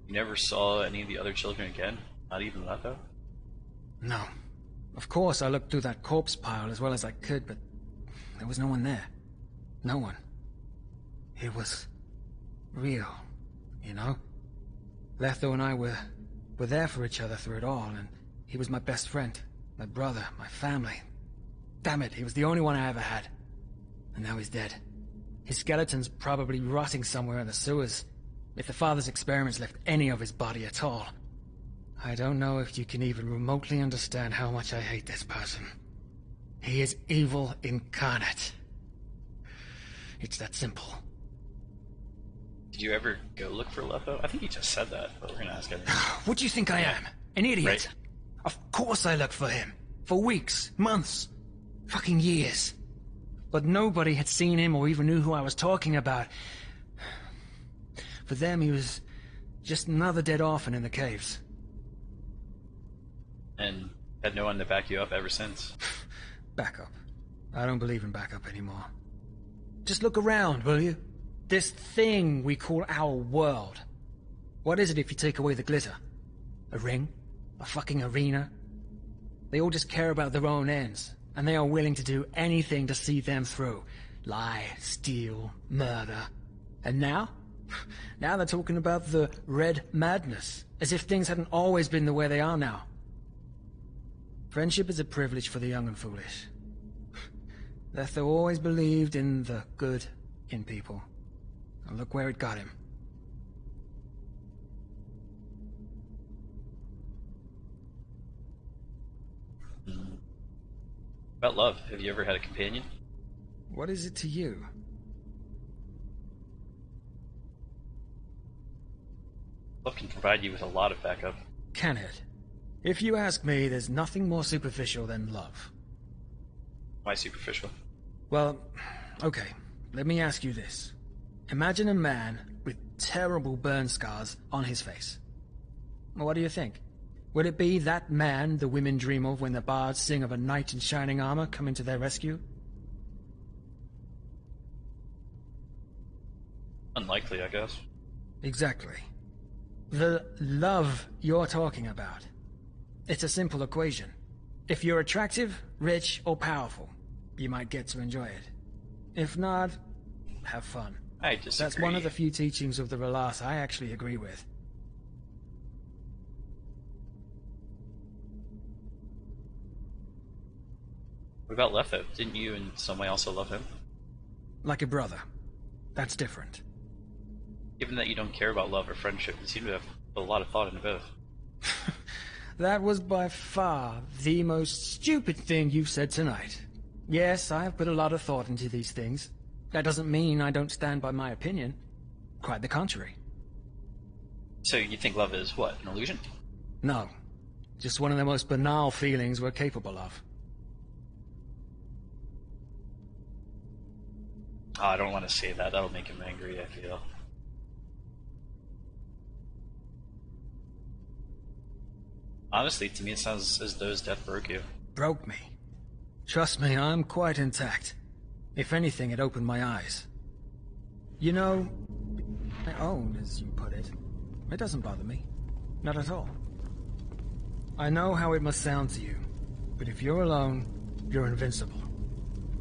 You never saw any of the other children again? Not even Letho? No. Of course I looked through that corpse pile as well as I could, but there was no one there. No one. It was real, you know? Letho and I were there for each other through it all, and he was my best friend, my brother, my family. Damn it, he was the only one I ever had. And now he's dead. His skeleton's probably rotting somewhere in the sewers, if the father's experiments left any of his body at all. I don't know if you can even remotely understand how much I hate this person. He is evil incarnate. It's that simple. Did you ever go look for Letho? I think you just said that, but we're gonna ask anyway. What do you think I am? An idiot? Right. Of course I looked for him. For weeks, months, fucking years. But nobody had seen him or even knew who I was talking about. For them, he was just another dead orphan in the caves. And had no one to back you up ever since. Backup. I don't believe in backup anymore. Just look around, will you? This thing we call our world. What is it if you take away the glitter? A ring? A fucking arena? They all just care about their own ends, and they are willing to do anything to see them through. Lie, steal, murder. And now? Now they're talking about the red madness, as if things hadn't always been the way they are now. Friendship is a privilege for the young and foolish. Letho always believed in the good in people. And look where it got him. About love, have you ever had a companion? What is it to you? Love can provide you with a lot of backup. Can it? If you ask me, there's nothing more superficial than love. Why superficial? Well, okay, let me ask you this. Imagine a man with terrible burn scars on his face. What do you think? Would it be that man the women dream of when the bards sing of a knight in shining armor coming to their rescue? Unlikely, I guess. Exactly. The love you're talking about. It's a simple equation. If you're attractive, rich, or powerful, you might get to enjoy it. If not, have fun. I disagree. That's one of the few teachings of the Relas I actually agree with. What about Letho? Didn't you in some way also love him? Like a brother. That's different. Given that you don't care about love or friendship, you seem to have put a lot of thought into both. That was by far the most stupid thing you've said tonight. Yes, I have put a lot of thought into these things. That doesn't mean I don't stand by my opinion. Quite the contrary. So you think love is what, an illusion? No. Just one of the most banal feelings we're capable of. Oh, I don't want to say that. That'll make him angry, I feel. Honestly, to me it sounds as though his death broke you. Broke me. Trust me, I'm quite intact. If anything, it opened my eyes. You know, my own, as you put it. It doesn't bother me. Not at all. I know how it must sound to you, but if you're alone, you're invincible.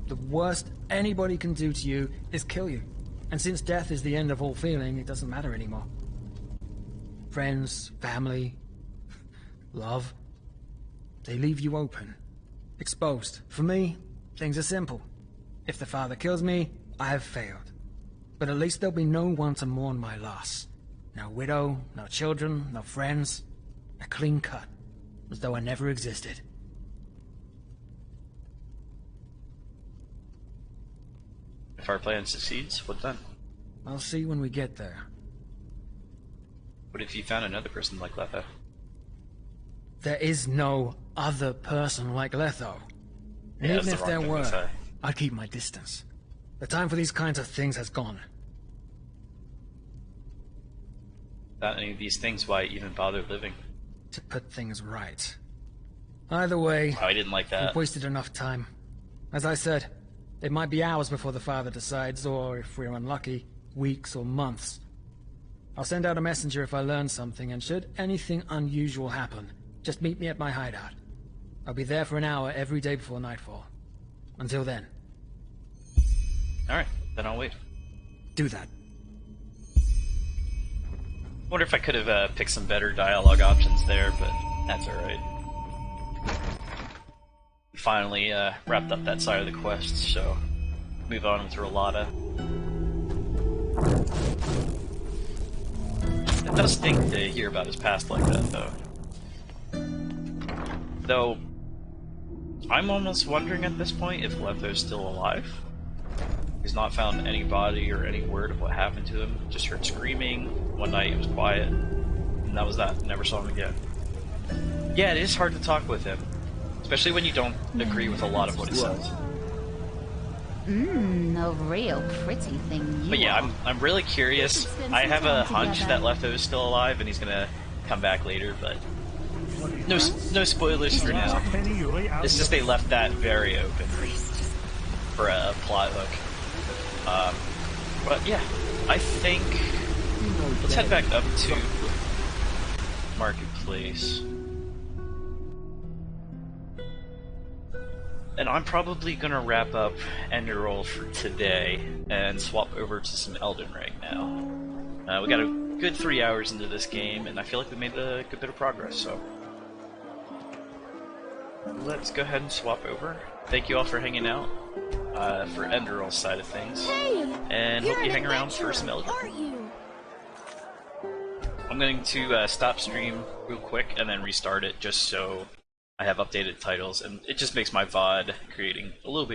The worst anybody can do to you is kill you. And since death is the end of all feeling, it doesn't matter anymore. Friends, family, love, they leave you open, exposed. For me, things are simple. If the father kills me, I have failed. But at least there'll be no one to mourn my loss. No widow, no children, no friends. A clean cut, as though I never existed. If our plan succeeds, what then? I'll see when we get there. What if you found another person like Letho? There is no other person like Letho. And Yeah, even that's if the there wrong thing to were, say. I'd keep my distance. The time for these kinds of things has gone. Without any of these things, why even bother living? To put things right. Either way, Oh, I didn't like that. we've wasted enough time. As I said, it might be hours before the father decides, or if we're unlucky, weeks or months. I'll send out a messenger if I learn something, and should anything unusual happen, just meet me at my hideout. I'll be there for an hour every day before nightfall. Until then. Alright, then I'll wait. Do that. Wonder if I could have picked some better dialogue options there, but that's alright. Finally wrapped up that side of the quest, so move on with Rolata. It does stink to hear about his past like that, though. Though, I'm almost wondering at this point if Letho's still alive. He's not found any body or any word of what happened to him. Just heard screaming. One night it was quiet, and that was that. Never saw him again. Yeah, it is hard to talk with him, especially when you don't agree with a lot of what he says. A real pretty thing you But yeah, are. I'm really curious. I have a hunch that Letho is still alive and he's gonna come back later, but no spoilers for now. It's just they left that very open for a plot hook. But yeah, I think let's head back up to Marketplace. And I'm probably gonna wrap up Enderal for today and swap over to some Elden Ring now. We got a good 3 hours into this game, and I feel like we made a good bit of progress, so let's go ahead and swap over. Thank you all for hanging out for Enderal's side of things, and hope you hang around for some Elden Ring. I'm going to stop stream real quick and then restart it just so I have updated titles, and it just makes my VOD creating a little bit